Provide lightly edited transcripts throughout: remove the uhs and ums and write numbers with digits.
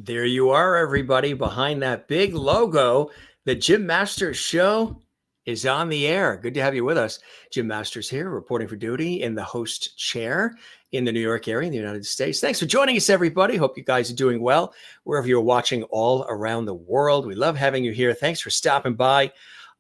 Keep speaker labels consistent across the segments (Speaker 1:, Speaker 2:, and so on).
Speaker 1: There you are, everybody, behind that big logo. The Jim Masters Show is on the air. Good to have you with us. Jim Masters here, reporting for duty in the host chair in the New York area in the United States. Thanks for joining us, everybody. Hope you guys are doing well wherever you're watching all around the world. We love having you here. Thanks for stopping by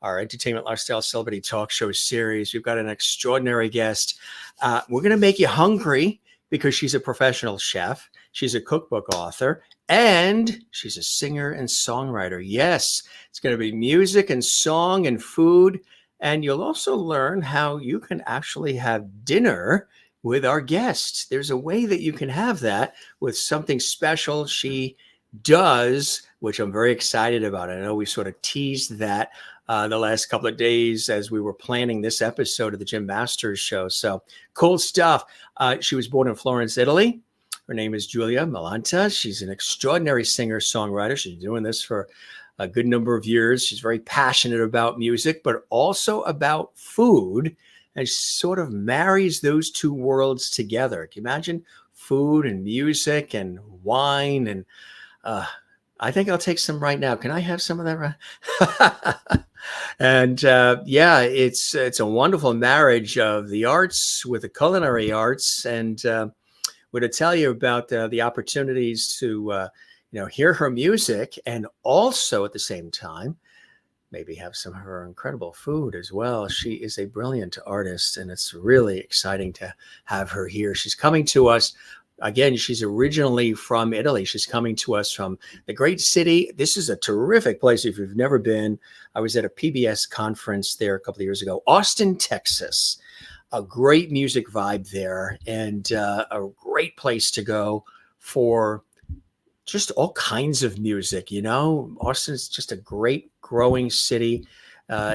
Speaker 1: our entertainment lifestyle celebrity talk show series. We've got an extraordinary guest. We're going to make you hungry because she's a professional chef. She's a cookbook author. And she's a singer and songwriter. Yes, it's going to be music and song and food. And you'll also learn how you can actually have dinner with our guests. There's a way that you can have that with something special she does, which I'm very excited about. I know we sort of teased that the last couple of days as we were planning this episode of the Jim Masters Show. So cool stuff. She was born in Florence, Italy. Her name is Giulia Millanta. She's an extraordinary singer-songwriter. She's been doing this for a good number of years. She's very passionate about music, but also about food, and she sort of marries those two worlds together. Can you imagine food and music and wine? And I think I'll take some right now. Can I have some of that? And yeah, it's a wonderful marriage of the arts with the culinary arts. And we're to tell you about the opportunities to, hear her music and also at the same time, maybe have some of her incredible food as well. She is a brilliant artist, and it's really exciting to have her here. She's coming to us. Again, she's originally from Italy. She's coming to us from the great city. This is a terrific place if you've never been. I was at a PBS conference there a couple of years ago, Austin, Texas. A great music vibe there, and a great place to go for just all kinds of music. Austin's just a great growing city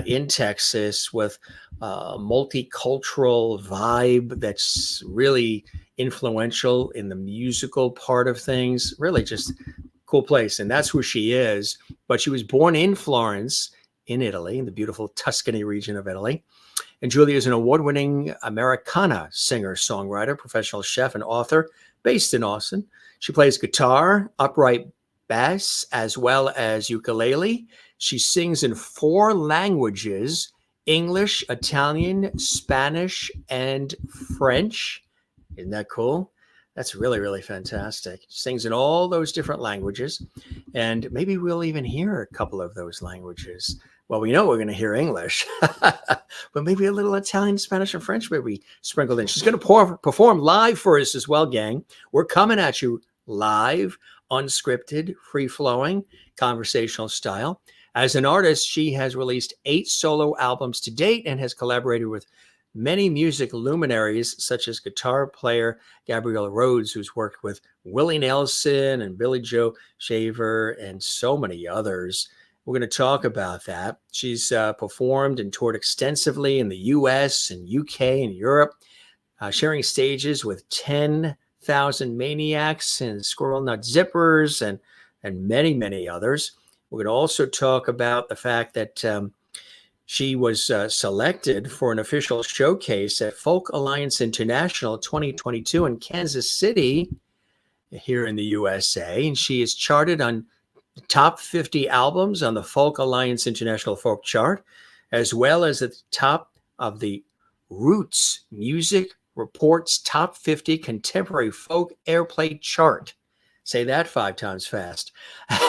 Speaker 1: in Texas with a multicultural vibe that's really influential in the musical part of things. Really just cool place. And that's who she is. But she was born in Florence, in Italy, in the beautiful Tuscany region of Italy. And Giulia is an award-winning Americana singer-songwriter, professional chef, and author based in Austin. She plays guitar, upright bass, as well as ukulele. She sings in 4 languages: English, Italian, Spanish, and French. Isn't that cool? That's really, really fantastic. She sings in all those different languages, and maybe we'll even hear a couple of those languages. Well, we know we're going to hear English, but maybe a little Italian, Spanish, and French maybe sprinkled in. She's going to perform live for us as well, gang. We're coming at you live, unscripted, free-flowing, conversational style. As an artist, she has released 8 solo albums to date and has collaborated with many music luminaries, such as guitar player Gabrielle Rhodes, who's worked with Willie Nelson and Billy Joe Shaver and so many others. We're going to talk about that. She's performed and toured extensively in the U.S. and U.K. and Europe, sharing stages with 10,000 Maniacs and Squirrel Nut Zippers and many, many others. We're going to also talk about the fact that she was selected for an official showcase at Folk Alliance International 2022 in Kansas City here in the USA. And she is charted on the top 50 albums on the Folk Alliance International Folk Chart, as well as at the top of the Roots Music Report's Top 50 Contemporary Folk Airplay Chart. Say that 5 times fast.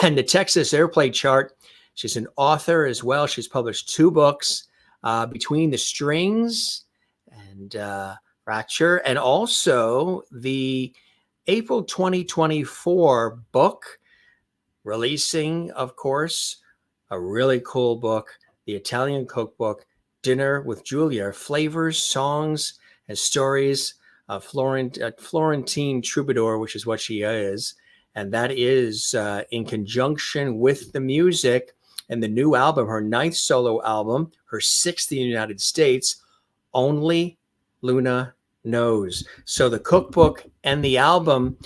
Speaker 1: And the Texas Airplay Chart. She's an author as well. She's published 2 books, Between the Strings and Fracture, and also the April 2024 book, releasing, of course, a really cool book, The Italian Cookbook, Dinner with Giulia, Flavors, Songs, and Stories of Florentine Troubadour, which is what she is. And that is in conjunction with the music and the new album, her 9th solo album, her 6th in the United States, Only Luna Knows. So the cookbook and the album,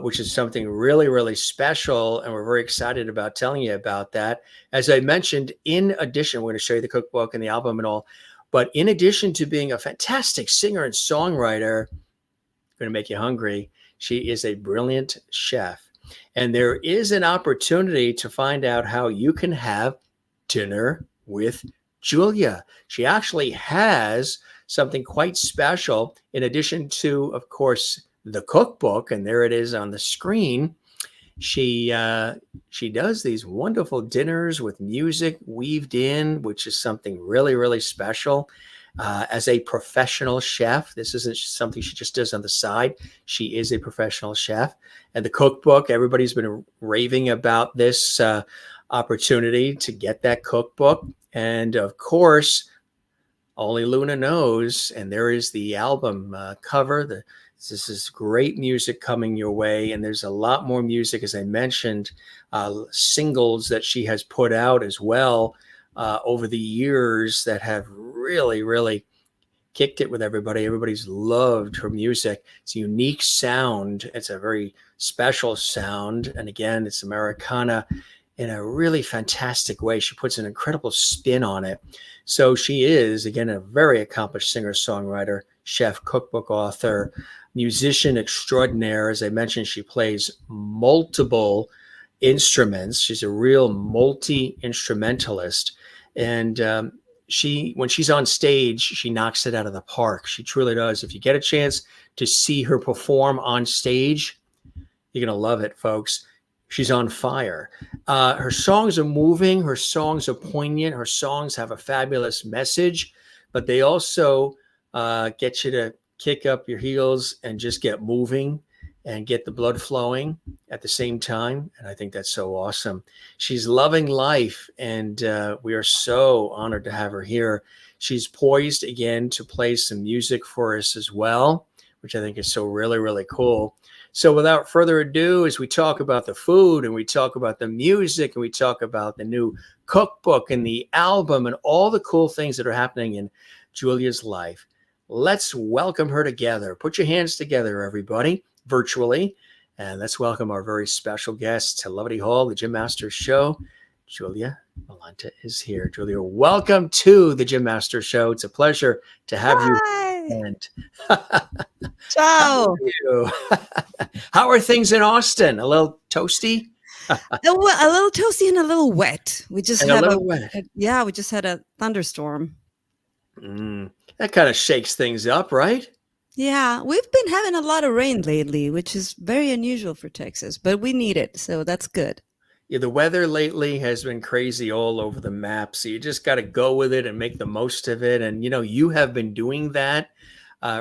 Speaker 1: which is something really, really special, and we're very excited about telling you about that. As I mentioned, in addition, we're going to show you the cookbook and the album and all, but in addition to being a fantastic singer and songwriter, going to make you hungry, she is a brilliant chef. And there is an opportunity to find out how you can have dinner with Giulia. She actually has something quite special in addition to, of course, the cookbook, and there it is on the screen. She does these wonderful dinners with music weaved in, which is something really, really special. As a professional chef, this isn't something she just does on the side. She is a professional chef. And the cookbook, everybody's been raving about this opportunity to get that cookbook. And of course, only Luna knows. And there is the album cover. This is great music coming your way. And there's a lot more music, as I mentioned, singles that she has put out as well over the years that have really, really kicked it with everybody. Everybody's loved her music. It's a unique sound. It's a very special sound. And again, it's Americana in a really fantastic way. She puts an incredible spin on it. So she is, again, a very accomplished singer-songwriter, chef, cookbook author, musician extraordinaire. As I mentioned, she plays multiple instruments. She's a real multi-instrumentalist. And when she's on stage, she knocks it out of the park. She truly does. If you get a chance to see her perform on stage, you're going to love it, folks. She's on fire. Her songs are moving. Her songs are poignant. Her songs have a fabulous message, but they also get you to kick up your heels and just get moving and get the blood flowing at the same time. And I think that's so awesome. She's loving life, and we are so honored to have her here. She's poised again to play some music for us as well, which I think is so really, really cool. So without further ado, as we talk about the food and we talk about the music and we talk about the new cookbook and the album and all the cool things that are happening in Giulia's life, let's welcome her together. Put your hands together, everybody, virtually. And let's welcome our very special guest to Levity Hall, the Jim Masters Show. Giulia Millanta is here. Giulia, welcome to the Jim Masters Show. It's a pleasure to have you. And
Speaker 2: ciao.
Speaker 1: How are things in Austin? A little toasty?
Speaker 2: A little toasty and a little wet. We just had we just had a thunderstorm.
Speaker 1: That kind of shakes things up, right?
Speaker 2: Yeah, we've been having a lot of rain lately, which is very unusual for Texas, but we need it, so that's good.
Speaker 1: Yeah, the weather lately has been crazy all over the map, so you just got to go with it and make the most of it. And, you have been doing that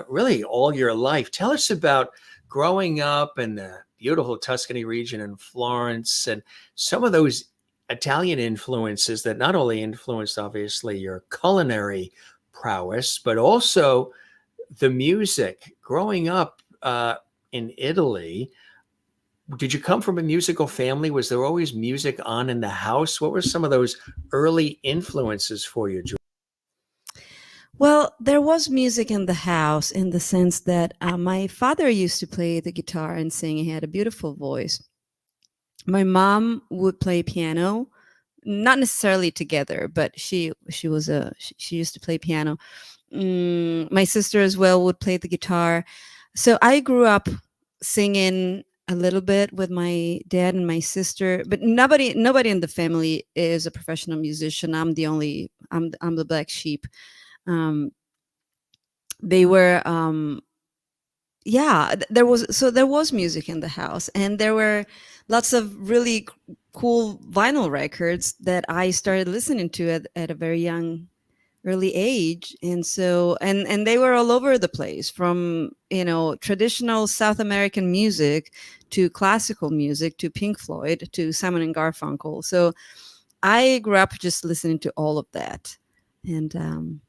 Speaker 1: really all your life. Tell us about growing up in the beautiful Tuscany region in Florence and some of those Italian influences that not only influenced, obviously, your culinary prowess, but also the music. Growing up in Italy, did you come from a musical family? Was there always music on in the house? What were some of those early influences for you, Giulia?
Speaker 2: Well, there was music in the house in the sense that my father used to play the guitar and sing. He had a beautiful voice. My mom would play piano, not necessarily together, but she used to play piano. My sister as well would play the guitar. So I grew up singing a little bit with my dad and my sister, but nobody in the family is a professional musician. I'm the black sheep. They were there was music in the house, and there were lots of really cool vinyl records that I started listening to at a very early age. And so and they were all over the place, from traditional South American music to classical music to Pink Floyd to Simon and Garfunkel. So I grew up just listening to all of that. And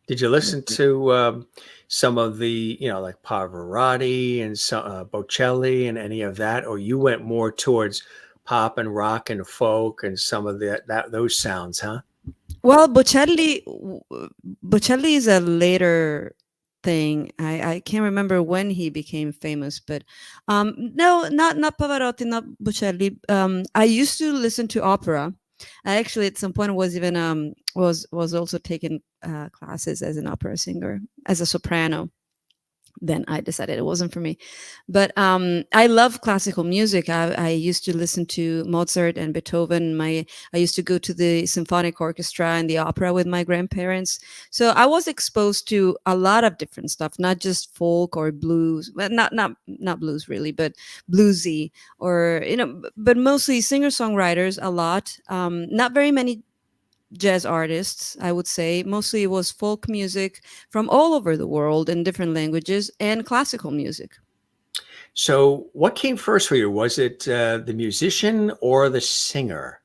Speaker 1: did you listen to some of the like Pavarotti and Bocelli and any of that, or you went more towards pop and rock and folk and some of those sounds, huh?
Speaker 2: Well, Bocelli is a later thing. I can't remember when he became famous, but no, not Pavarotti, not Bocelli. I used to listen to opera. I actually at some point was even was also taking classes as an opera singer, as a soprano. then I decided it wasn't for me. But I love classical music. I used to listen to Mozart and Beethoven. I used to go to the symphonic orchestra and the opera with my grandparents. So I was exposed to a lot of different stuff, not just folk or blues. Well, not blues really, but bluesy, or but mostly singer songwriters a lot. Not very many jazz artists, I would say. Mostly it was folk music from all over the world in different languages, and classical music.
Speaker 1: So, what came first for you? Was it the musician or the singer?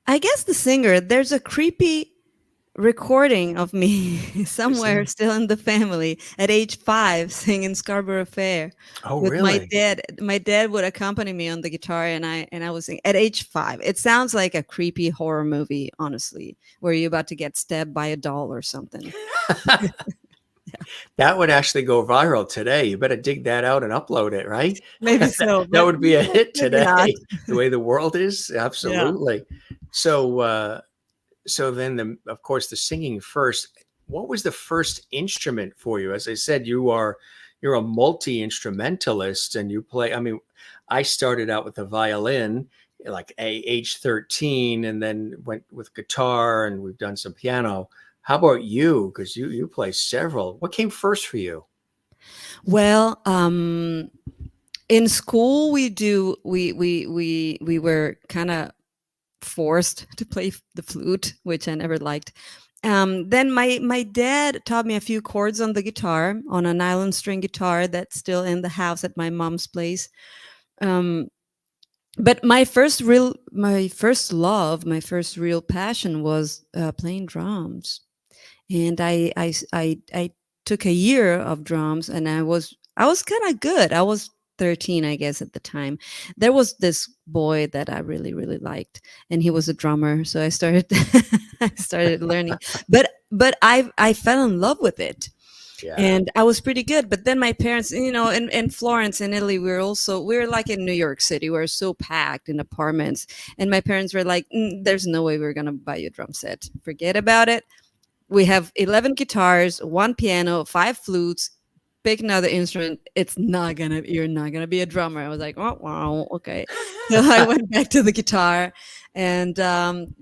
Speaker 2: I guess the singer, there's a creepy recording of me
Speaker 1: Is
Speaker 2: somewhere
Speaker 1: there?
Speaker 2: still in the family at age 5 singing Scarborough Fair
Speaker 1: Oh,
Speaker 2: with my
Speaker 1: really?
Speaker 2: dad. My dad would accompany me on the guitar, and I was singing at age 5. It sounds like a creepy horror movie, honestly, where you're about to get stabbed by a doll or something.
Speaker 1: That would actually go viral today. You better dig that out and upload it, right?
Speaker 2: Maybe so,
Speaker 1: That
Speaker 2: but
Speaker 1: would be a hit
Speaker 2: maybe not.
Speaker 1: today. The way the world is,
Speaker 2: Yeah.
Speaker 1: absolutely. So, so then, of course, the singing first. What was the first instrument for you? As I said, you're a multi instrumentalist, and you play. I mean, I started out with the violin, like age 13, and then went with guitar, and we've done some piano. How about you? Because you play several. What came first for you?
Speaker 2: Well, in school we were kind of forced to play the flute, which I never liked. Then my dad taught me a few chords on the guitar, on a nylon string guitar that's still in the house at my mom's place. Um, but my first love, my first real passion was playing drums. And I took a year of drums, and I was kind of good. I was 13, I guess, at the time. There was this boy that I really liked, and he was a drummer, so I started I started learning. But I fell in love with it,
Speaker 1: Yeah.
Speaker 2: and I was pretty good. But then my parents, in Florence in Italy, we were like in New York City. We are so packed in apartments, and my parents were like, "There's no way we're gonna buy you a drum set. Forget about it. We have 11 guitars, one piano, five flutes. Pick another instrument. You're not gonna be a drummer." I was like, "Oh, wow, okay." So I went back to the guitar, and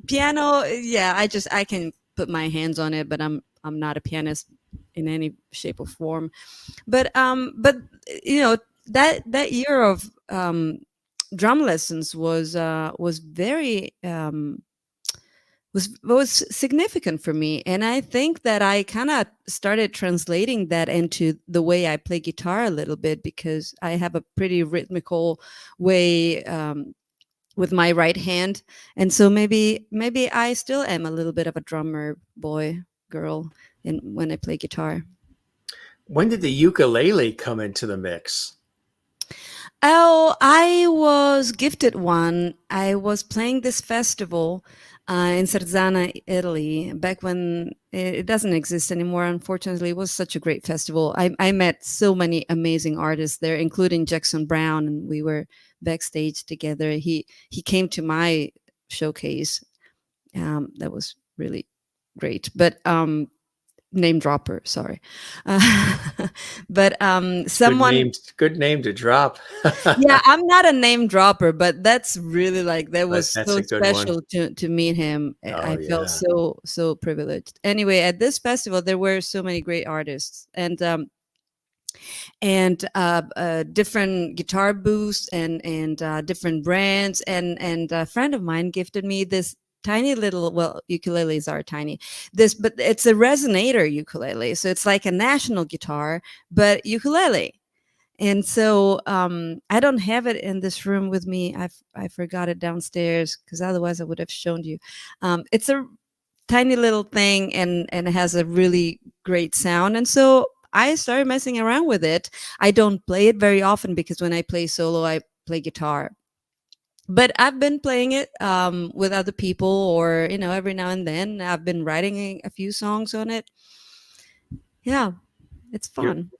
Speaker 2: piano. Yeah, I can put my hands on it, but I'm not a pianist in any shape or form. But you know that year of drum lessons was very was significant for me, and I think that I kind of started translating that into the way I play guitar a little bit, because I have a pretty rhythmical way with my right hand, and so maybe I still am a little bit of a drummer boy girl when I play guitar.
Speaker 1: When did the ukulele come into the mix?
Speaker 2: Oh, I was gifted one. I was playing this festival in Sarzana, Italy, back when it doesn't exist anymore. Unfortunately, it was such a great festival. I met so many amazing artists there, including Jackson Brown, and we were backstage together. He came to my showcase. That was really great. But name dropper, sorry. Uh, but someone
Speaker 1: Good name to drop.
Speaker 2: yeah, I'm not a name dropper, but that's really like that
Speaker 1: But
Speaker 2: was
Speaker 1: that's
Speaker 2: so
Speaker 1: a good one.
Speaker 2: special to meet him.
Speaker 1: Oh
Speaker 2: I felt
Speaker 1: yeah.
Speaker 2: so privileged. Anyway, at this festival there were so many great artists, and different guitar booths, and different brands, and a friend of mine gifted me this tiny little, well, ukuleles are tiny, but it's a resonator ukulele, so it's like a national guitar but ukulele. And so I don't have it in this room with me. I forgot it downstairs, because otherwise I would have shown you. It's a tiny little thing, and it has a really great sound. And so I started messing around with it. I don't play it very often, because when I play solo, I play guitar. But I've been playing it with other people, or every now and then. I've been writing a few songs on it. Yeah, it's
Speaker 1: You,
Speaker 2: fun.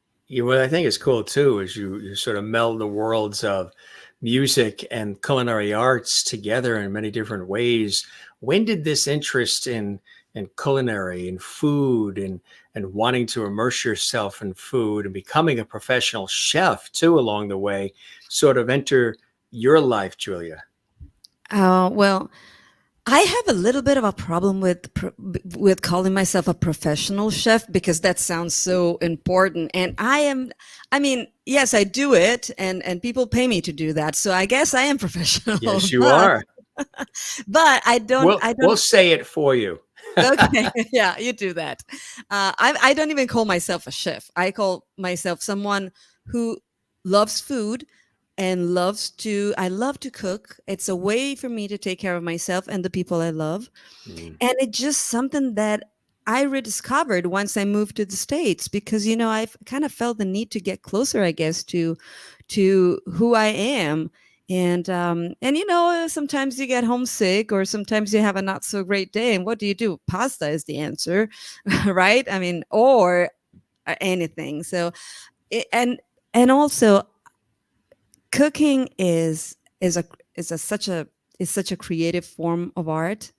Speaker 1: what I think is cool too is you sort of meld the worlds of music and culinary arts together in many different ways. When did this interest in and culinary and food and wanting to immerse yourself in food and becoming a professional chef too along the way sort of enter your life, Giulia?
Speaker 2: Well, I have a little bit of a problem with calling myself a professional chef because that sounds so important. And I mean, yes, I do it, and people pay me to do that. So I guess I am professional,
Speaker 1: Yes, you are.
Speaker 2: but I
Speaker 1: We'll
Speaker 2: don't.
Speaker 1: say it for you.
Speaker 2: Okay, yeah, you do that. I don't even call myself a chef. I call myself someone who loves food and I love to cook. It's a way for me to take care of myself and the people I love.
Speaker 1: Mm,
Speaker 2: And it's just something that I rediscovered once I moved to the States because, I've kind of felt the need to get closer, I guess, to who I am. And sometimes you get homesick or sometimes you have a not so great day. And what do you do? Pasta is the answer, right? I mean, or anything. So, it, and also cooking is such a creative form of art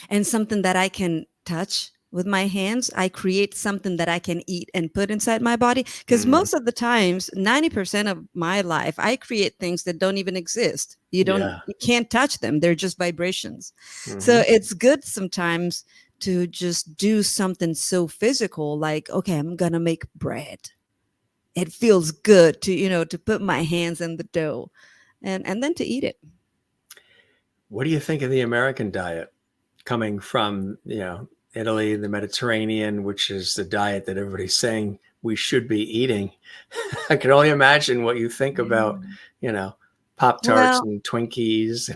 Speaker 2: and something that I can touch with my hands. I create something that I can eat and put inside my body. Because
Speaker 1: mm,
Speaker 2: most of the times, 90% of my life, I create things that don't even exist.
Speaker 1: yeah.
Speaker 2: You can't touch them. They're just vibrations. So
Speaker 1: Hmm.
Speaker 2: it's good sometimes to just do something so physical, like, okay, I'm gonna make bread. It feels good to put my hands in the dough and then to eat it.
Speaker 1: What do you think of the American diet coming from, Italy, the Mediterranean, which is the diet that everybody's saying we should be eating? I can only imagine what you think about,
Speaker 2: Yeah.
Speaker 1: you know, Pop Tarts
Speaker 2: Well,
Speaker 1: and Twinkies.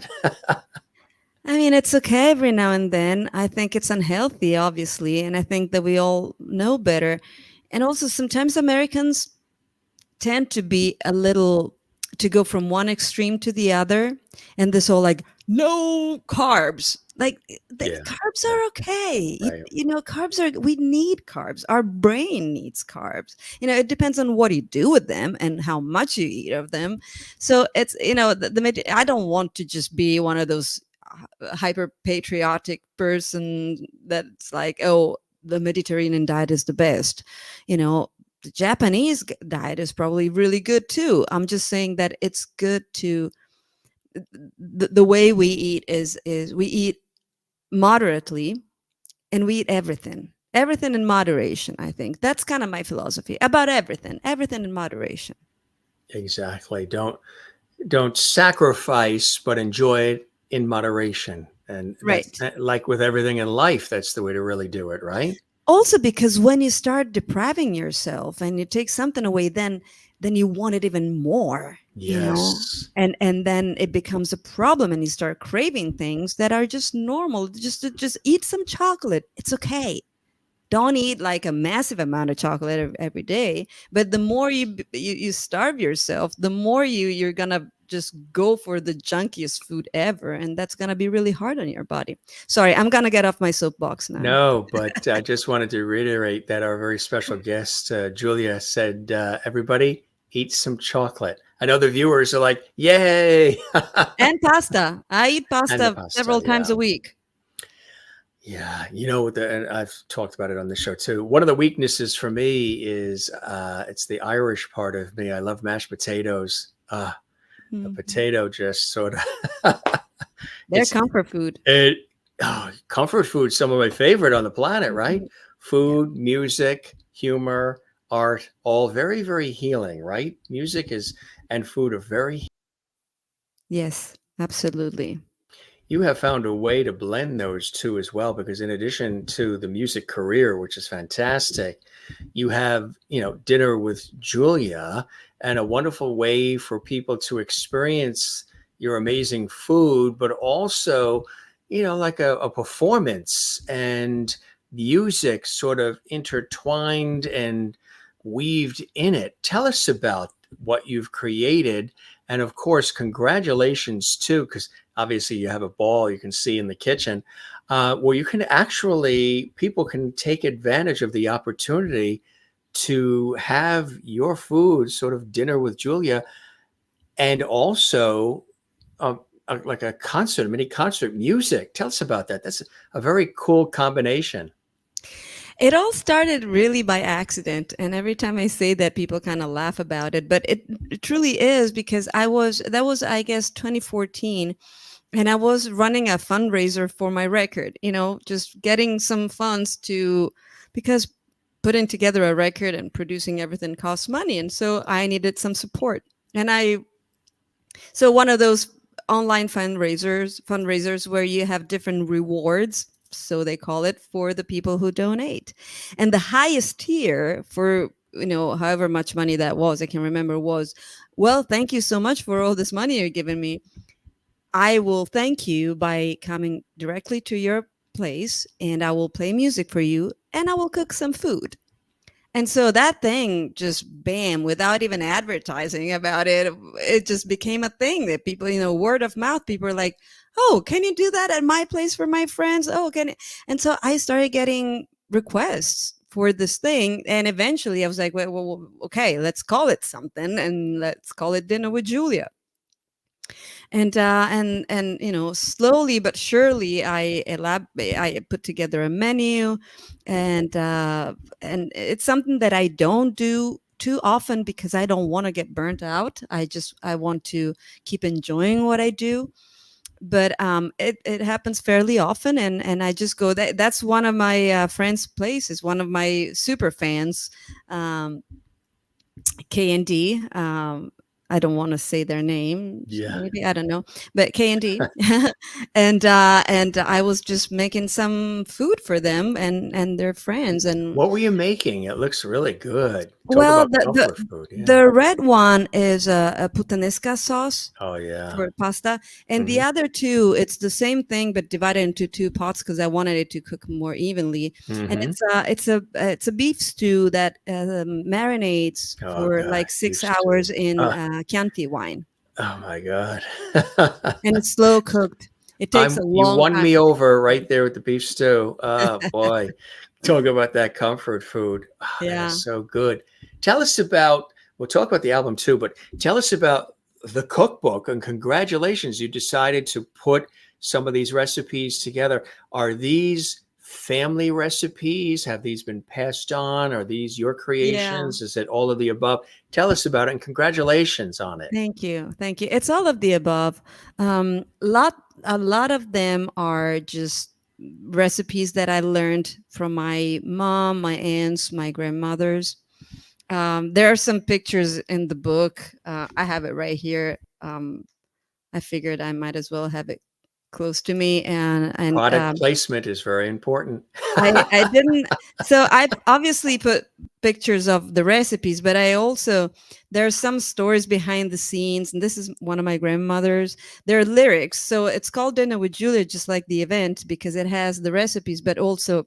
Speaker 2: I mean, it's okay every now and then. I think it's unhealthy, obviously, and I think that we all know better. And also, sometimes Americans tend to be a little to go from one extreme to the other, and this whole like no carbs. Like the
Speaker 1: Yeah,
Speaker 2: carbs
Speaker 1: yeah,
Speaker 2: are okay.
Speaker 1: right.
Speaker 2: Carbs are we need carbs. Our brain needs carbs. It depends on what you do with them and how much you eat of them. So it's I don't want to just be one of those hyper patriotic person that's like, oh, the Mediterranean diet is the best. The Japanese diet is probably really good too. I'm just saying that it's good to the way we eat is we eat moderately and we eat everything in moderation. I think that's kind of my philosophy about everything in moderation.
Speaker 1: Exactly. Don't sacrifice, but enjoy it in moderation. And that's
Speaker 2: Right.
Speaker 1: like with everything in life, that's the way to really do it, right?
Speaker 2: Also because when you start depriving yourself and you take something away, then you want it even more,
Speaker 1: Yes.
Speaker 2: and then it becomes a problem and you start craving things that are just normal. Just eat some chocolate, it's okay. Don't eat like a massive amount of chocolate every day, but the more you starve yourself, the more you're gonna just go for the junkiest food ever, and that's gonna be really hard on your body. Sorry, I'm gonna get off my soapbox now.
Speaker 1: No, but I just wanted to reiterate that our very special guest, Giulia, said, everybody eat some chocolate. I know the viewers are like, yay.
Speaker 2: And pasta. I eat
Speaker 1: And the
Speaker 2: pasta
Speaker 1: pasta.
Speaker 2: several times
Speaker 1: Yeah.
Speaker 2: a week.
Speaker 1: Yeah. And I've talked about it on the show too. One of the weaknesses for me is it's the Irish part of me. I love mashed potatoes. A
Speaker 2: Mhm.
Speaker 1: potato just sort of,
Speaker 2: They're
Speaker 1: it's,
Speaker 2: comfort food.
Speaker 1: it, comfort food, some of my favorite on the planet, right?
Speaker 2: Mhm. Yeah.
Speaker 1: Food, music, humor, art, all very, very healing, right? Music is and food are very.
Speaker 2: Yes, absolutely.
Speaker 1: You have found a way to blend those two as well, because in addition to the music career, which is fantastic, you have, dinner with Giulia and a wonderful way for people to experience your amazing food, but also, like a performance and music sort of intertwined and weaved in it. Tell us about what you've created. And of course, congratulations too, because obviously you have a ball you can see in the kitchen, where you can actually, people can take advantage of the opportunity to have your food sort of dinner with Giulia, and also like a concert, a mini concert music. Tell us about that. That's a very cool combination.
Speaker 2: It all started really by accident, and every time I say that, people kind of laugh about it. But it truly is, because that was, I guess, 2014, and I was running a fundraiser for my record. Just getting some funds to, because putting together a record and producing everything costs money, and so I needed some support. And I So one of those online fundraisers where you have different rewards, so they call it, for the people who donate. And the highest tier for, however much money that was, I can remember, was, well, thank you so much for all this money you're giving me. I will thank you by coming directly to your place, and I will play music for you, and I will cook some food. And so that thing just, bam, without even advertising about it, it just became a thing that people, word of mouth, people are like, oh, can you do that at my place for my friends? Oh, can it? And so I started getting requests for this thing. And eventually I was like, well, okay, let's call it something, and let's call it Dinner with Giulia. And slowly but surely I put together a menu, and it's something that I don't do too often because I don't want to get burnt out. I want to keep enjoying what I do. But it happens fairly often, and I just go. That's one of my friends' places. One of my super fans, um, K&D. I don't want to say their names.
Speaker 1: Yeah.
Speaker 2: Maybe, I don't know, but K&D, and I was just making some food for them and their friends. And
Speaker 1: What were you making? It looks really good. Talk
Speaker 2: well,
Speaker 1: about comfort food. Yeah.
Speaker 2: the red one is a puttanesca sauce
Speaker 1: Oh yeah.
Speaker 2: for pasta, and the
Speaker 1: Hmm.
Speaker 2: other two, it's the same thing but divided into two pots because I wanted it to cook more evenly. And
Speaker 1: Hmm.
Speaker 2: it's a beef stew that marinates
Speaker 1: Oh
Speaker 2: for
Speaker 1: God,
Speaker 2: like
Speaker 1: beef
Speaker 2: 6 hours
Speaker 1: stew.
Speaker 2: in Chianti wine,
Speaker 1: Oh my God.
Speaker 2: and it's slow cooked. It takes a
Speaker 1: You
Speaker 2: long
Speaker 1: won
Speaker 2: time
Speaker 1: me
Speaker 2: to get
Speaker 1: over
Speaker 2: done.
Speaker 1: right there with the beef stew. Oh boy. Talk about that comfort food. Oh, that is
Speaker 2: Yeah.
Speaker 1: so good. Tell us about, we'll talk about the album too, but tell us about the cookbook, and congratulations. You decided to put some of these recipes together. Are these family recipes? Have these been passed on? Are these your
Speaker 2: Yeah.
Speaker 1: creations? Is it all of the above? Tell us about it, and congratulations on it.
Speaker 2: Thank you. Thank you. It's all of the above. A lot of them are just recipes that I learned from my mom, my aunts, my grandmothers. There are some pictures in the book. I have it right here. I figured I might as well have it close to me, and
Speaker 1: Product placement is very important.
Speaker 2: I didn't. So I obviously put pictures of the recipes, but I also, there are some stories behind the scenes, and this is one of my grandmother's. There are lyrics, so it's called Dinner with Giulia, just like the event, because it has the recipes, but also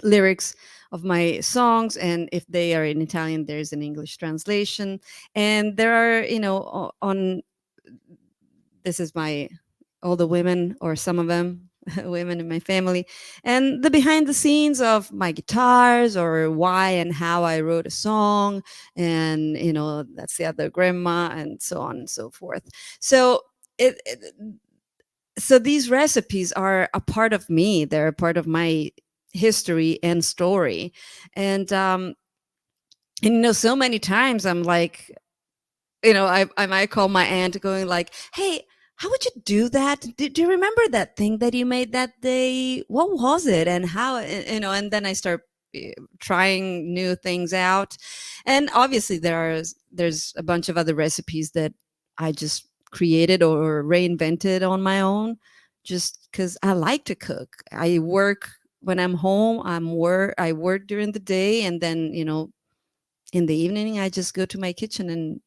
Speaker 2: lyrics of my songs, and if they are in Italian, there's an English translation, and there are, on, this is my, all the women, or some of them, women in my family, and the behind the scenes of my guitars, or why and how I wrote a song, and that's the other grandma, and so on and so forth. So it, it so these recipes are a part of me. They're a part of my history and story. And so many times I'm like, I might call my aunt going like, hey, how would you do that? Do you remember that thing that you made that day? What was it? And how, and then I start trying new things out. And obviously there's a bunch of other recipes that I just created or reinvented on my own, just because I like to cook. I work when I'm home. I work during the day, and then, in the evening I just go to my kitchen and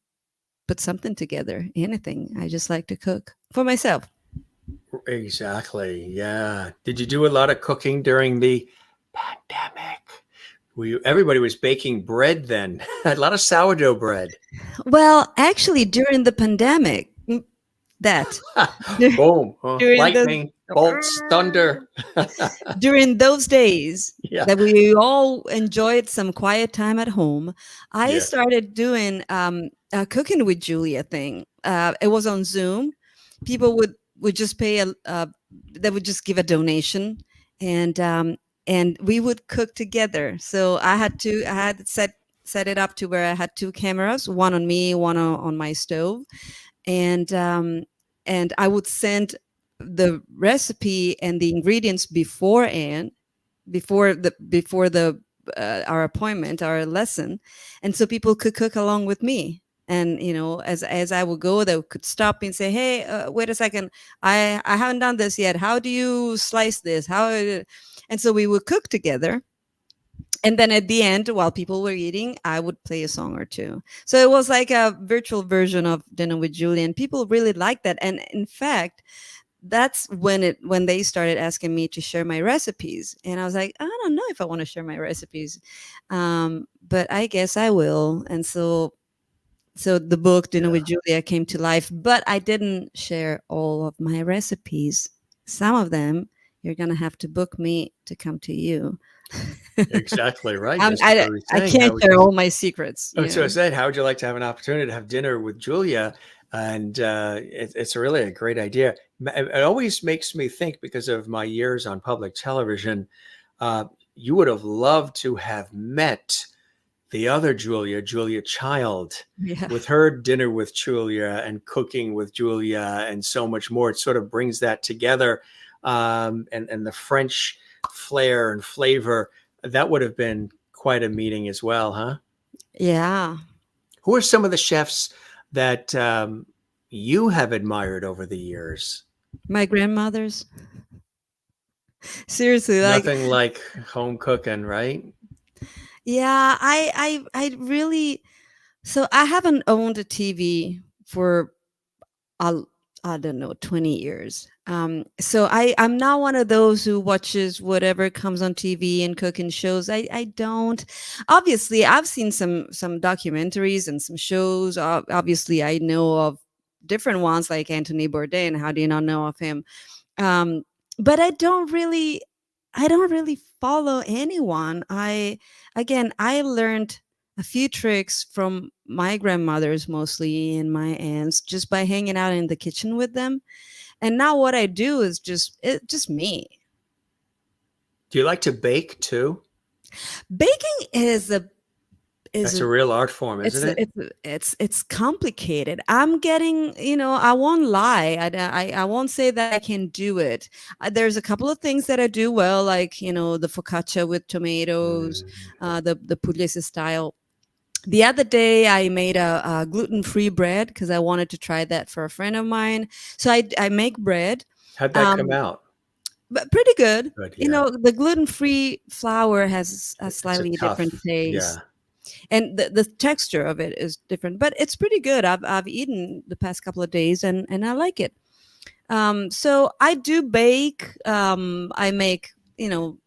Speaker 2: put something together, anything. I just like to cook for myself.
Speaker 1: Exactly. Yeah. Did you do a lot of cooking during the pandemic? Everybody was baking bread then. A lot of sourdough bread.
Speaker 2: Well, actually, during the pandemic, that dur-
Speaker 1: Boom.
Speaker 2: during the
Speaker 1: Lightning, bolts, thunder.
Speaker 2: during those days
Speaker 1: Yeah.
Speaker 2: that we all enjoyed some quiet time at home, I
Speaker 1: Yeah.
Speaker 2: started doing a cooking with Julia thing. It was on Zoom. People would would just pay they would just give a donation, and we would cook together. So I had set it up to where I had two cameras, one on me, one on my stove, and I would send the recipe and the ingredients beforehand, before the our appointment, our lesson, and so people could cook along with me. And as I would go, they could stop me and say, "Hey, wait a second, I haven't done this yet. How do you slice this? How?" And so we would cook together, and then at the end, while people were eating, I would play a song or two. So it was like a virtual version of Dinner with Giulia, and people really liked that. And in fact, that's when they started asking me to share my recipes, and I was like, I don't know if I want to share my recipes, but I guess I will. And so the book Dinner
Speaker 1: Yeah,
Speaker 2: with Giulia came to life, but I didn't share all of my recipes. Some of them you're gonna have to book me to come to you.
Speaker 1: exactly right. That's what I was
Speaker 2: I
Speaker 1: saying.
Speaker 2: can't share all my secrets.
Speaker 1: Oh, so I said, how would you like to have an opportunity to have dinner with Julia? And it's really a great idea. It always makes me think, because of my years on public television, uh, you would have loved to have met the other Julia, Julia Child,
Speaker 2: Yeah.
Speaker 1: with her Dinner with Julia and Cooking with Julia and so much more. It sort of brings that together, and the French flair and flavor. That would have been quite a meeting as well, huh?
Speaker 2: Yeah.
Speaker 1: Who are some of the chefs that you have admired over the years?
Speaker 2: My grandmother's. Seriously, like,
Speaker 1: Nothing like home cooking, right?
Speaker 2: yeah, I really, so I haven't owned a TV for a, I don't know, 20 years. So I'm not one of those who watches whatever comes on TV and cooking shows. I don't. Obviously, I've seen some documentaries and some shows. Obviously, I know of different ones like Anthony Bourdain. How do you not know of him? um but I don't really follow anyone. I learned a few tricks from my grandmothers mostly, and my aunts, just by hanging out in the kitchen with them. And now what I do is just me.
Speaker 1: Do you like to bake too?
Speaker 2: Baking is a is
Speaker 1: That's a real art form, isn't
Speaker 2: it's
Speaker 1: it?
Speaker 2: it's complicated. I'm getting, I won't lie. I won't say that I can do it. There's a couple of things that I do well, like, the focaccia with tomatoes,
Speaker 1: Mm.
Speaker 2: the pugliese style. The other day, I made a gluten-free bread because I wanted to try that for a friend of mine. So I make bread,
Speaker 1: How'd that come
Speaker 2: um,
Speaker 1: out?
Speaker 2: but pretty good.
Speaker 1: Good, yeah.
Speaker 2: The gluten-free flour has a
Speaker 1: It's a
Speaker 2: slightly different
Speaker 1: tough,
Speaker 2: taste,
Speaker 1: yeah.
Speaker 2: and the texture of it is different, but it's pretty good. I've eaten the past couple of days, and I like it. So I do bake. I make,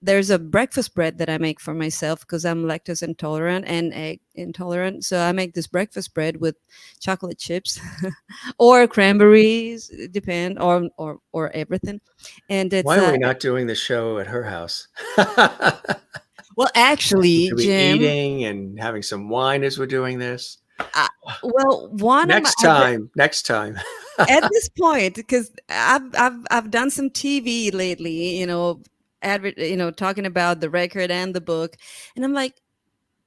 Speaker 2: there's a breakfast bread that I make for myself because I'm lactose intolerant and egg intolerant. So I make this breakfast bread with chocolate chips or cranberries, depend, or everything. And it's
Speaker 1: Why are we not doing the show at her house?
Speaker 2: well,
Speaker 1: We
Speaker 2: actually,
Speaker 1: could be
Speaker 2: Jim.
Speaker 1: eating and having some wine as we're doing this.
Speaker 2: Uh, well, one of my
Speaker 1: Next time, next time.
Speaker 2: at this point, because I've done some TV lately, talking about the record and the book, and I'm like,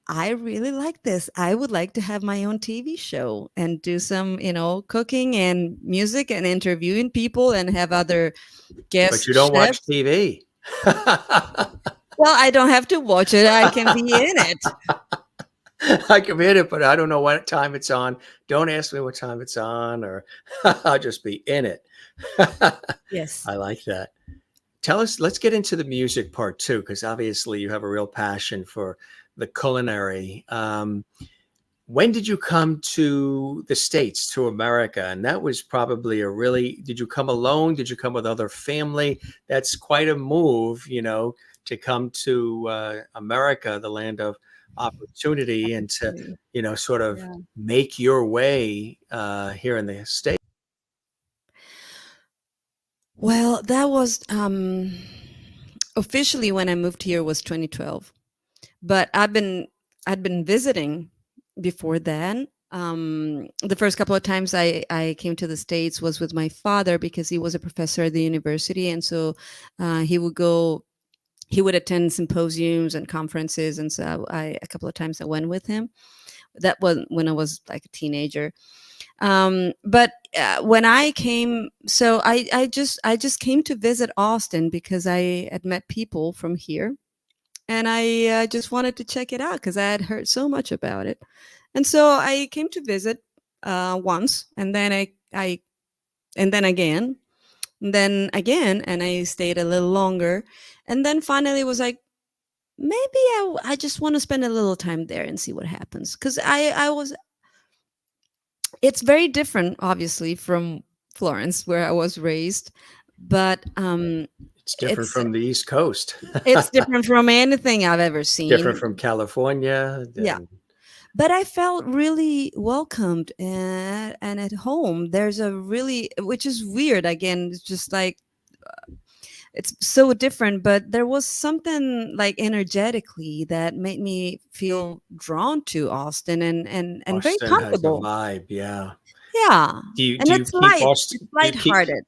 Speaker 2: I really like this. I would like to have my own TV show and do some, cooking and music and interviewing people and have other
Speaker 1: But
Speaker 2: guest
Speaker 1: you don't watch
Speaker 2: chefs.
Speaker 1: TV.
Speaker 2: Well, I don't have to watch it. I can be in it.
Speaker 1: I can hit it, but I don't know what time it's on. Don't ask me what time it's on, or I'll just be in it.
Speaker 2: Yes.
Speaker 1: I like that. Tell us, let's get into the music part too, because obviously you have a real passion for the culinary. When did you come to the States, to America? And that was probably did you come alone? Did you come with other family? That's quite a move, to come to America, the land of opportunity, and to, sort of
Speaker 2: Yeah.
Speaker 1: make your way here in the States.
Speaker 2: Well, that was officially when I moved here was 2012. But I'd been visiting before then. The first couple of times I came to the States was with my father because he was a professor at the university. And so he would go, he would attend symposiums and conferences. And so a couple of times I went with him. That was when I was like a teenager. But when I came, so I just came to visit Austin because I had met people from here, and I just wanted to check it out because I had heard so much about it. And so I came to visit once, and then I and then again, and then again, and I stayed a little longer, and then finally was like, maybe I just want to spend a little time there and see what happens, because I was, it's very different obviously from Florence where I was raised, but
Speaker 1: It's different
Speaker 2: it's
Speaker 1: from the East Coast.
Speaker 2: it's different from anything I've ever
Speaker 1: Different
Speaker 2: seen.
Speaker 1: from California.
Speaker 2: Yeah,
Speaker 1: And
Speaker 2: but I felt really welcomed, and at home. There's a really, which is weird. Again, it's just like it's so different, but there was something like energetically that made me feel drawn to Austin, and very
Speaker 1: Austin has a
Speaker 2: comfortable.
Speaker 1: vibe. Yeah.
Speaker 2: Yeah, and
Speaker 1: Do you
Speaker 2: it's
Speaker 1: keep
Speaker 2: light.
Speaker 1: Austin?
Speaker 2: It's
Speaker 1: Do you keep
Speaker 2: lighthearted.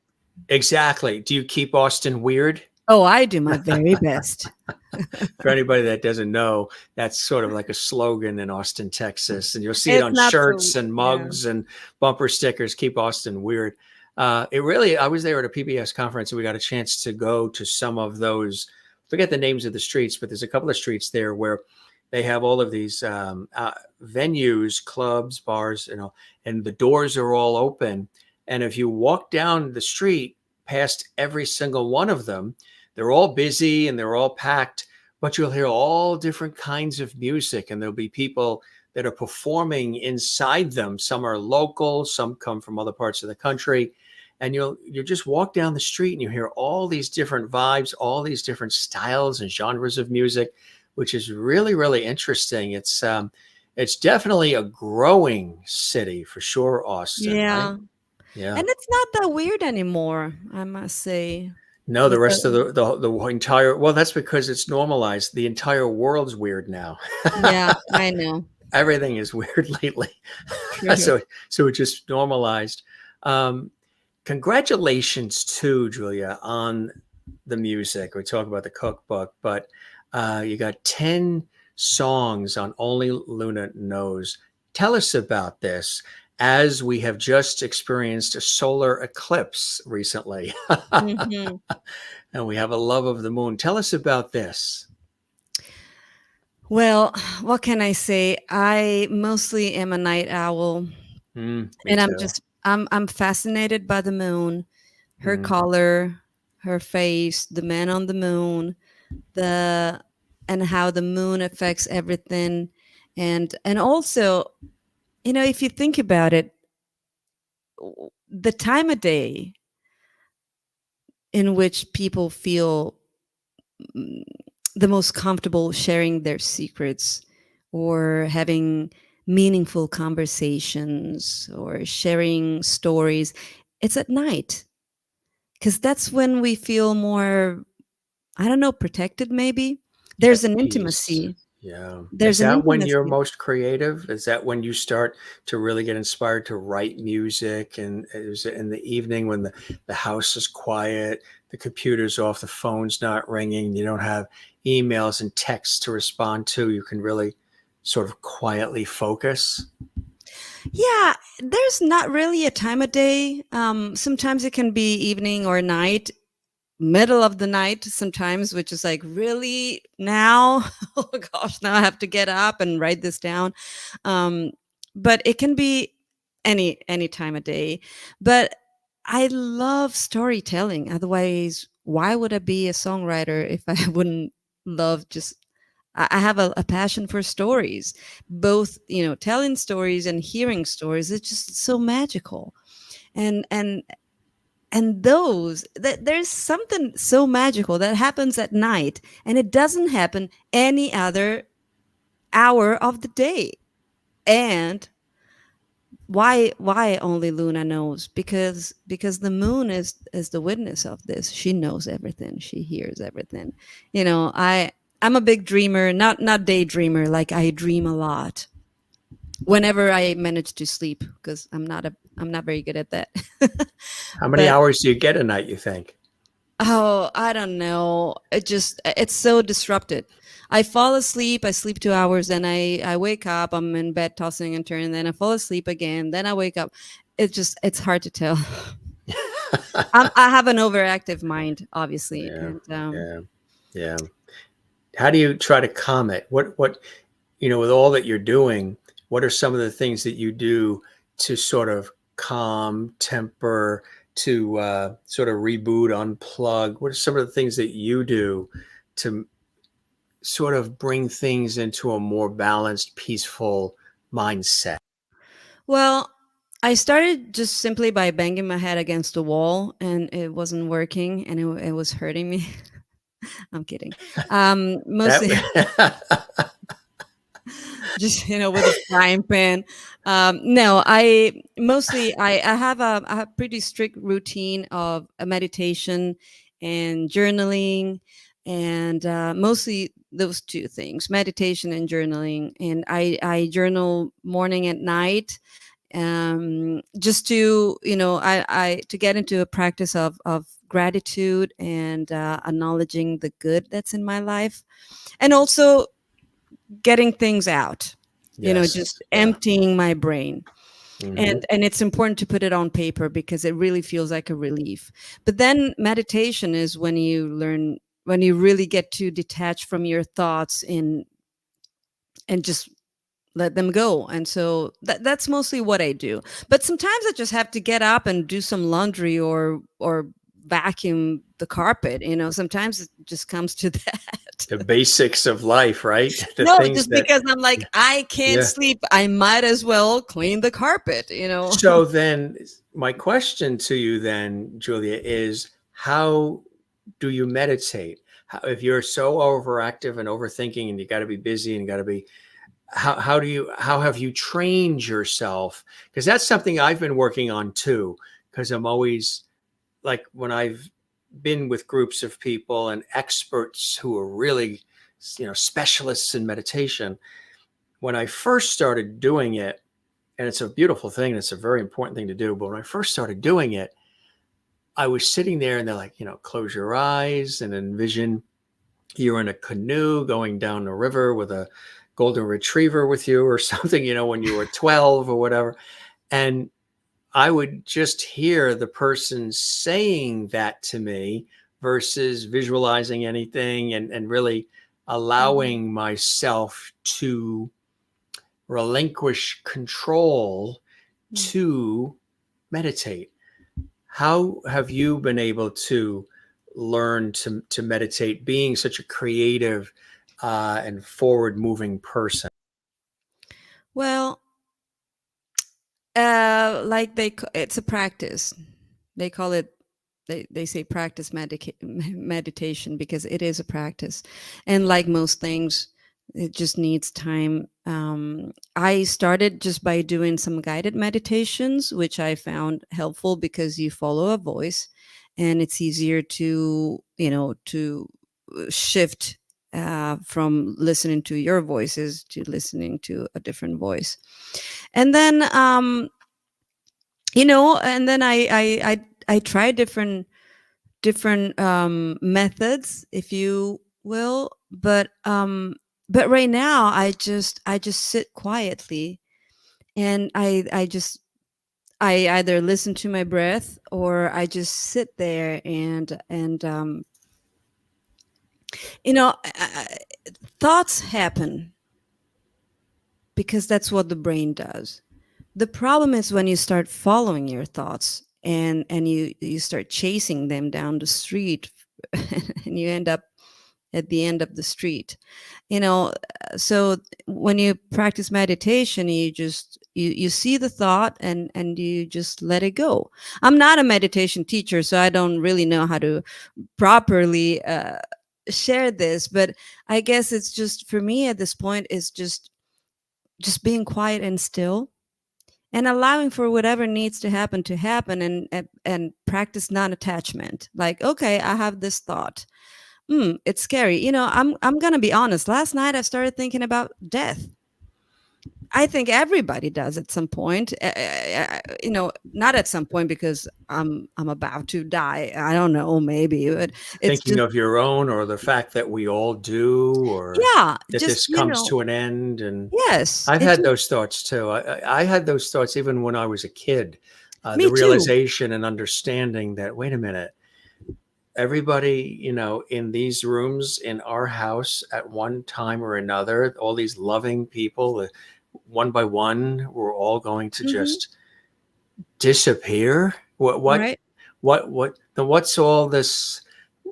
Speaker 1: exactly? Do you keep Austin weird?
Speaker 2: Oh, I do my very best.
Speaker 1: For anybody that doesn't know, that's sort of like a slogan in Austin, Texas, and you'll see it
Speaker 2: It's
Speaker 1: on
Speaker 2: not so,
Speaker 1: shirts and
Speaker 2: yeah.
Speaker 1: mugs and bumper stickers. Keep Austin weird. It really. I was there at a PBS conference, and we got a chance to go to some of those. Forget the names of the streets, but there's a couple of streets there where they have all of these venues, clubs, bars, and the doors are all open. And if you walk down the street past every single one of them, they're all busy and they're all packed, but you'll hear all different kinds of music, and there'll be people that are performing inside them. Some are local, some come from other parts of the country. And you'll just walk down the street and you hear all these different vibes, all these different styles and genres of music, which is really, really interesting. It's definitely a growing city for sure, Austin, right?
Speaker 2: Yeah,
Speaker 1: Yeah.
Speaker 2: and it's not that weird anymore, I must say.
Speaker 1: No, the
Speaker 2: With
Speaker 1: rest of
Speaker 2: the,
Speaker 1: the entire, well, that's because it's normalized. The entire world's weird now.
Speaker 2: yeah, I know.
Speaker 1: Everything is weird lately.
Speaker 2: True.
Speaker 1: So it just normalized. Um, Congratulations to Julia on the music. We talk about the cookbook, but you got 10 songs on Only Luna Knows. Tell us about this, as we have just experienced a solar eclipse recently.
Speaker 2: Mhm.
Speaker 1: And we have a love of the moon. Tell us about this.
Speaker 2: Well, what can I say? I mostly am a night owl,
Speaker 1: Me
Speaker 2: and
Speaker 1: too.
Speaker 2: I'm fascinated by the moon, her
Speaker 1: Mm,
Speaker 2: color, her face, the man on the moon, the and how the moon affects everything, and also, if you think about it, the time of day in which people feel mm, the most comfortable sharing their secrets or having meaningful conversations or sharing stories, it's at night, because that's when we feel more, I don't know, protected maybe.
Speaker 1: at
Speaker 2: There's an
Speaker 1: peace.
Speaker 2: intimacy.
Speaker 1: Yeah. Is
Speaker 2: There's an
Speaker 1: that when you're
Speaker 2: intimacy.
Speaker 1: most creative? Is that when you start to really get inspired to write music? And is it in the evening when the house is quiet, the computer's off, the phone's not ringing, you don't have emails and texts to respond to, you can really sort of quietly focus?
Speaker 2: Yeah, there's not really a time of day. Sometimes it can be evening or night, middle of the night sometimes, which is like, really now? Oh gosh, now I have to get up and write this down. Um, but it can be any time of day. But I love storytelling. Otherwise, why would I be a songwriter if I wouldn't love just, I have a passion for stories, both, telling stories and hearing stories. It's just so magical. And and and those, that there's something so magical that happens at night, and it doesn't happen any other hour of the day. And why only Luna knows? Because the moon is the witness of this. She knows everything, she hears everything. I'm a big dreamer, not daydreamer, like I dream a lot. whenever I manage to sleep, because I'm not very good at that.
Speaker 1: How many
Speaker 2: But
Speaker 1: hours do you get a night, you think?
Speaker 2: oh, I don't know. It's so disrupted. I fall asleep, I sleep 2 hours, then I wake up, I'm in bed tossing and turning, then I fall asleep again, then I wake up. It's hard to tell. I have an overactive mind, obviously,
Speaker 1: Yeah,
Speaker 2: and
Speaker 1: yeah, yeah. How do you try to calm it? With all that you're doing, what are some of the things that you do to sort of calm, temper, to sort of reboot, unplug? What are some of the things that you do to sort of bring things into a more balanced, peaceful mindset?
Speaker 2: well, I started just simply by banging my head against the wall, and it wasn't working, and it was hurting me. I'm kidding. Mostly
Speaker 1: That
Speaker 2: just with a frying pan. No, I have pretty strict routine of a meditation and journaling, and mostly those two things, meditation and journaling. And I journal morning and night, just to I to get into a practice of gratitude and acknowledging the good that's in my life, and also getting things out,
Speaker 1: yes,
Speaker 2: just
Speaker 1: yeah.
Speaker 2: emptying my brain.
Speaker 1: Hmm.
Speaker 2: And it's important to put it on paper because it really feels like a relief. But then meditation is when you really get to detach from your thoughts and just let them go. And so that's mostly what I do. But sometimes I just have to get up and do some laundry or vacuum the carpet. Sometimes it just comes to that.
Speaker 1: The basics of life, right? The
Speaker 2: No,
Speaker 1: things
Speaker 2: just
Speaker 1: that,
Speaker 2: because I'm like, I can't
Speaker 1: yeah.
Speaker 2: sleep, I might as well clean the carpet.
Speaker 1: So then, my question to you then, Julia, is how do you meditate? If you're so overactive and overthinking, and you got to be busy and you got to be, how have you trained yourself? Because that's something I've been working on too. Because I'm always like, when I've been with groups of people and experts who are really, specialists in meditation, when I first started doing it, and it's a beautiful thing, and it's a very important thing to do. But when I first started doing it, I was sitting there and they're like, close your eyes and envision you're in a canoe going down the river with a golden retriever with you or something, when you were 12 or whatever. And I would just hear the person saying that to me versus visualizing anything, and really
Speaker 2: Mhm.
Speaker 1: allowing myself to relinquish control
Speaker 2: Mm.
Speaker 1: to meditate. How have you been able to learn to meditate, being such a creative and forward moving person?
Speaker 2: Well, it's a practice. They call it. They say practice meditation because it is a practice, and like most things, it just needs time. I started just by doing some guided meditations, which I found helpful because you follow a voice, and it's easier to shift from listening to your voices to listening to a different voice. And then and then I try different methods, if you will. But right now I just sit quietly, and I either listen to my breath, or I just sit there and you know thoughts happen because that's what the brain does. The problem is when you start following your thoughts, and you start chasing them down the street, and you end up at the end of the street. So when you practice meditation, you see the thought, and you just let it go. I'm not a meditation teacher, so I don't really know how to properly share this, but I guess it's just, for me at this point, is just being quiet and still, and allowing for whatever needs to happen, and practice non-attachment. Like, okay, I have this thought. It's scary. I'm gonna be honest. Last night I started thinking about death. I think everybody does at some point. Not at some point because I'm about to die. I don't know, maybe, but it's
Speaker 1: Thinking
Speaker 2: just
Speaker 1: of your own, or the fact that we all do, or
Speaker 2: yeah,
Speaker 1: that
Speaker 2: just
Speaker 1: this comes to an end. And
Speaker 2: yes,
Speaker 1: I've
Speaker 2: it
Speaker 1: had
Speaker 2: just
Speaker 1: those thoughts too. I had those thoughts even when I was a kid. The
Speaker 2: me too.
Speaker 1: realization and understanding that, wait a minute, everybody, in these rooms in our house at one time or another, all these loving people, one by one, we're all going to
Speaker 2: Hmm.
Speaker 1: just disappear.
Speaker 2: Right,
Speaker 1: Then what's all this?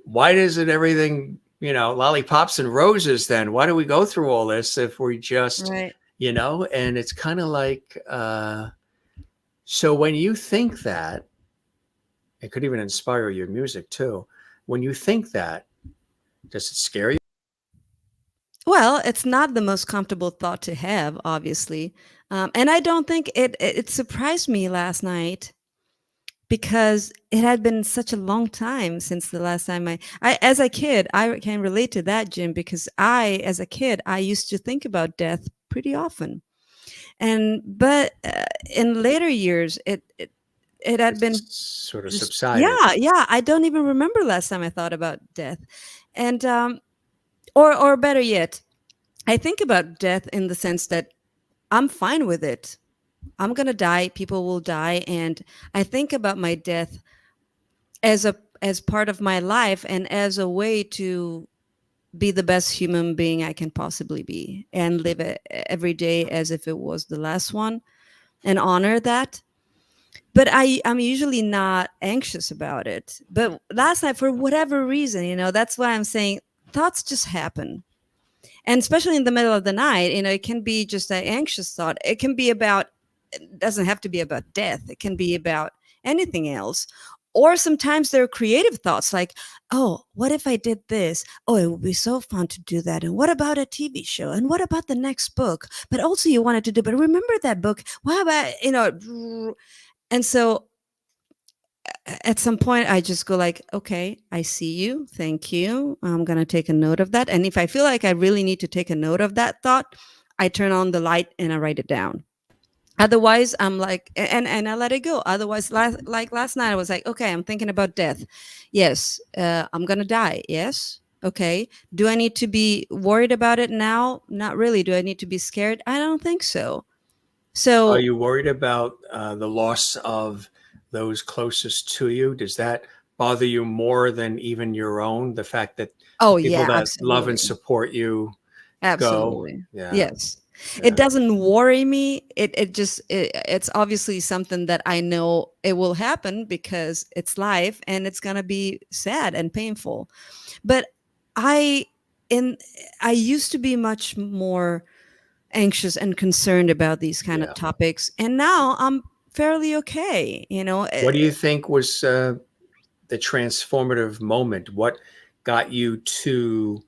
Speaker 1: Why is it everything, lollipops and roses then? Why do we go through all this if we just,
Speaker 2: right.
Speaker 1: and it's kind of like, so when you think that, it could even inspire your music too. When you think that, does it scare you?
Speaker 2: Well, it's not the most comfortable thought to have, obviously, and I don't think it surprised me last night because it had been such a long time since the last time I as a kid, I can relate to that, Jim, because as a kid, I used to think about death pretty often. But in later years, it had been
Speaker 1: It's sort of
Speaker 2: just,
Speaker 1: subsided.
Speaker 2: yeah, I don't even remember last time I thought about death. And or better yet, I think about death in the sense that I'm fine with it. I'm going to die, people will die, and I think about my death as part of my life and as a way to be the best human being I can possibly be and live every day as if it was the last one and honor that. But I'm usually not anxious about it. But last night, for whatever reason, that's why I'm saying thoughts just happen. And especially in the middle of the night, it can be just an anxious thought. It can be about, it doesn't have to be about death. It can be about anything else. Or sometimes there are creative thoughts like, oh, what if I did this? Oh, it would be so fun to do that. And what about a TV show? And what about the next book? But also you wanted to do, but remember that book? What about. And so at some point I just go like, okay, I see you, thank you, I'm going to take a note of that. And if I feel like I really need to take a note of that thought, I turn on the light and I write it down. Otherwise I'm like, and I let it go. Otherwise, like last night I was like, okay, I'm thinking about death. Yes, I'm going to die. Yes. Okay, do I need to be worried about it now? Not really. Do I need to be scared? I don't think so.
Speaker 1: Are
Speaker 2: So
Speaker 1: you worried about the loss of those closest to you? Does that bother you more than even your own? The fact that the
Speaker 2: oh
Speaker 1: people
Speaker 2: yeah,
Speaker 1: that love and
Speaker 2: absolutely.
Speaker 1: support you go?
Speaker 2: Absolutely.
Speaker 1: Yeah,
Speaker 2: Yes. It
Speaker 1: yeah.
Speaker 2: doesn't worry me. It's obviously something that I know it will happen because it's life and it's going to be sad and painful. But I in I used to be much more anxious and concerned about these kind of
Speaker 1: Yeah.
Speaker 2: topics, and now I'm fairly okay,
Speaker 1: What do you think was the transformative moment? What got you to,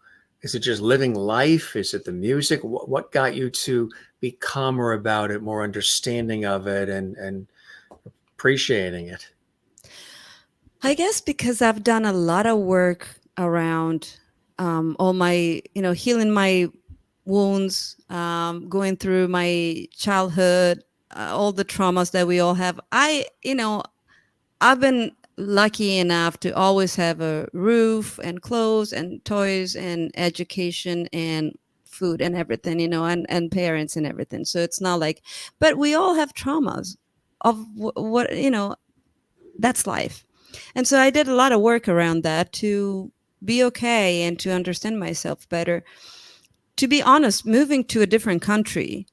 Speaker 1: is it just living life? Is it the music? What got you to be calmer about it, more understanding of it, and appreciating it?
Speaker 2: I guess because I've done a lot of work around all my, healing my wounds, going through my childhood, all the traumas that we all have. I've been lucky enough to always have a roof and clothes and toys and education and food and everything, and parents and everything. So it's not like, but we all have traumas of what, that's life. And so I did a lot of work around that to be okay and to understand myself better. To be honest, moving to a different country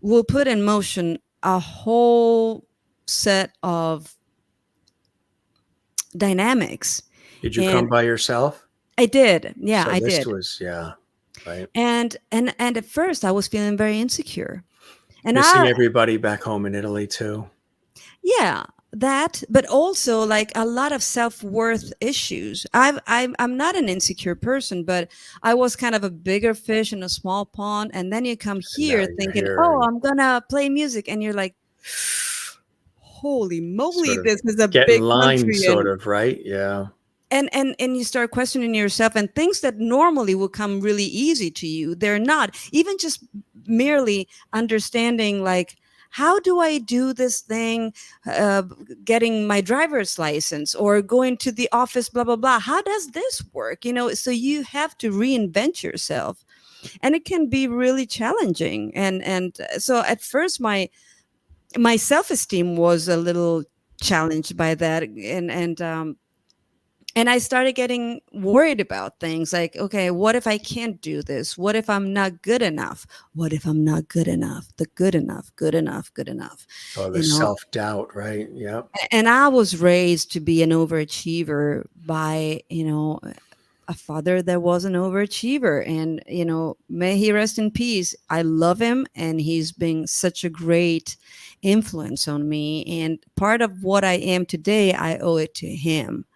Speaker 2: will put in motion a whole set of dynamics.
Speaker 1: Did you come
Speaker 2: And
Speaker 1: by yourself?
Speaker 2: I did. Yeah,
Speaker 1: So
Speaker 2: I
Speaker 1: this
Speaker 2: did.
Speaker 1: was, yeah, right.
Speaker 2: And at first I was feeling very insecure. And
Speaker 1: Missing
Speaker 2: I
Speaker 1: everybody back home in Italy too.
Speaker 2: Yeah, that, but also like a lot of self-worth issues. I'm not an insecure person, but I was kind of a bigger fish in a small pond. And then you come
Speaker 1: And now
Speaker 2: here
Speaker 1: you're
Speaker 2: thinking,
Speaker 1: here
Speaker 2: oh,
Speaker 1: and
Speaker 2: I'm gonna play music, and you're like, holy moly,
Speaker 1: sort of
Speaker 2: this is a
Speaker 1: get in
Speaker 2: big
Speaker 1: line,
Speaker 2: country.
Speaker 1: sort of, right? Yeah.
Speaker 2: And you start questioning yourself, and things that normally will come really easy to you, they're not. Even just merely understanding, like, how do I do this thing, uh, getting my driver's license or going to the office, blah, blah, blah. How does this work? So you have to reinvent yourself, and it can be really challenging. And so at first my self-esteem was a little challenged by that, and I started getting worried about things like, okay, what if I can't do this? What if I'm not good enough? What if I'm not good enough? The good enough, good enough, good enough.
Speaker 1: Oh, the
Speaker 2: You know,
Speaker 1: self-doubt, right? Yep.
Speaker 2: and I was raised to be an overachiever by, a father that was an overachiever. And, may he rest in peace. I love him, and he's been such a great influence on me. And part of what I am today, I owe it to him.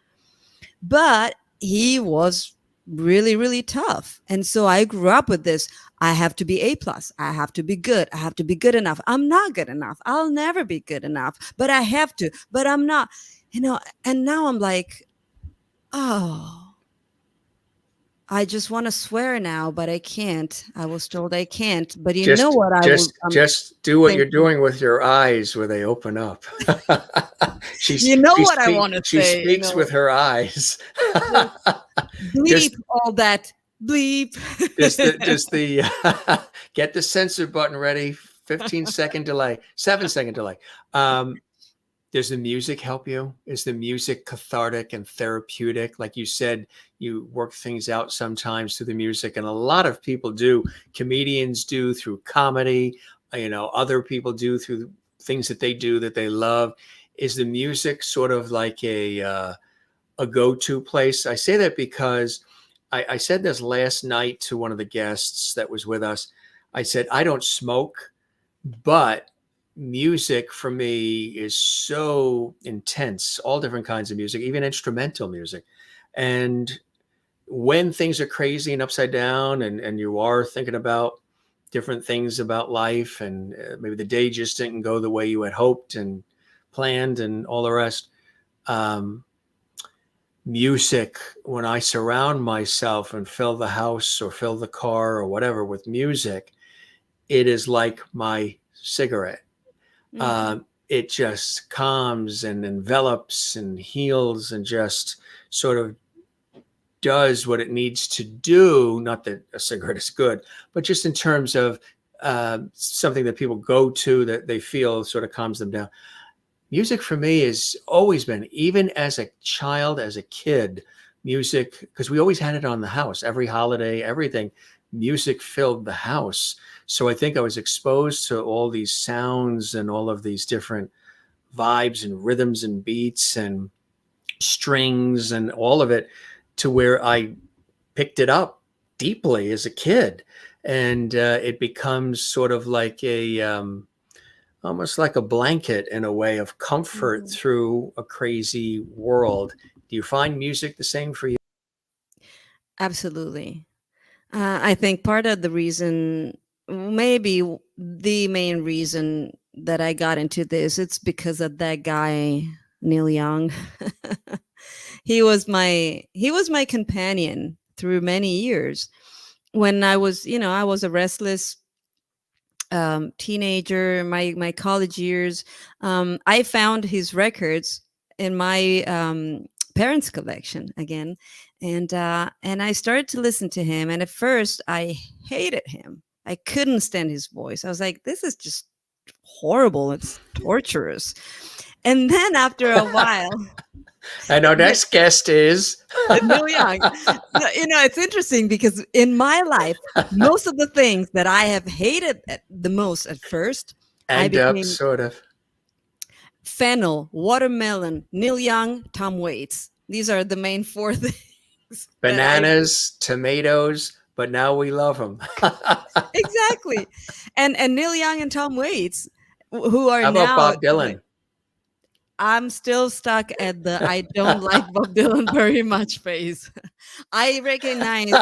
Speaker 2: But he was really, really tough. And so I grew up with this. I have to be A plus. I have to be good. I have to be good enough. I'm not good enough. I'll never be good enough, but I have to, but I'm not, and now I'm like, oh, I just want to swear now, but I can't. I was told I can't. But you know
Speaker 1: Just,
Speaker 2: what I'm
Speaker 1: just do what you're
Speaker 2: thinking.
Speaker 1: doing with your eyes where they open up.
Speaker 2: You know what I want to
Speaker 1: She
Speaker 2: say.
Speaker 1: speaks with her eyes.
Speaker 2: Just bleep
Speaker 1: just,
Speaker 2: all that bleep.
Speaker 1: just the get the censor button ready. 15-second delay, 7-second delay. Does the music help you? Is the music cathartic and therapeutic? Like you said, you work things out sometimes through the music, and a lot of people do. Comedians do through comedy. Other people do through things that they do that they love. Is the music sort of like a go-to place? I say that because I said this last night to one of the guests that was with us. I said, I don't smoke, but music for me is so intense, all different kinds of music, even instrumental music. And when things are crazy and upside down, and you are thinking about different things about life, and maybe the day just didn't go the way you had hoped and planned and all the rest, music, when I surround myself and fill the house or fill the car or whatever with music, it is like my cigarette. It just calms and envelops and heals and just sort of does what it needs to do. Not that a cigarette is good, but just in terms of something that people go to that they feel sort of calms them down. Music for me has always been, even as a child, as a kid, music, because we always had it on the house, every holiday, everything, music filled the house. So I think I was exposed to all these sounds and all of these different vibes and rhythms and beats and strings and all of it, to where I picked it up deeply as a kid. And it becomes sort of like almost like a blanket in a way of comfort through a crazy world. Do you find music the same for you?
Speaker 2: Absolutely. I think part of the reason, maybe the main reason that I got into this, it's because of that guy, Neil Young. He was my companion through many years. When I was a restless teenager, my college years. I found his records in my parents' collection again, and I started to listen to him. And at first, I hated him. I couldn't stand his voice. I was like, "This is just horrible. It's torturous." And then after a while,
Speaker 1: And our next guest is
Speaker 2: Neil Young. It's interesting because in my life, most of the things that I have hated the most at first, I
Speaker 1: end up
Speaker 2: became
Speaker 1: sort of
Speaker 2: fennel, watermelon, Neil Young, Tom Waits. These are the main four things that I
Speaker 1: bananas, tomatoes, but now we love them.
Speaker 2: exactly. And Neil Young and Tom Waits, who are
Speaker 1: How about
Speaker 2: now.
Speaker 1: Bob Dylan?
Speaker 2: I'm still stuck at the I don't like Bob Dylan very much phase. I recognize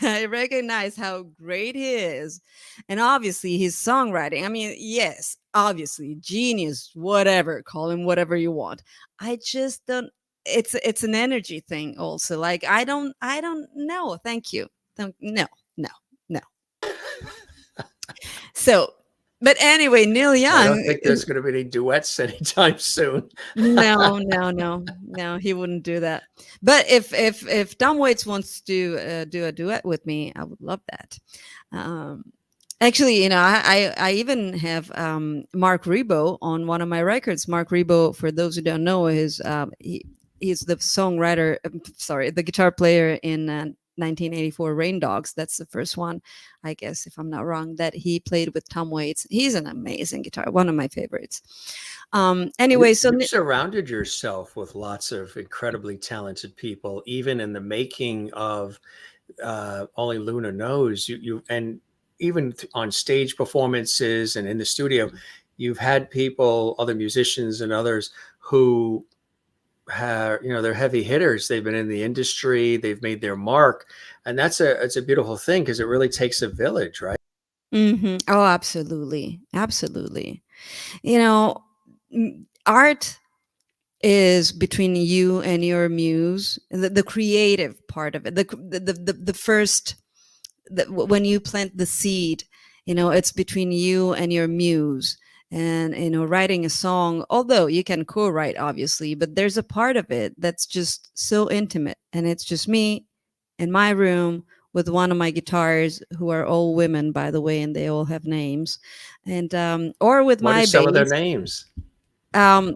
Speaker 2: I recognize how great he is. And obviously his songwriting. I mean, yes, obviously genius, whatever, call him whatever you want. I just don't. It's an energy thing also. Like I don't know. Thank you. No, no, no. So, but anyway, Neil
Speaker 1: I don't
Speaker 2: Young.
Speaker 1: think there's going to be any duets anytime soon.
Speaker 2: No, no, no, no. He wouldn't do that. But if Tom Waits wants to do a duet with me, I would love that. Um, Actually, I even have Mark Ribot on one of my records. Mark Ribot, for those who don't know, he's the songwriter. Sorry, the guitar player in 1984 Rain Dogs. That's the first one, I guess, if I'm not wrong, that he played with Tom Waits. He's an amazing guitar, one of my favorites. Anyway, so
Speaker 1: You've surrounded yourself with lots of incredibly talented people, even in the making of Only Luna Knows. You and even on stage performances and in the studio, you've had people, other musicians and others who have, they're heavy hitters. They've been in the industry, they've made their mark, and it's a beautiful thing because it really takes a village, right?
Speaker 2: Oh, absolutely, absolutely. You know, art is between you and your muse, the creative part of it, the first, when you plant the seed, it's between you and your muse. And writing a song, although you can co-write obviously, but there's a part of it that's just so intimate, and it's just me in my room with one of my guitars, who are all women, by the way, and they all have names, and or with
Speaker 1: What are
Speaker 2: my
Speaker 1: some of their
Speaker 2: bass.
Speaker 1: names?
Speaker 2: um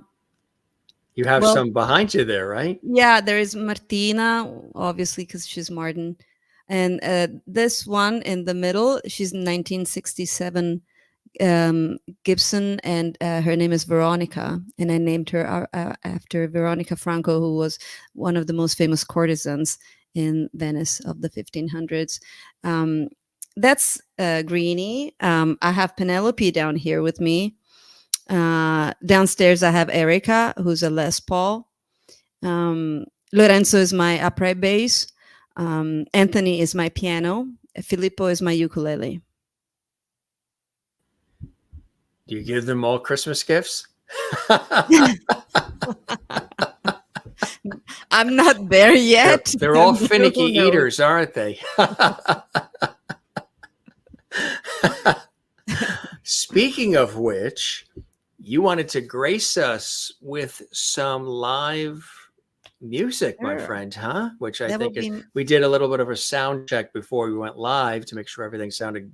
Speaker 1: You have
Speaker 2: well,
Speaker 1: some behind you there, right?
Speaker 2: yeah, there is Martina, obviously, because she's Martin. And this one in the middle, she's 1967 Gibson, and her name is Veronica. And I named her after Veronica Franco, who was one of the most famous courtesans in Venice of the 1500s. That's Greenie. I have Penelope down here with me. Downstairs, I have Erica, who's a Les Paul. Lorenzo is my upright bass. Anthony is my piano. Filippo is my ukulele.
Speaker 1: Do you give them all Christmas gifts?
Speaker 2: I'm not there yet.
Speaker 1: They're all finicky eaters, aren't they? Speaking of which, you wanted to grace us with some live music, my friend, huh? Which I think is, we did a little bit of a sound check before we went live to make sure everything sounded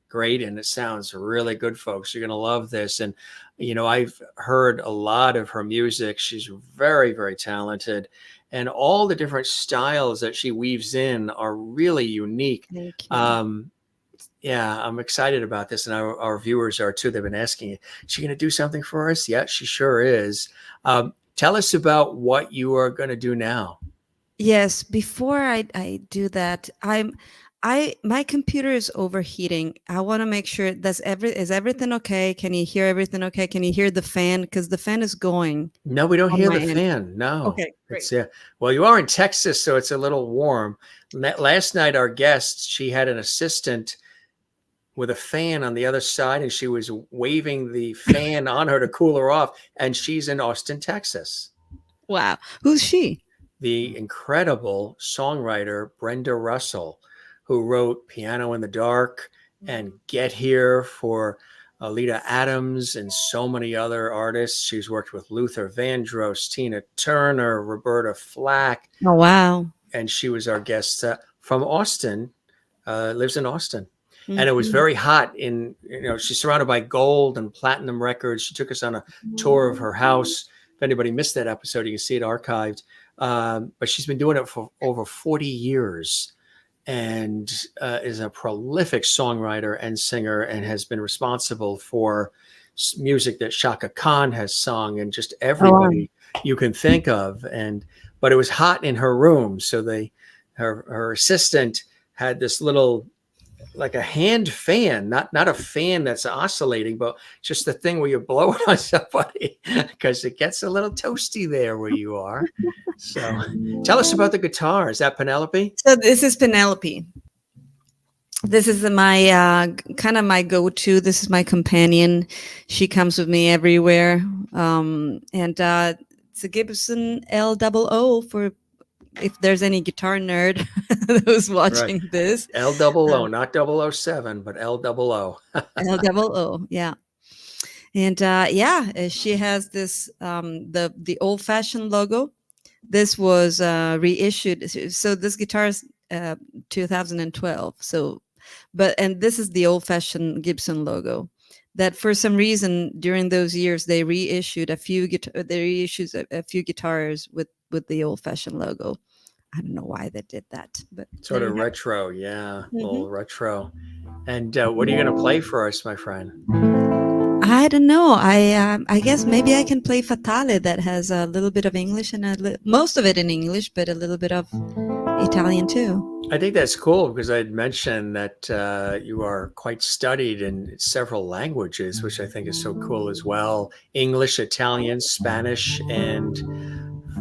Speaker 1: great, and it sounds really good, folks. You're going to love this. And I've heard a lot of her music. She's very, very talented, and all the different styles that she weaves in are really unique.
Speaker 2: Thank you.
Speaker 1: Yeah, I'm excited about this, and our viewers are too. They've been asking, is she going to do something for us? Yeah, she sure is. Tell us about what you are going to do now.
Speaker 2: Yes, before I do that, my computer is overheating. I want to make sure is everything okay? Can you hear everything okay? Can you hear the fan? Because the fan is going.
Speaker 1: No, we don't hear the
Speaker 2: end.
Speaker 1: fan. No.
Speaker 2: Okay, great.
Speaker 1: Well, you are in Texas, so it's a little warm. Last night, our guest, she had an assistant with a fan on the other side, and she was waving the fan on her to cool her off. And she's in Austin, Texas.
Speaker 2: Wow. Who's she?
Speaker 1: The incredible songwriter, Brenda Russell, who wrote Piano in the Dark and Get Here for Alita Adams and so many other artists. She's worked with Luther Vandross, Tina Turner, Roberta Flack.
Speaker 2: Oh, wow.
Speaker 1: And she was our guest from Austin, lives in Austin. Mm-hmm. And it was very hot she's surrounded by gold and platinum records. She took us on a tour of her house. If anybody missed that episode, you can see it archived. But she's been doing it for over 40 years and is a prolific songwriter and singer, and has been responsible for music that Shaka Khan has sung and just everybody you can think of. But it was hot in her room. So her assistant had this little, like a hand fan, not a fan that's oscillating, but just the thing where you blow it on somebody because it gets a little toasty there where you are. So tell us about the guitar. Is that Penelope?
Speaker 2: So this is Penelope. This is my kind of my go-to. This is my companion. She comes with me everywhere. And it's a Gibson L00 for if there's any guitar nerd who's
Speaker 1: Right.
Speaker 2: watching this.
Speaker 1: L-double-O, not 007, but L-double-O.
Speaker 2: L-double-O, yeah. And she has this the old fashioned logo. This was reissued. So this guitar is 2012. So, and this is the old fashioned Gibson logo. That for some reason during those years they reissued a few a few guitars with the old fashioned logo. I don't know why they did that, but
Speaker 1: Sort of retro, yeah, a little
Speaker 2: Mhm.
Speaker 1: retro. And what are you going to play for us, my friend?
Speaker 2: I don't know. I guess maybe I can play Fatale that has a little bit of English and most of it in English, but a little bit of Italian too.
Speaker 1: I think that's cool because I'd mentioned that you are quite studied in several languages, which I think is so cool as well. English, Italian, Spanish, and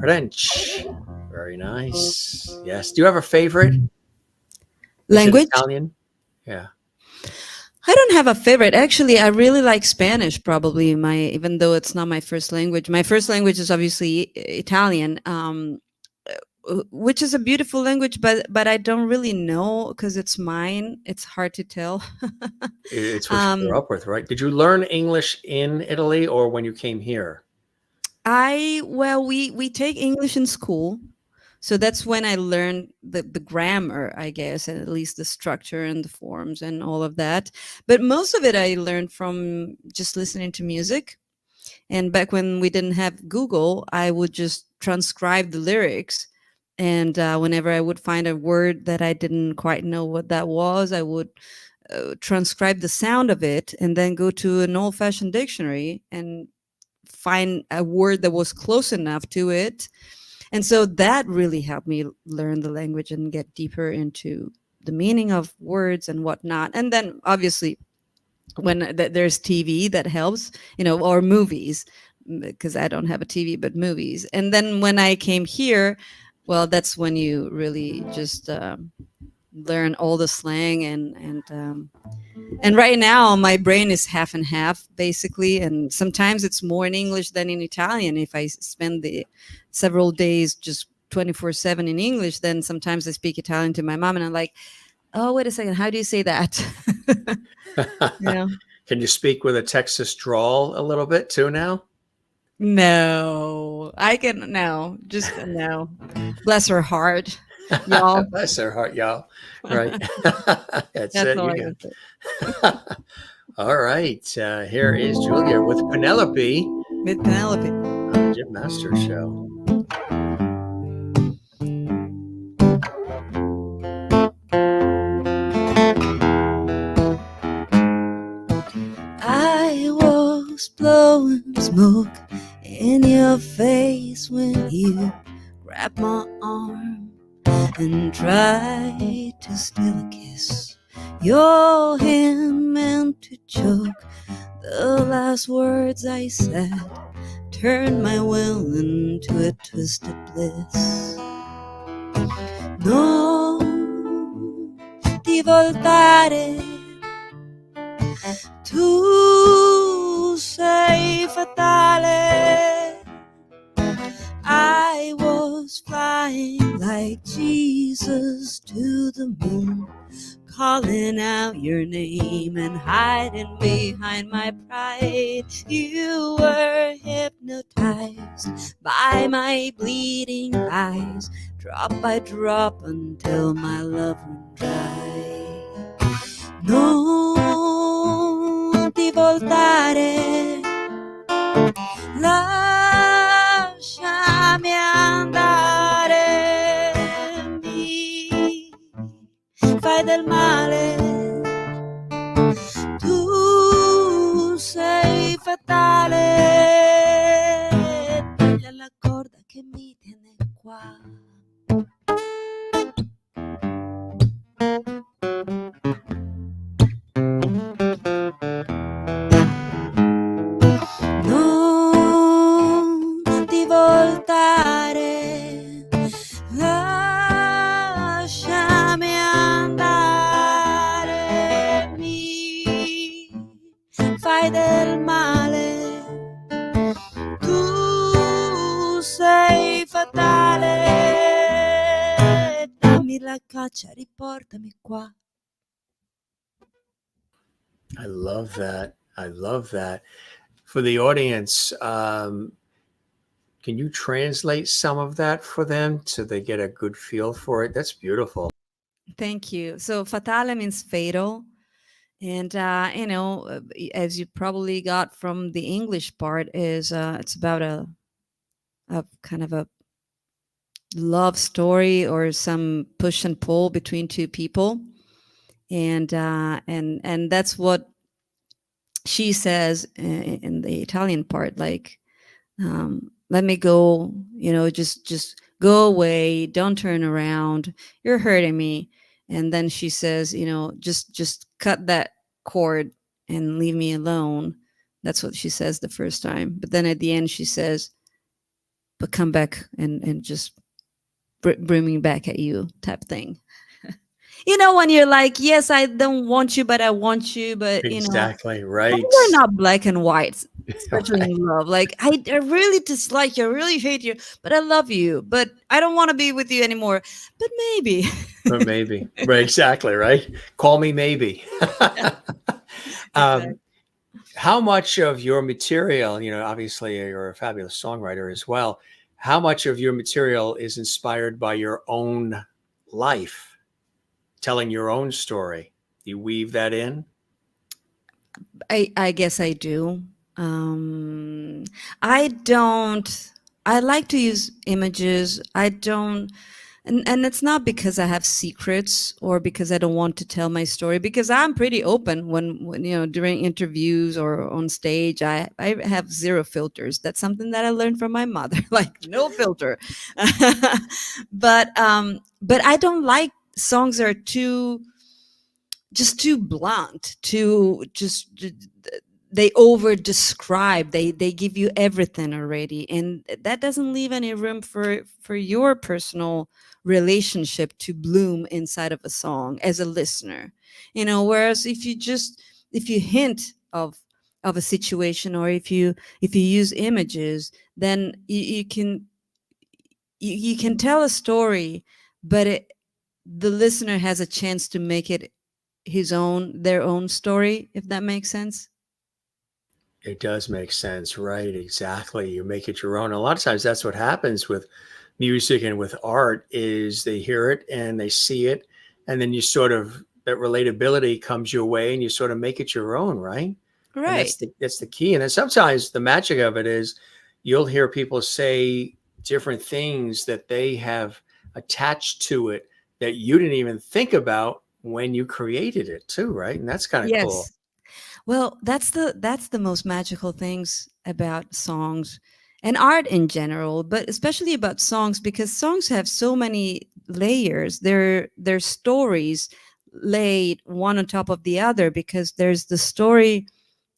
Speaker 1: French. Very nice. Yes. Do you have a favorite? You said
Speaker 2: Language?
Speaker 1: Italian? Yeah.
Speaker 2: I don't have a favorite. Actually, I really like Spanish, probably even though it's not my first language. My first language is obviously Italian, which is a beautiful language, but I don't really know because it's mine. It's hard to tell.
Speaker 1: It's what you grew up with, right? Did you learn English in Italy or when you came here?
Speaker 2: We take English in school. So that's when I learned the grammar, I guess, and at least the structure and the forms and all of that. But most of it I learned from just listening to music. And back when we didn't have Google, I would just transcribe the lyrics. And whenever I would find a word that I didn't quite know what that was, I would transcribe the sound of it and then go to an old fashioned dictionary and find a word that was close enough to it. And so that really helped me learn the language and get deeper into the meaning of words and whatnot. And then obviously when there's TV that helps, or movies, because I don't have a TV, but movies. And then when I came here, well, that's when you really just learn all the slang and right now my brain is half and half basically, and sometimes it's more in English than in Italian. If I spend the several days just 24/7 in English, then sometimes I speak Italian to my mom and I'm like, oh, wait a second, how do you say that? Yeah.
Speaker 1: Can you speak with a Texas drawl a little bit too now?
Speaker 2: No, I can no, just no. Bless her heart, y'all.
Speaker 1: Bless her heart, y'all. Right. That's
Speaker 2: That's
Speaker 1: it.
Speaker 2: all
Speaker 1: You
Speaker 2: I
Speaker 1: got
Speaker 2: can say.
Speaker 1: All right. Here is Giulia with Penelope
Speaker 2: With Penelope.
Speaker 1: on the Jim Masters Show.
Speaker 2: I was blowing smoke in your face when you grabbed my arm and tried to steal a kiss. Your hand meant to choke. The last words I said turned my will into a twisted bliss. Non ti voltare, tu sei fatale. I was flying like Jesus to the moon, calling out your name and hiding behind my pride. You were hypnotized by my bleeding eyes, drop by drop until my love ran dry. Non ti voltare, lasciami andare, mi fai del male, tu sei fatale, taglia la corda che mi tiene qua. Non ti voltare, lasciami andare, mi fai del male, tu sei fatale, di la caccia, riportami qua.
Speaker 1: I love that. I love that. For the audience, can you translate some of that for them so they get a good feel for it? That's beautiful.
Speaker 2: Thank you. So fatale means fatal. And, as you probably got from the English part, is it's about a kind of a love story or some push and pull between two people. And that's what she says in the Italian part, like, let me go, just go away, don't turn around, you're hurting me. And then she says, just cut that cord and leave me alone. That's what she says the first time, but then at the end she says, but come back and just bring me back at you, type thing. When you're like, yes, I don't want you, but I want you, but
Speaker 1: Exactly right.
Speaker 2: we're not black and white, especially
Speaker 1: Right.
Speaker 2: in love. Like, I really dislike you, I really hate you, but I love you, but I don't want to be with you anymore. But maybe.
Speaker 1: Or maybe. Right. Exactly. Right. Call me maybe.
Speaker 2: Yeah,
Speaker 1: um,
Speaker 2: exactly.
Speaker 1: how much of your material, obviously you're a fabulous songwriter as well. How much of your material is inspired by your own life, telling your own story? Do you weave that in?
Speaker 2: I guess I do. Um, I don't. I like to use images. I don't, and it's not because I have secrets or because I don't want to tell my story. Because I'm pretty open when during interviews or on stage. I have zero filters. That's something that I learned from my mother. Like, no filter. But I don't like songs that are too blunt, too just they over describe, they give you everything already, and that doesn't leave any room for your personal relationship to bloom inside of a song as a listener. Whereas if you hint of a situation, or if you use images, then you can tell a story, but the listener has a chance to make it their own story, if that makes sense.
Speaker 1: It does make sense, right? Exactly. You make it your own. A lot of times that's what happens with music and with art is they hear it and they see it, and then you sort of that relatability comes your way and you sort of make it your own, right? And
Speaker 2: Right.
Speaker 1: that's the key. And then sometimes the magic of it is you'll hear people say different things that they have attached to it that you didn't even think about when you created it too, right? And that's kind of cool.
Speaker 2: Yes. Well, that's the most magical things about songs and art in general, but especially about songs, because songs have so many layers. They're stories laid one on top of the other, because there's the story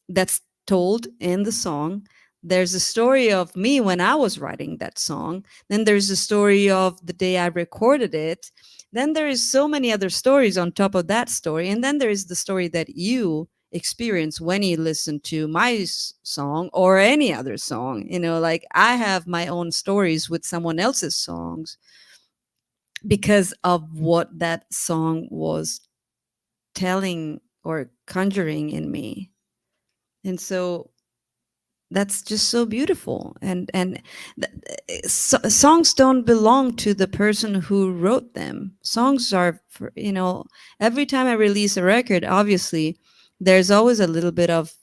Speaker 2: that's told in the song. There's a story of me when I was writing that song. Then there's a story of the day I recorded it. Then there is so many other stories on top of that story. And then there is the story that you experience when you listen to my song or any other song. Like, I have my own stories with someone else's songs because of what that song was telling or conjuring in me. And so that's just so beautiful. Songs don't belong to the person who wrote them. Songs are for, every time I release a record, obviously there's always a little bit of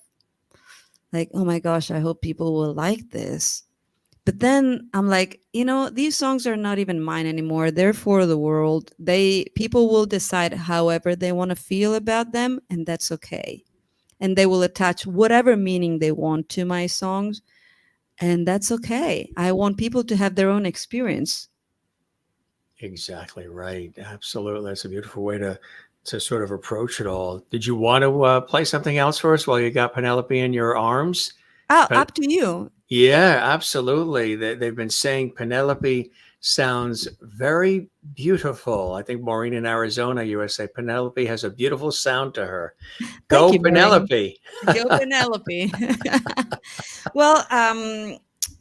Speaker 2: like, oh my gosh, I hope people will like this. But then I'm like, these songs are not even mine anymore, they're for the world. People will decide however they want to feel about them, and that's okay. And they will attach whatever meaning they want to my songs, and that's okay. I want people to have their own experience.
Speaker 1: Exactly right. Absolutely. That's a beautiful way to sort of approach it all. Did you want to play something else for us while you got Penelope in your arms?
Speaker 2: Oh,
Speaker 1: But
Speaker 2: up to you.
Speaker 1: yeah, absolutely. They've been saying Penelope sounds very beautiful. I think Maureen in Arizona, USA, Penelope has a beautiful sound to her.
Speaker 2: Thank
Speaker 1: Go
Speaker 2: you, Maureen.
Speaker 1: Penelope.
Speaker 2: Go Penelope. Well,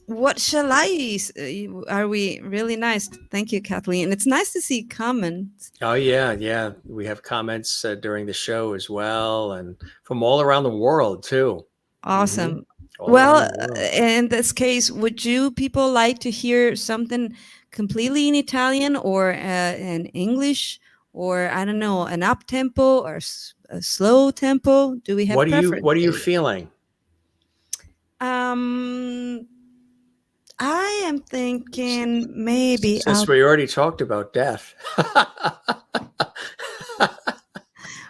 Speaker 2: What shall are we really nice? Thank you, Kathleen. It's nice to see comments.
Speaker 1: Oh yeah, yeah. We have comments during the show as well, and from all around the world too. Hmm.
Speaker 2: Awesome.
Speaker 1: All around the
Speaker 2: Well,
Speaker 1: world.
Speaker 2: in this case, would you people like to hear something completely in Italian or in English, or I don't know, an up tempo or a slow tempo? Do we have
Speaker 1: What are you
Speaker 2: preferences?
Speaker 1: feeling?
Speaker 2: Um, I am thinking maybe
Speaker 1: Since we already talked about death.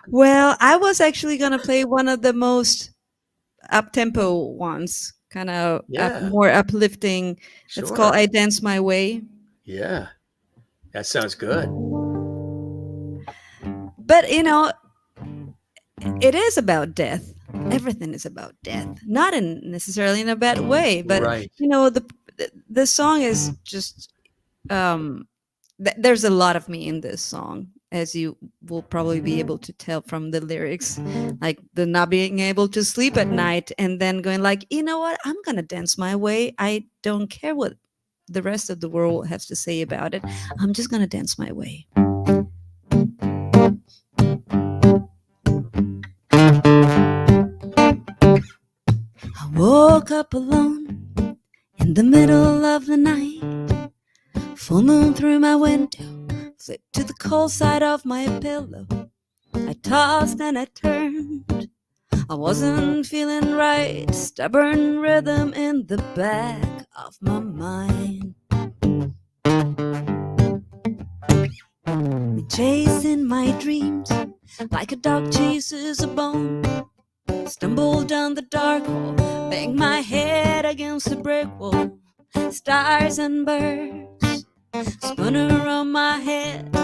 Speaker 2: well, I was actually gonna play one of the most up tempo ones, kind of
Speaker 1: Yeah,
Speaker 2: more uplifting. It's called
Speaker 1: sure.
Speaker 2: "I Dance My Way."
Speaker 1: Yeah, that sounds good.
Speaker 2: But it is about death. Everything is about death, not in necessarily in a bad way, but
Speaker 1: Right.
Speaker 2: the song is just um there's a lot of me in this song, as you will probably be able to tell from the lyrics, like the not being able to sleep at night and then going like, you know what, I'm gonna dance my way. I don't care what the rest of the world has to say about it. I'm just gonna dance my way. I woke up alone in the middle of the night. Full moon through my window, flipped to the cold side of my pillow. I tossed and I turned. I wasn't feeling right. Stubborn rhythm in the back of my mind. Chasing my dreams like a dog chases a bone. Stumbled down the dark hall, banged my head against a brick wall. Stars and birds spun around my head.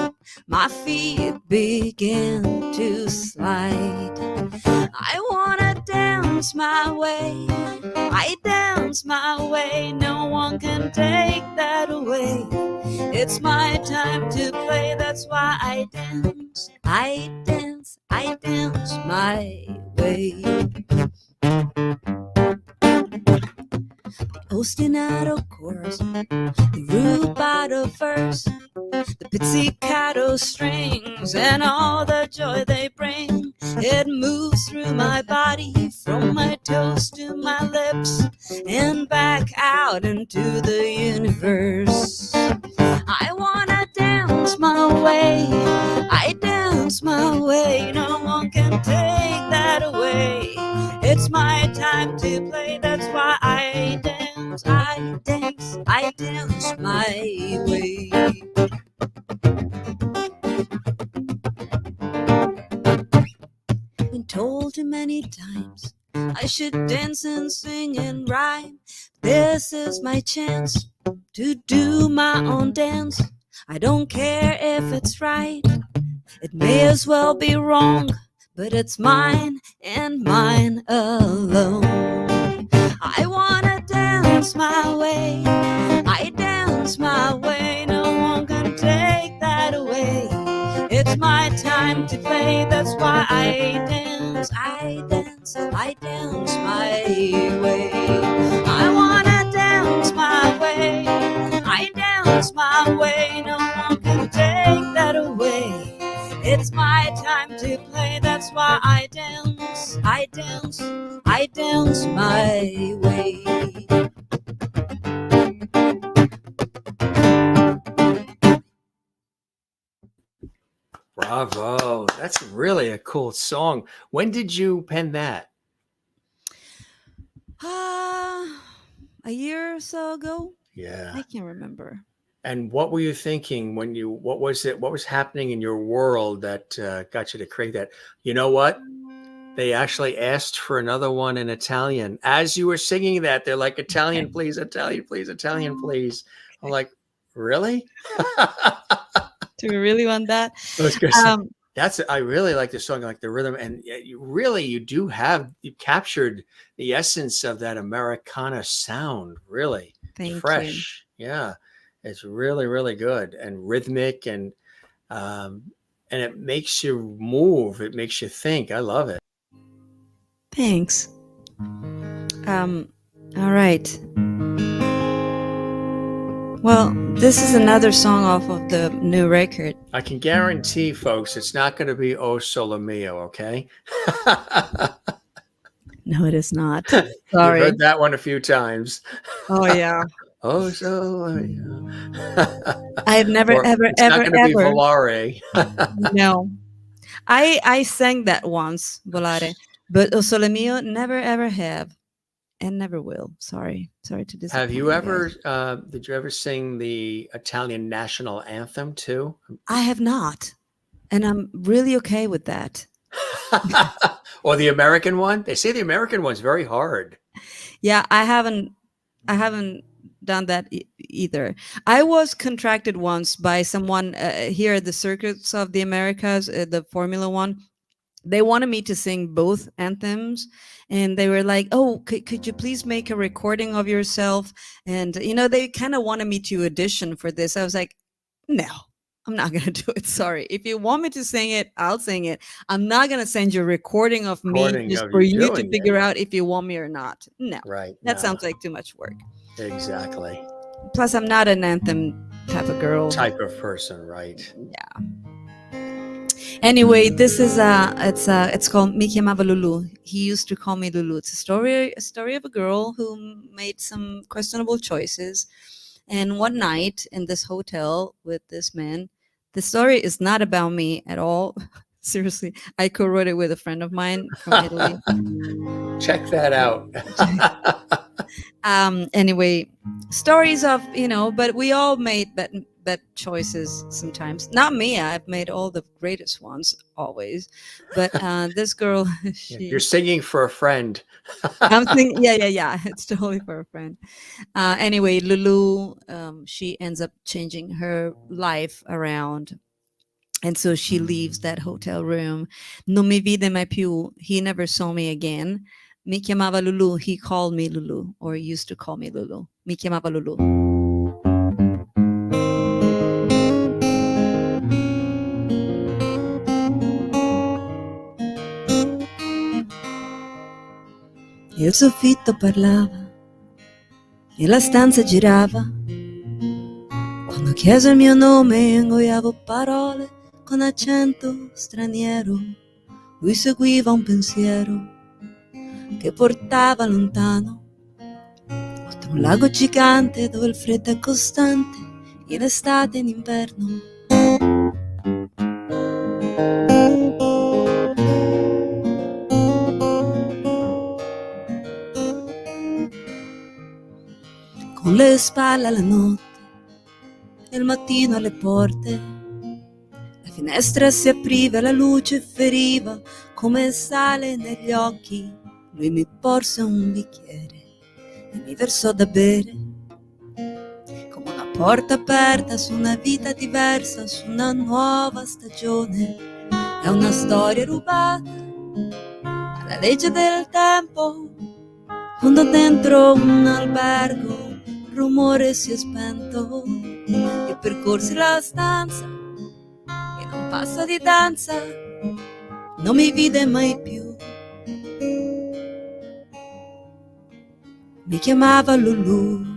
Speaker 2: My feet began to slide. I wanna dance my way. I dance my way. No one can take that away. It's my time to play. That's why I dance. I dance. I dance my way. Ostinato chorus, the rubato verse, the pizzicato strings, and all the joy they bring. It moves through my body, from my toes to my lips, and back out into the universe. I wanna dance my way. I dance my way. No one can take that away. It's my time to play. That's why I dance. I dance. I dance my way. Been told too many times I should dance and sing and rhyme. This is my chance to do my own dance. I don't care if it's right. It may as well be wrong, but it's mine and mine alone. I wanna dance my way. I dance my way. No one can take that away. It's my time to play. That's why I dance. I dance. I dance my way. I wanna dance my way. I dance my way. No one can take that away. It's my time to play. That's why I dance. I dance. I dance my way.
Speaker 1: Bravo. That's really a cool song. When did you pen that?
Speaker 2: A year or so ago,
Speaker 1: Yeah.
Speaker 2: I can't remember.
Speaker 1: And what were you thinking when you, what was it, what was happening in your world that got you to create that? You know what? They actually asked for another one in Italian. As you were singing that, they're like, Italian, please, Italian, please, Italian, please. I'm like, really?
Speaker 2: Do we really want that?
Speaker 1: I was gonna say,
Speaker 2: Um,
Speaker 1: that's, I really like the song, I like the rhythm, and you really, you do have, you captured the essence of that Americana sound. Really
Speaker 2: Thank you.
Speaker 1: fresh. Yeah, it's really, really good and rhythmic, um, and it makes you move. It makes you think. I love it.
Speaker 2: Thanks. All right. Well, this is another song off of the new record.
Speaker 1: I can guarantee, folks, it's not going to be O Sole Mio, okay?
Speaker 2: No, it is not.
Speaker 1: You've
Speaker 2: Sorry.
Speaker 1: heard that one a few times.
Speaker 2: Oh yeah.
Speaker 1: Oh Sole Mio.
Speaker 2: I have never,
Speaker 1: Or
Speaker 2: ever,
Speaker 1: it's not
Speaker 2: ever,
Speaker 1: going to be
Speaker 2: ever.
Speaker 1: Volare.
Speaker 2: No. I sang that once, Volare, but O Sole Mio never ever have and never will. Sorry to disappoint
Speaker 1: Have you
Speaker 2: you
Speaker 1: ever,
Speaker 2: guys.
Speaker 1: did you ever sing the Italian national anthem too?
Speaker 2: I have not, and I'm really okay with that.
Speaker 1: Or the American one? They say the American one's very hard.
Speaker 2: Yeah, I haven't done that either. I was contracted once by someone here at the Circuits of the Americas, the Formula One. They wanted me to sing both anthems, and they were like, "Oh, could you please make a recording of yourself?" And they kind of wanted me to audition for this. I was like, "No, I'm not gonna do it. Sorry. If you want me to sing it, I'll sing it. I'm not gonna send you a recording of me
Speaker 1: Recording
Speaker 2: just
Speaker 1: of
Speaker 2: for
Speaker 1: you
Speaker 2: you to
Speaker 1: doing it.
Speaker 2: figure out if you want me or not. No,
Speaker 1: Right.
Speaker 2: that
Speaker 1: No,
Speaker 2: sounds like too much work.
Speaker 1: exactly.
Speaker 2: Plus, I'm not an anthem type of girl.
Speaker 1: Type of person, right?
Speaker 2: Yeah. Anyway, this is it's called Mi chiamava Lulu. He used to call me Lulu. It's a story of a girl who made some questionable choices, and one night in this hotel with this man. The story is not about me at all. Seriously, I co-wrote it with a friend of mine from Italy.
Speaker 1: Check that out.
Speaker 2: Anyway, stories of but we all made bad choices sometimes. Not me, I've made all the greatest ones always, but this girl,
Speaker 1: You're
Speaker 2: she
Speaker 1: singing for a friend.
Speaker 2: I'm thinking, yeah, it's totally for a friend. Anyway, Lulu, she ends up changing her life around, and so she leaves that hotel room. Non mi vide mai più. He never saw me again. Mi chiamava Lulu. He called me Lulu, or used to call me Lulu. Mi chiamava Lulu. Il soffitto parlava e la stanza girava. Quando chiese il mio nome ingoiavo parole con accento straniero. Lui seguiva un pensiero che portava lontano, oltre un lago gigante dove il freddo è costante, in estate e in inverno. Con le spalle alla notte e il mattino alle porte, la finestra si apriva, la luce feriva come sale negli occhi. Lui mi porse un bicchiere e mi versò da bere, come una porta aperta su una vita diversa, su una nuova stagione. È una storia rubata alla legge del tempo, quando dentro un albergo il rumore si è spento e percorsi la stanza in un passo di danza. Non mi vide mai più. Mi chiamava Lulu.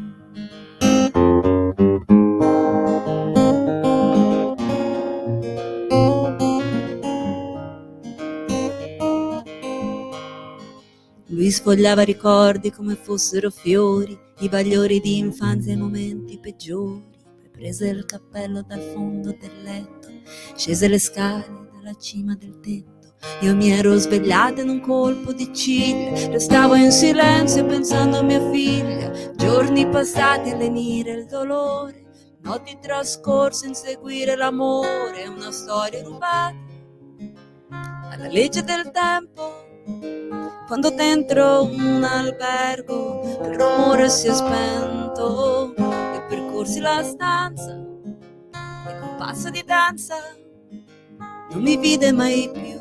Speaker 2: Lui sfogliava ricordi come fossero fiori, i bagliori di infanzia e i momenti peggiori. Poi prese il cappello dal fondo del letto, scese le scale dalla cima del tetto. Io mi ero svegliata in un colpo di ciglia, restavo in silenzio pensando a mia figlia. Giorni passati a lenire il dolore, notti trascorse in seguire l'amore. Una storia rubata alla legge del tempo, quando dentro un albergo il rumore si è spento e percorsi la stanza e con passo di danza non mi vide mai più.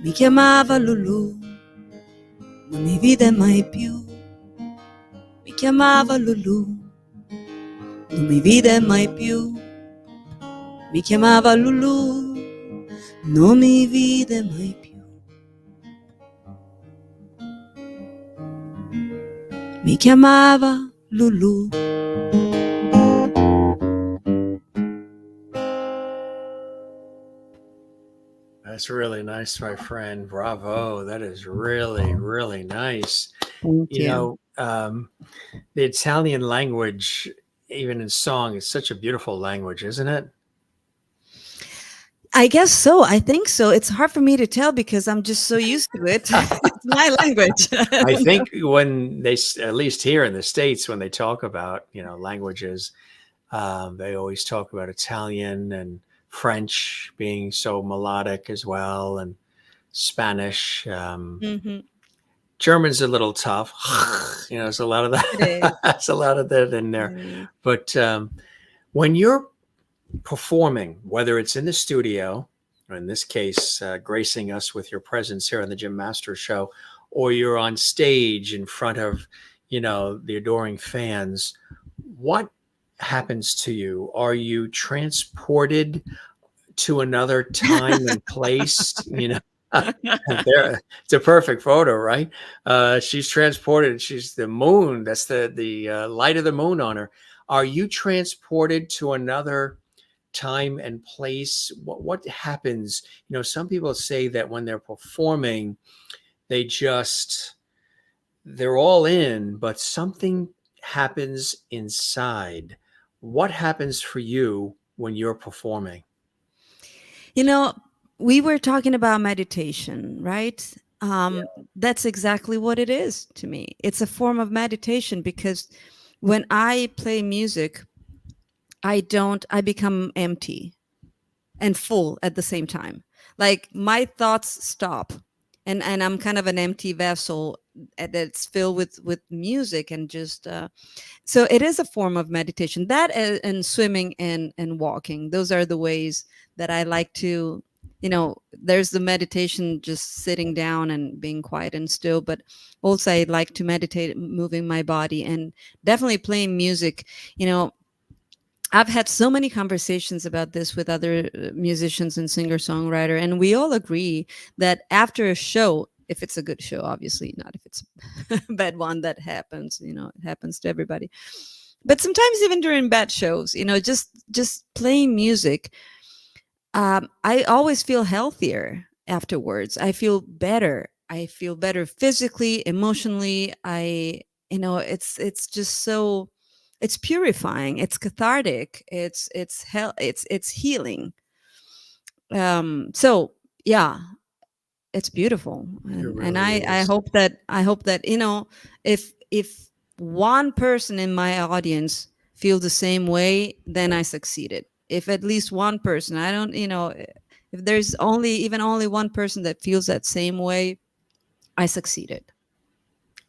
Speaker 2: Mi chiamava Lulu, non mi vide mai più. Mi chiamava Lulu, non mi vide mai più. Mi chiamava Lulu, non mi vide mai più. mi chiamava Lulu.
Speaker 1: That's really nice, my friend. Bravo. That is really, really nice.
Speaker 2: Thank
Speaker 1: You
Speaker 2: you.
Speaker 1: know, the Italian language, even in song, is such a beautiful language, isn't it?
Speaker 2: I guess so. I think so. It's hard for me to tell because I'm just so used to it. It's my language. I
Speaker 1: I
Speaker 2: don't know.
Speaker 1: think when they, at least here in the States, when they talk about, languages, they always talk about Italian and French being so melodic as well, and Spanish.
Speaker 2: Mhm.
Speaker 1: German's a little tough. There's a lot of
Speaker 2: It is.
Speaker 1: that. That's a lot of that in there.
Speaker 2: It is.
Speaker 1: But when you're performing, whether it's in the studio, or in this case, gracing us with your presence here on the Jim Masters Show, or you're on stage in front of, the adoring fans, what happens to you? Are you transported to another time and place? There, it's a perfect photo, right? She's transported. She's the moon. That's the light of the moon on her. Are you transported to another time and place? What happens? Some people say that when they're performing, they just they're all in, but something happens inside. What happens for you when you're performing?
Speaker 2: You know, we were talking about meditation, right?
Speaker 1: Yeah.
Speaker 2: That's exactly what it is to me. It's a form of meditation because when I play music, I become empty and full at the same time. Like my thoughts stop, and I'm kind of an empty vessel that's filled with music and just so it is a form of meditation. That and swimming and walking, those are the ways that I like to, there's the meditation just sitting down and being quiet and still, but also I like to meditate moving my body and definitely playing music. you know I've had so many conversations about this with other musicians and singer-songwriter, and we all agree that after a show, if it's a good show, obviously not if it's a bad one, that happens, it happens to everybody. But sometimes even during bad shows, just playing music, I always feel healthier afterwards. I feel better. I feel better physically, emotionally. It's just so, it's purifying. It's cathartic. It's healing. So yeah, it's beautiful,
Speaker 1: It
Speaker 2: and
Speaker 1: really
Speaker 2: I
Speaker 1: is.
Speaker 2: hope that if one person in my audience feel the same way, then I succeeded. If at least one person, I don't, if there's only one person that feels that same way, I succeeded.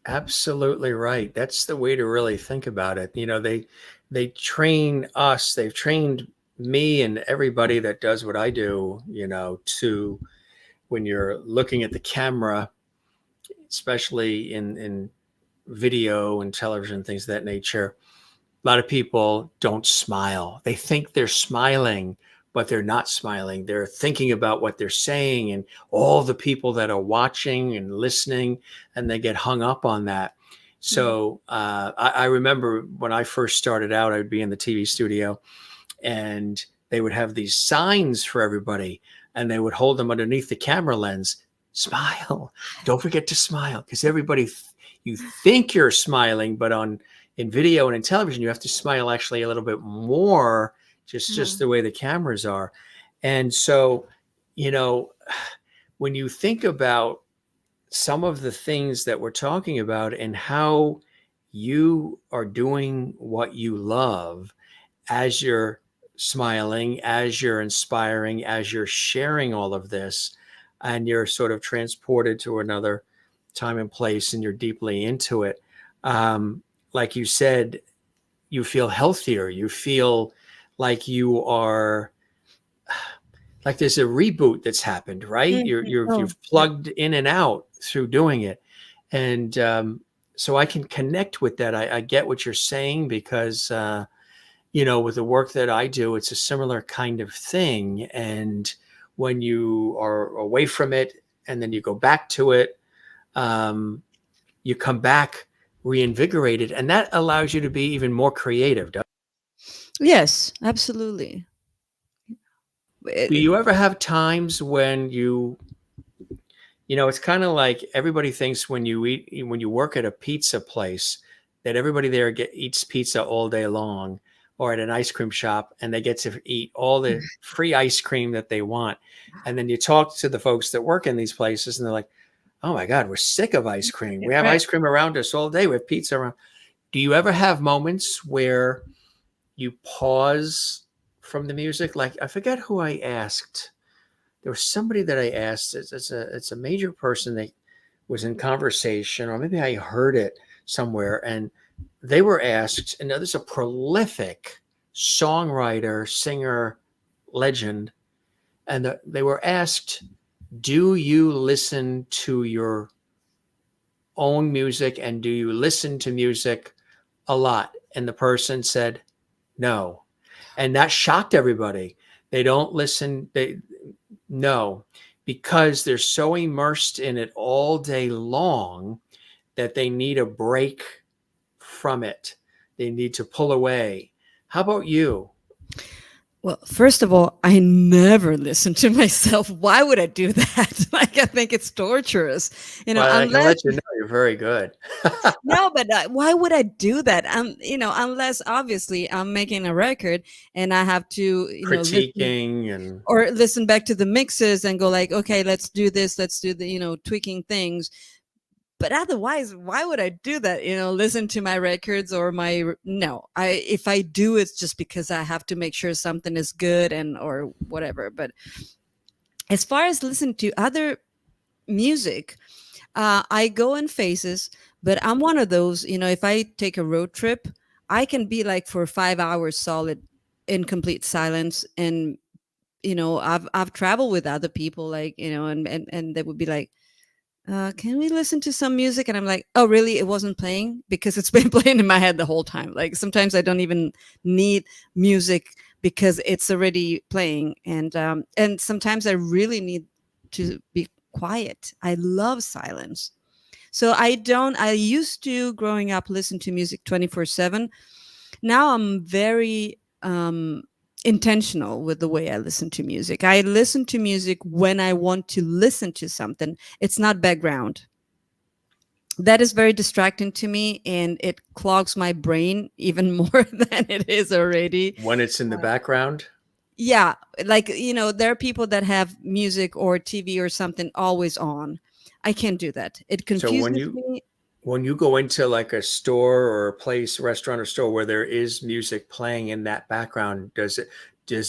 Speaker 1: Absolutely right. That's the way to really think about it. They train us, they've trained me and everybody that does what I do, to when you're looking at the camera, especially in video and television, things of that nature, a lot of people don't smile. They think they're smiling, but they're not smiling. They're thinking about what they're saying and all the people that are watching and listening, and they get hung up on that.
Speaker 2: Mm.
Speaker 1: So I remember when I first started out, I would be in the TV studio, and they would have these signs for everybody, and they would hold them underneath the camera lens. Smile. Don't forget to smile, because everybody, you think you're smiling, but in video and in television, you have to smile actually a little bit more,
Speaker 2: Uh-huh.
Speaker 1: just the way the cameras are. And so, you know, when you think about some of the things that we're talking about and how you are doing what you love as you're smiling, as you're inspiring, as you're sharing all of this, and you're sort of transported to another time and place, and you're deeply into it. Like you said, you feel healthier. You feel like you are like there's a reboot that's happened, right?
Speaker 2: Mhm. Oh,
Speaker 1: You've
Speaker 2: yeah.
Speaker 1: plugged in and out through doing it, and so I can connect with that. I get what you're saying because with the work that I do, it's a similar kind of thing. And when you are away from it and then you go back to it, you come back reinvigorated, and that allows you to be even more creative.
Speaker 2: Yes, absolutely.
Speaker 1: Do
Speaker 2: It-
Speaker 1: you ever have times when it's kind of like everybody thinks when you work at a pizza place that everybody there eats pizza all day long, or at an ice cream shop and they get to eat all the free ice cream that they want. And then you talk to the folks that work in these places and they're like, oh my God, we're sick of ice cream. We have
Speaker 2: right.
Speaker 1: ice cream around us all day. We have pizza around. Do you ever have moments where you pause from the music? Like, I forget who I asked. There was somebody that I asked. It's a major person that was in conversation, or maybe I heard it somewhere, and they were asked. And now there's a prolific songwriter, singer, legend, and they were asked, "Do you listen to your own music, and do you listen to music a lot?" And the person said, "No," and that shocked everybody. They don't listen. They No, because they're so immersed in it all day long that they need a break from it. They need to pull away. How about you?
Speaker 2: Well, first of all, I never listen to myself. Why would I do that? Like, I think it's torturous,
Speaker 1: Well, I can
Speaker 2: unless
Speaker 1: let you know you're very good.
Speaker 2: no, but why would I do that? Unless obviously I'm making a record and I have to, listen
Speaker 1: Critiquing and
Speaker 2: or listen back to the mixes and go like, okay, let's do this, let's do the, tweaking things. But otherwise, why would I do that? Listen to my records or no. If I do, it's just because I have to make sure something is good and or whatever. But as far as listening to other music, I go in phases, but I'm one of those, if I take a road trip, I can be like for 5 hours solid in complete silence. And, I've traveled with other people, like, and they would be like, can we listen to some music? And I'm like, oh, really? It wasn't playing because it's been playing in my head the whole time. Like sometimes I don't even need music because it's already playing. And sometimes I really need to be quiet. I love silence. So I used to growing up listen to music 24/7. Now I'm very intentional with the way I listen to music. I listen to music when I want to listen to something. It's not background. That is very distracting to me and it clogs my brain even more than it is already.
Speaker 1: when it's in the background.
Speaker 2: Yeah, like, there are people that have music or TV or something always on. I can't do that. It
Speaker 1: So
Speaker 2: confuses me.
Speaker 1: when you go into like a store or a place, restaurant or store where there is music playing in that background, does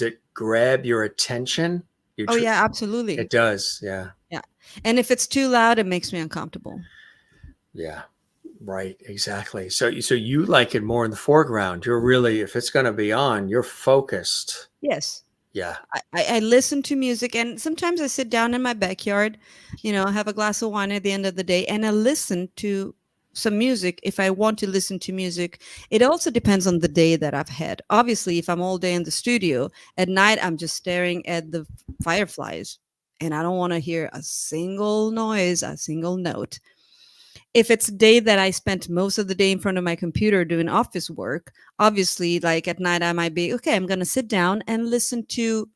Speaker 1: it grab your attention? You
Speaker 2: Oh
Speaker 1: tr-
Speaker 2: yeah, absolutely.
Speaker 1: it does, yeah.
Speaker 2: Yeah. And if it's too loud, it makes me uncomfortable.
Speaker 1: Yeah, right, exactly. So you like it more in the foreground. You're really, if it's going to be on, you're focused.
Speaker 2: Yes.
Speaker 1: Yeah.
Speaker 2: I listen to music and sometimes I sit down in my backyard, have a glass of wine at the end of the day and I listen to some music if I want to listen to music. It also depends on the day that I've had. Obviously, if I'm all day in the studio, at night I'm just staring at the fireflies and I don't want to hear a single noise, a single note. If it's a day that I spent most of the day in front of my computer doing office work, obviously, like at night, I might be okay. I'm going to sit down and listen to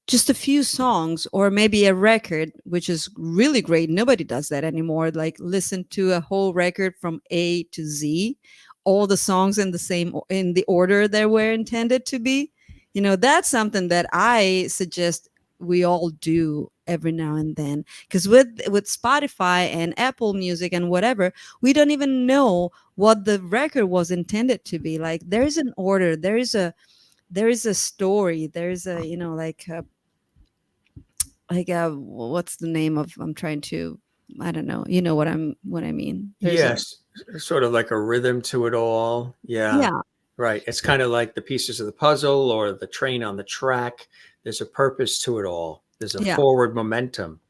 Speaker 2: just a few songs or maybe a record, which is really great. Nobody does that anymore. Like listen to a whole record from A to Z, all the songs in the order they were intended to be. That's something that I suggest we all do every now and then, because with Spotify and Apple Music and whatever, we don't even know what the record was intended to be. Like there's an order, there is a story, there's a what's the name of, I'm trying to, I don't know, what I mean. There's a
Speaker 1: Yes, sort of like a rhythm to it all. Yeah,
Speaker 2: yeah,
Speaker 1: right. It's kind of like the pieces of the puzzle or the train on the track. There's a purpose to it all. There's a
Speaker 2: yeah.
Speaker 1: forward momentum.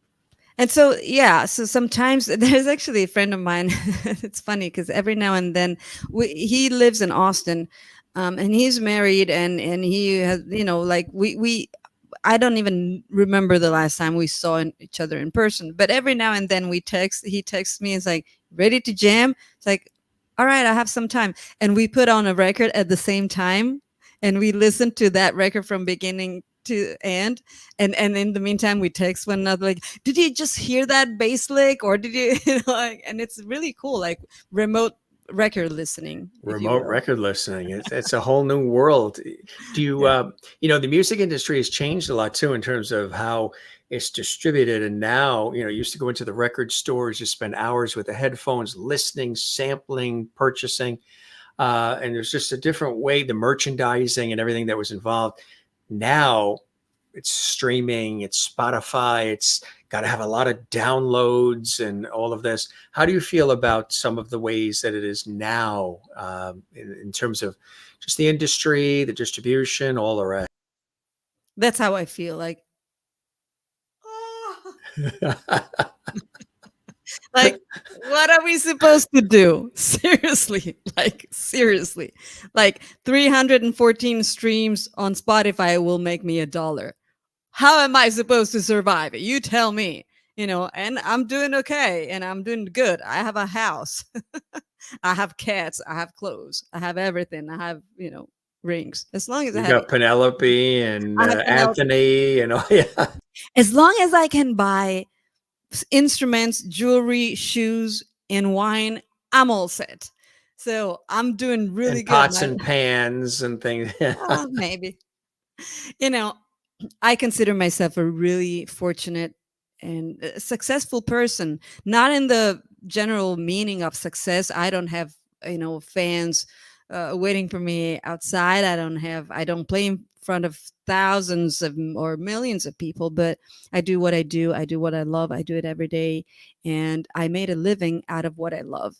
Speaker 2: And so, yeah, so sometimes there's actually a friend of mine. It's funny because every now and then he lives in Austin, and he's married, and he has, like we I don't even remember the last time we saw each other in person. But every now and then we text. He texts me. It's like ready to jam. It's like all right, I have some time. And we put on a record at the same time and we listen to that record from beginning to end. And in the meantime, we text one another like, did you just hear that bass lick? Or did you, you know, like, and it's really cool, like remote record listening, if you
Speaker 1: Remote
Speaker 2: will.
Speaker 1: record listening. It's a whole new world. Do you,
Speaker 2: Yeah.
Speaker 1: the music industry has changed a lot too in terms of how it's distributed. And now, you used to go into the record stores, you spend hours with the headphones, listening, sampling, purchasing. And there's just a different way, the merchandising and everything that was involved. Now it's streaming, it's Spotify, it's got to have a lot of downloads and all of this. How do you feel about some of the ways that it is now in terms of just the industry, the distribution, all the rest?
Speaker 2: That's how I feel like, "Oh, like, what are we supposed to do? Seriously. Like 314 streams on Spotify will make me $1. How am I supposed to survive? You tell me, and I'm doing okay and I'm doing good. I have a house. I have cats. I have clothes. I have everything. I have, rings. As long as I
Speaker 1: You
Speaker 2: have,
Speaker 1: got Penelope and
Speaker 2: I have Penelope.
Speaker 1: Anthony and oh yeah,
Speaker 2: As long as I can buy instruments, jewelry, shoes, and wine, I'm all set. So I'm doing really
Speaker 1: and
Speaker 2: good.
Speaker 1: pots and pans and things.
Speaker 2: Maybe, you know, I consider myself a really fortunate and successful person, not in the general meaning of success. I don't have, fans waiting for me outside. I don't play in front of thousands of or millions of people, but I do what I do. I do what I love. I do it every day. And I made a living out of what I love.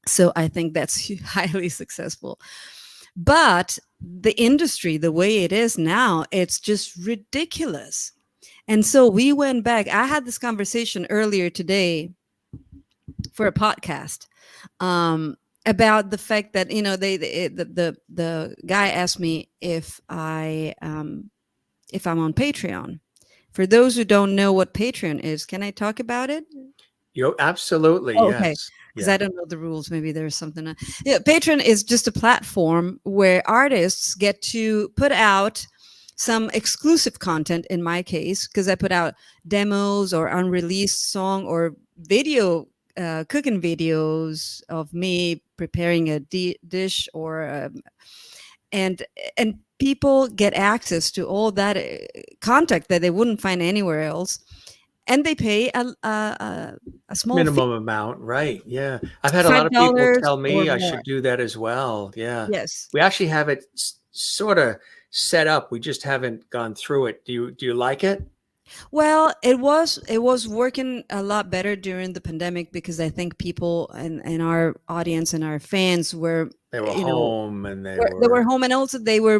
Speaker 2: So I think that's highly successful. But the industry, the way it is now, it's just ridiculous. And so we went back. I had this conversation earlier today for a podcast about the fact that the guy asked me if I'm on Patreon. For those who don't know what Patreon is, can I talk about it?
Speaker 1: You absolutely,
Speaker 2: Oh, okay.
Speaker 1: yes.
Speaker 2: Because
Speaker 1: Yeah.
Speaker 2: I don't know the rules. Maybe there's something. Yeah, Patreon is just a platform where artists get to put out some exclusive content. In my case, because I put out demos or unreleased song or video, cooking videos of me preparing a dish, or and and people get access to all that content that they wouldn't find anywhere else, and they pay a small fee,
Speaker 1: Minimum amount, right? Yeah. I've had a lot
Speaker 2: five
Speaker 1: of people
Speaker 2: dollars
Speaker 1: tell
Speaker 2: or
Speaker 1: me I
Speaker 2: more.
Speaker 1: should do that as well. Yeah.
Speaker 2: Yes.
Speaker 1: We actually have it sort of set up. We just haven't gone through it. Do you like it?
Speaker 2: Well, it was working a lot better during the pandemic because I think people and our audience and our fans were,
Speaker 1: They were
Speaker 2: you know,
Speaker 1: home and
Speaker 2: they were home, and also they were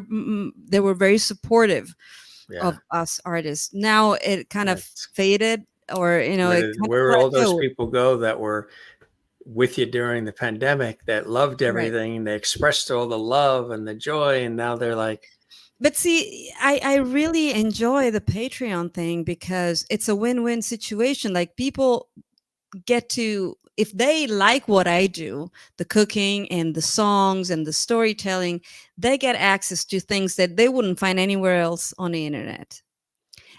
Speaker 2: very supportive
Speaker 1: yeah.
Speaker 2: of us artists. Now it kind of
Speaker 1: That's
Speaker 2: faded, or it kind of
Speaker 1: where all those
Speaker 2: plateaued.
Speaker 1: people go that were with you during the pandemic that loved
Speaker 2: Right.
Speaker 1: everything. They expressed all the love and the joy, and now they're like,
Speaker 2: But see, I really enjoy the Patreon thing because it's a win-win situation. Like, people get to, if they like what I do, the cooking and the songs and the storytelling, they get access to things that they wouldn't find anywhere else on the internet.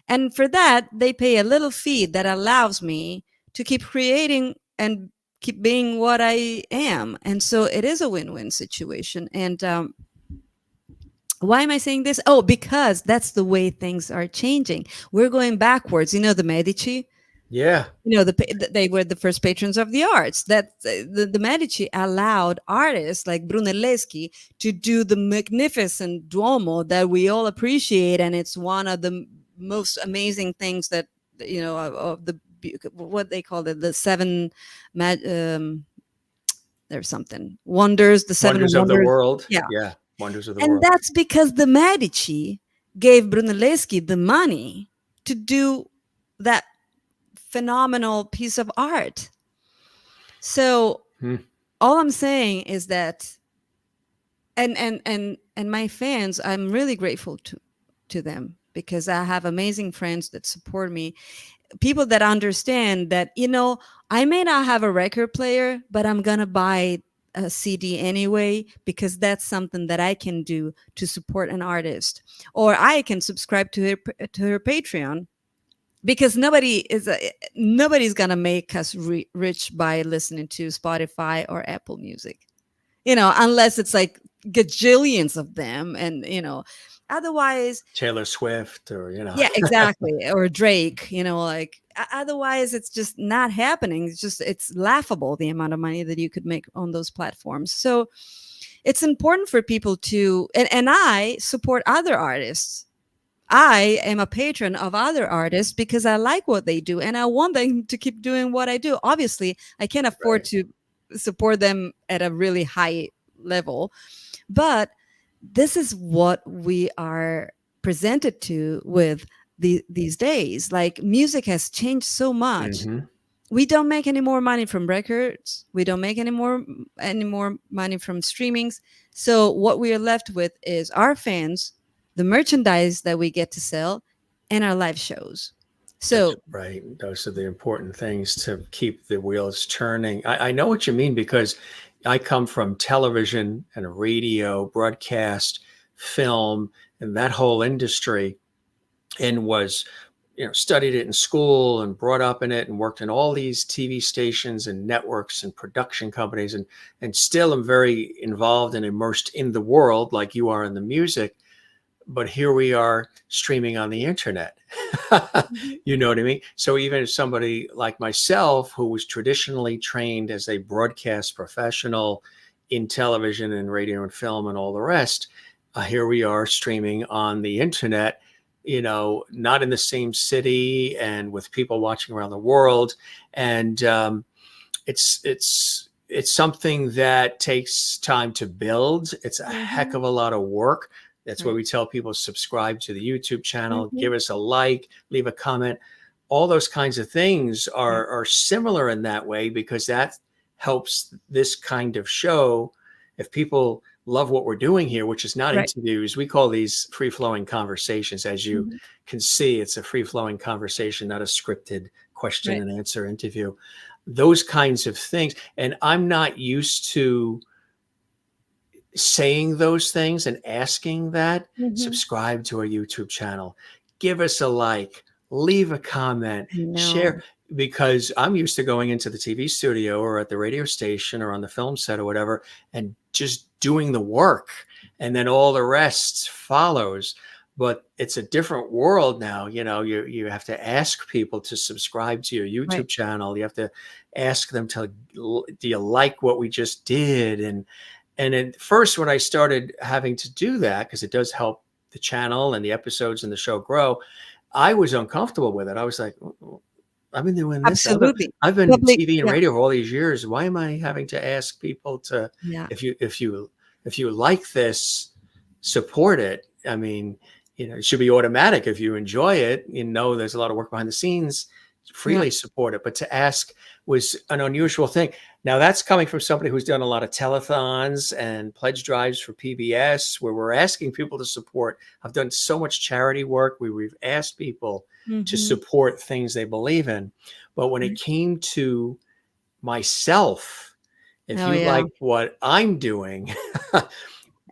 Speaker 2: And for that, they pay a little fee that allows me to keep creating and keep being what I am. And so it is a win-win situation. And why am I saying this? Oh, because that's the way things are changing. We're going backwards. The Medici,
Speaker 1: yeah,
Speaker 2: they were the first patrons of the arts. That the Medici allowed artists like Brunelleschi to do the magnificent Duomo that we all appreciate, and it's one of the most amazing things that of the, what they call it, the seven there's something wonders, the seven
Speaker 1: wonders of the
Speaker 2: wonders.
Speaker 1: world.
Speaker 2: Yeah,
Speaker 1: Yeah, wonders of the
Speaker 2: and
Speaker 1: world.
Speaker 2: that's because the Medici gave Brunelleschi the money to do that phenomenal piece of art. So
Speaker 1: Hmm.
Speaker 2: all I'm saying is that, and my fans, I'm really grateful to them because I have amazing friends that support me, people that understand that I may not have a record player, but I'm going to buy a CD anyway, because that's something that I can do to support an artist. Or I can subscribe to her Patreon, because nobody's going to make us rich by listening to Spotify or Apple Music. Unless it's like gajillions of them, and otherwise,
Speaker 1: Taylor Swift or,
Speaker 2: yeah, exactly. Or Drake, like otherwise it's just not happening. It's laughable, the amount of money that you could make on those platforms. So it's important for people to, and I support other artists. I am a patron of other artists because I like what they do and I want them to keep doing what I do. Obviously, I can't afford
Speaker 1: Right.
Speaker 2: to support them at a really high level, but this is what we are presented to with these days. Like, music has changed so much.
Speaker 1: Hmm.
Speaker 2: We don't make any more money from records. We don't make any more money from streamings. So what we are left with is our fans, the merchandise that we get to sell, and our live shows.
Speaker 1: That's
Speaker 2: So
Speaker 1: right. Those are the important things to keep the wheels turning. I know what you mean, because I come from television and radio, broadcast, film, and that whole industry, and was, studied it in school and brought up in it and worked in all these TV stations and networks and production companies, and still am very involved and immersed in the world like you are in the music. But here we are streaming on the internet.
Speaker 2: Mhm.
Speaker 1: You know what I mean? So even if somebody like myself, who was traditionally trained as a broadcast professional in television and radio and film and all the rest, here we are streaming on the internet, not in the same city and with people watching around the world. And it's something that takes time to build. It's a heck
Speaker 2: Mhm.
Speaker 1: of a lot of work. That's why
Speaker 2: Right.
Speaker 1: we tell people, subscribe to the YouTube channel,
Speaker 2: Mhm.
Speaker 1: give us a like, leave a comment. All those kinds of things
Speaker 2: Yeah.
Speaker 1: are similar in that way, because that helps this kind of show. If people love what we're doing here, which is not
Speaker 2: Right.
Speaker 1: interviews, we call these free flowing conversations. As you
Speaker 2: Mhm.
Speaker 1: can see, it's a free flowing conversation, not a scripted question
Speaker 2: Right.
Speaker 1: and answer interview. Those kinds of things. And I'm not used to saying those things and asking that.
Speaker 2: Mhm.
Speaker 1: Subscribe to our YouTube channel, give us a like, leave a comment,
Speaker 2: I know.
Speaker 1: share. Because I'm used to going into the TV studio or at the radio station or on the film set or whatever, and just doing the work, and then all the rest follows. But it's a different world now. You have to ask people to subscribe to your
Speaker 2: Right.
Speaker 1: YouTube channel. You have to ask them to, do you like what we just did? And at first, when I started having to do that, because it does help the channel and the episodes and the show grow, I was uncomfortable with it. I was like, I've been doing this.
Speaker 2: Absolutely.
Speaker 1: I've been in
Speaker 2: Public,
Speaker 1: TV and
Speaker 2: yeah.
Speaker 1: radio for all these years. Why am I having to ask people to,
Speaker 2: Yeah.
Speaker 1: if you like this, support it? I mean, it should be automatic. If you enjoy it, there's a lot of work behind the scenes,
Speaker 2: Yeah.
Speaker 1: freely support it. But to ask was an unusual thing. Now, that's coming from somebody who's done a lot of telethons and pledge drives for PBS, where we're asking people to support. I've done so much charity work where we've asked people to
Speaker 2: Mhm.
Speaker 1: support things they believe in. But when it
Speaker 2: Right.
Speaker 1: came to myself, if
Speaker 2: Oh,
Speaker 1: you
Speaker 2: yeah.
Speaker 1: like what I'm doing,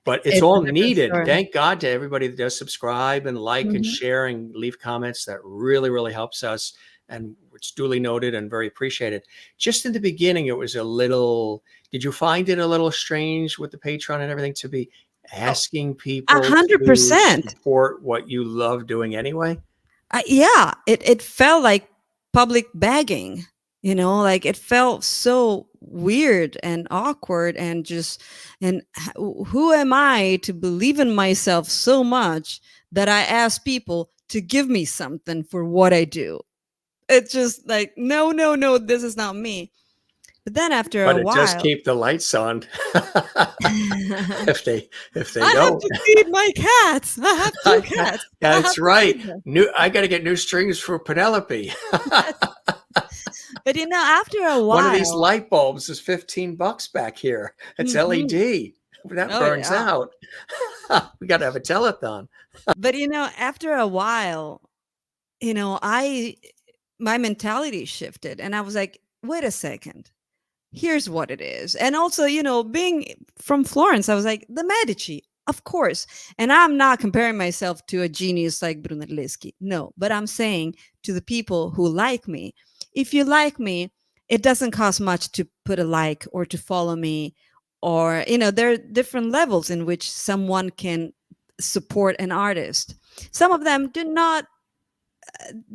Speaker 1: but it's
Speaker 2: It's a
Speaker 1: all
Speaker 2: different
Speaker 1: needed.
Speaker 2: story.
Speaker 1: Thank God to everybody that does subscribe and like and
Speaker 2: Mhm.
Speaker 1: share and leave comments. That really, really helps us. And it's duly noted and very appreciated. Just in the beginning, it was did you find it a little strange with the Patreon and everything, to be
Speaker 2: Oh,
Speaker 1: asking people to
Speaker 2: 100%.
Speaker 1: support what you love doing anyway?
Speaker 2: Yeah, it felt like public begging, like it felt so weird and awkward, and just, and who am I to believe in myself so much that I ask people to give me something for what I do? It's just like, no, no, no, this is not me. But then after a
Speaker 1: But it does
Speaker 2: while,
Speaker 1: keep the lights on.
Speaker 2: I
Speaker 1: if they
Speaker 2: have
Speaker 1: don't.
Speaker 2: to feed my cats. I have two cats. I have
Speaker 1: That's
Speaker 2: to
Speaker 1: right.
Speaker 2: feed them.
Speaker 1: I got to get new strings for Penelope.
Speaker 2: But after a
Speaker 1: One of these
Speaker 2: while,
Speaker 1: light bulbs is $15 back here. It's
Speaker 2: mhm.
Speaker 1: LED. That
Speaker 2: Oh
Speaker 1: burns
Speaker 2: yeah.
Speaker 1: out. We got to have a telethon.
Speaker 2: But after a while, I my mentality shifted, and I was like, wait a second, here's what it is. And also, being from Florence, I was like, the Medici, of course. And I'm not comparing myself to a genius like Brunelleschi. No, but I'm saying to the people who like me, if you like me, it doesn't cost much to put a like or to follow me. Or, there are different levels in which someone can support an artist. Some of them do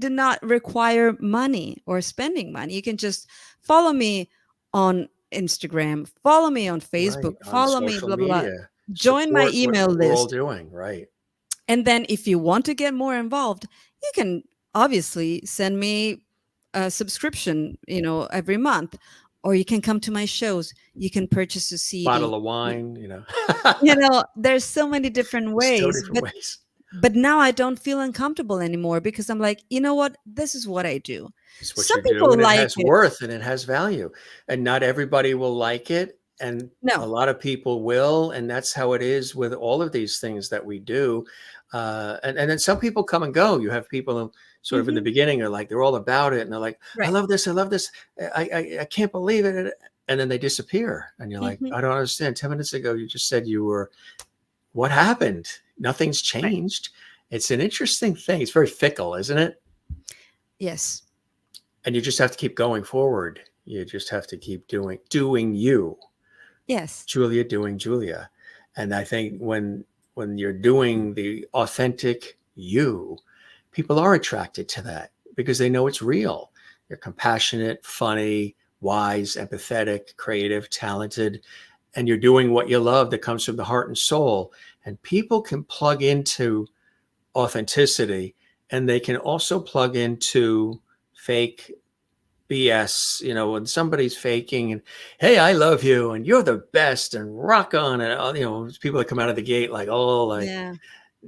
Speaker 2: not require money or spending money. You can just follow me on Instagram, follow me on Facebook,
Speaker 1: Right. On
Speaker 2: follow me,
Speaker 1: social
Speaker 2: blah, blah, blah.
Speaker 1: media,
Speaker 2: Join my
Speaker 1: support
Speaker 2: email
Speaker 1: what we're all
Speaker 2: list.
Speaker 1: doing. Right.
Speaker 2: And then if you want to get more involved, you can obviously send me a subscription, every month, or you can come to my shows. You can purchase a
Speaker 1: Bottle
Speaker 2: CD.
Speaker 1: of wine,
Speaker 2: There's so many different
Speaker 1: so
Speaker 2: ways,
Speaker 1: different ways.
Speaker 2: but now I don't feel uncomfortable anymore because I'm like, you know what? This is what I do.
Speaker 1: It's what
Speaker 2: Some
Speaker 1: you do,
Speaker 2: people
Speaker 1: and it
Speaker 2: like
Speaker 1: has
Speaker 2: it.
Speaker 1: worth and it has value. And not everybody will like it. And a
Speaker 2: No.
Speaker 1: lot of people will. And that's how it is with all of these things that we do. And then some people come and go. You have people who sort of in the
Speaker 2: Hmm.
Speaker 1: beginning are like, they're all about it. And they're like, I
Speaker 2: Right.
Speaker 1: love this. I love this. I can't believe it. And then they disappear. And you're like,
Speaker 2: Hmm.
Speaker 1: I don't understand. 10 minutes ago, you just said you were, what happened? Nothing's
Speaker 2: Right.
Speaker 1: changed. It's an interesting thing. It's very fickle, isn't it?
Speaker 2: Yes.
Speaker 1: And you just have to keep going forward. You just have to keep doing you,
Speaker 2: Yes.
Speaker 1: Giulia doing Giulia. And I think when you're doing the authentic you, people are attracted to that because they know it's real. You're compassionate, funny, wise, empathetic, creative, talented, and you're doing what you love that comes from the heart and soul. And people can plug into authenticity, and they can also plug into fake BS, when somebody's faking and, hey, I love you and you're the best and rock on. And, people that come out of the gate like, oh, like
Speaker 2: Yeah.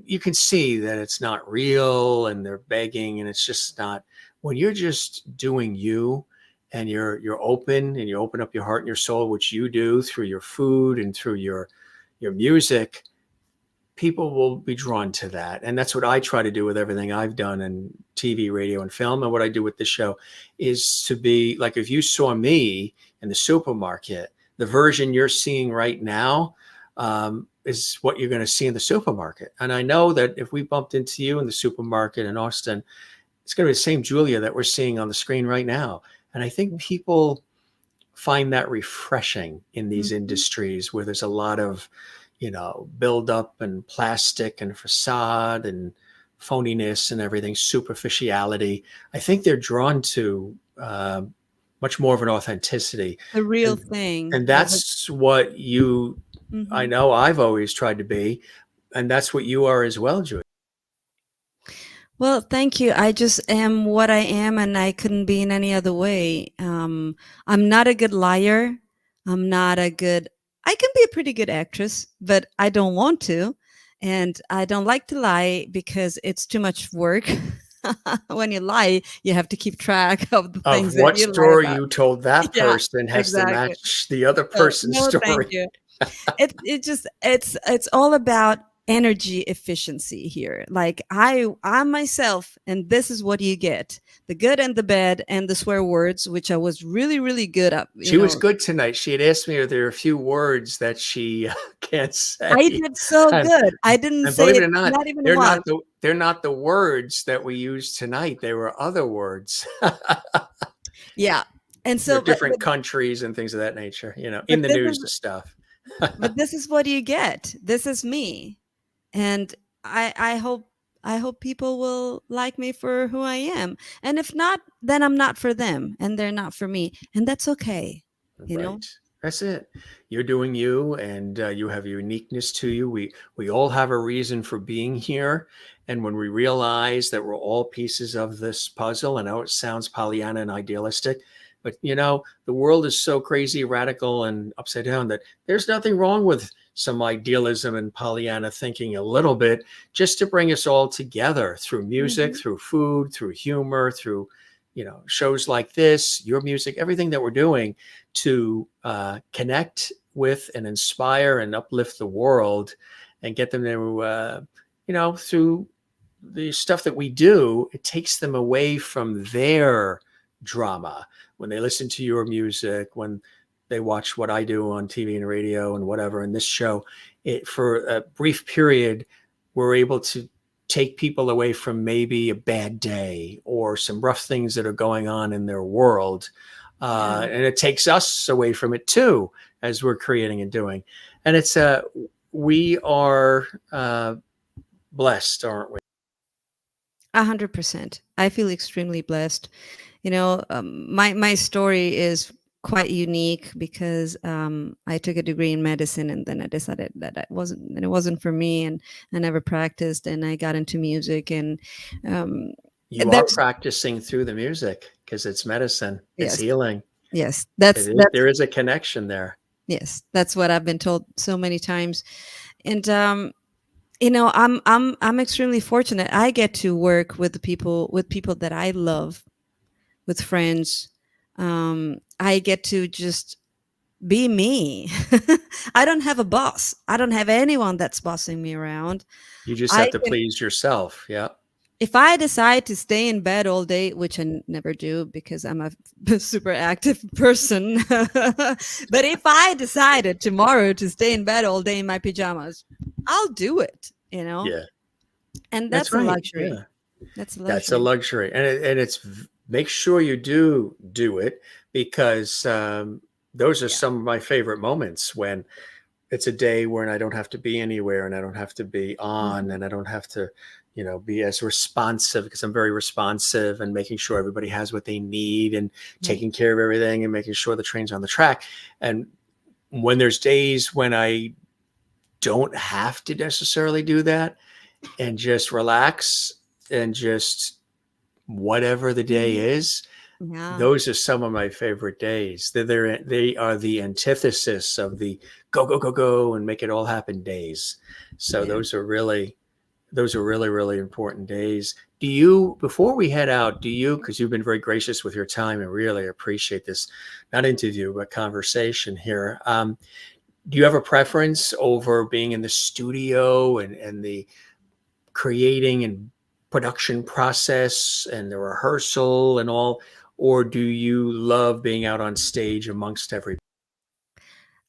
Speaker 1: you can see that it's not real and they're begging and it's just not. When you're just doing you and you're open and you open up your heart and your soul, which you do through your food and through your music, people will be drawn to that. And that's what I try to do with everything I've done in TV, radio, and film. And what I do with this show is to be like, if you saw me in the supermarket, the version you're seeing right now is what you're going to see in the supermarket. And I know that if we bumped into you in the supermarket in Austin, it's going to be the same Giulia that we're seeing on the screen right now. And I think people find that refreshing in these
Speaker 2: Hmm.
Speaker 1: industries where there's a lot of build up and plastic and facade and phoniness and everything, superficiality. I think they're drawn to much more of an authenticity.
Speaker 2: The real
Speaker 1: And,
Speaker 2: thing.
Speaker 1: and that's what I
Speaker 2: Mhm.
Speaker 1: know I've always tried to be. And that's what you are as well, Julie.
Speaker 2: Well, thank you. I just am what I am, and I couldn't be in any other way. I'm not a good liar. I'm not a good. I can be a pretty good actress, but I don't want to, and I don't like to lie because it's too much work. When you lie, you have to keep track of the
Speaker 1: Of
Speaker 2: things that
Speaker 1: what
Speaker 2: you lie
Speaker 1: story
Speaker 2: about.
Speaker 1: you told that
Speaker 2: Yeah,
Speaker 1: person has to
Speaker 2: exactly.
Speaker 1: match the other
Speaker 2: So
Speaker 1: person's
Speaker 2: no, thank
Speaker 1: story.
Speaker 2: you. It's all about energy efficiency here. Like I'm myself, and this is what you get: the good and the bad and the swear words, which I was really really good at.
Speaker 1: She was good tonight. She had asked me if there are a few words that she can't
Speaker 2: I
Speaker 1: say.
Speaker 2: did so
Speaker 1: And,
Speaker 2: good. I didn't
Speaker 1: and
Speaker 2: say
Speaker 1: believe it
Speaker 2: it,
Speaker 1: or not,
Speaker 2: not even once.
Speaker 1: they're not the words that we used tonight. They were other words.
Speaker 2: Yeah, and
Speaker 1: They're
Speaker 2: so
Speaker 1: different countries and things of that nature,
Speaker 2: but
Speaker 1: in the
Speaker 2: this
Speaker 1: news
Speaker 2: is
Speaker 1: and stuff.
Speaker 2: this is what you get. This is me, and I hope people will like me for who I am. And if not, then I'm not for them and they're not for me, and that's okay. you know
Speaker 1: Right. That's it. You're doing you, and you have uniqueness to you. We all have a reason for being here, and when we realize that we're all pieces of this puzzle, I know it sounds Pollyanna and idealistic, but the world is so crazy, radical, and upside down that there's nothing wrong with some idealism and Pollyanna thinking a little bit, just to bring us all together through music,
Speaker 2: Hmm.
Speaker 1: through food, through humor, through shows like this, your music, everything that we're doing to connect with and inspire and uplift the world and get them to, through the stuff that we do, it takes them away from their drama, when they listen to your music, when they watch what I do on TV and radio and whatever in this show, for a brief period, we're able to take people away from maybe a bad day or some rough things that are going on in their world.
Speaker 2: Yeah.
Speaker 1: And it takes us away from it too, as we're creating and doing. And we are blessed, aren't we?
Speaker 2: 100%. I feel extremely blessed. My story is quite unique because I took a degree in medicine, and then I decided that it wasn't for me, and I never practiced, and I got into music, and um,
Speaker 1: You are
Speaker 2: there's
Speaker 1: practicing through the music because it's medicine, it's
Speaker 2: yes,
Speaker 1: healing.
Speaker 2: yes, that's
Speaker 1: There is a connection there.
Speaker 2: yes, that's what I've been told so many times, and I'm extremely fortunate. I get to work with people that I love, with friends. I get to just be me. I don't have a boss. I don't have anyone that's bossing me around.
Speaker 1: You just
Speaker 2: I
Speaker 1: have to
Speaker 2: can,
Speaker 1: please yourself. Yeah.
Speaker 2: if I decide to stay in bed all day, which I never do because I'm a super active person, but if I decided tomorrow to stay in bed all day in my pajamas, I'll do it,
Speaker 1: Yeah.
Speaker 2: and
Speaker 1: That's
Speaker 2: that's a
Speaker 1: right.
Speaker 2: luxury.
Speaker 1: Yeah.
Speaker 2: That's a
Speaker 1: That's a
Speaker 2: luxury.
Speaker 1: luxury. And it's make sure you do it because those are
Speaker 2: Yeah.
Speaker 1: some of my favorite moments when it's a day when I don't have to be anywhere and I don't have to be on
Speaker 2: Mhm.
Speaker 1: and I don't have to, be as responsive because I'm very responsive and making sure everybody has what they need and
Speaker 2: Right.
Speaker 1: taking care of everything and making sure the train's on the track. And when there's days when I don't have to necessarily do that and just relax and just whatever the day
Speaker 2: Mhm.
Speaker 1: is,
Speaker 2: Yeah.
Speaker 1: those are some of my favorite days. They are the antithesis of the go go go go and make it all happen days. So
Speaker 2: Yeah.
Speaker 1: those are really really important days. Do you, before we head out, do you, because you've been very gracious with your time and really appreciate this, not interview but conversation here. Do you have a preference over being in the studio and the creating and production process and the rehearsal and all, or do you love being out on stage amongst everybody,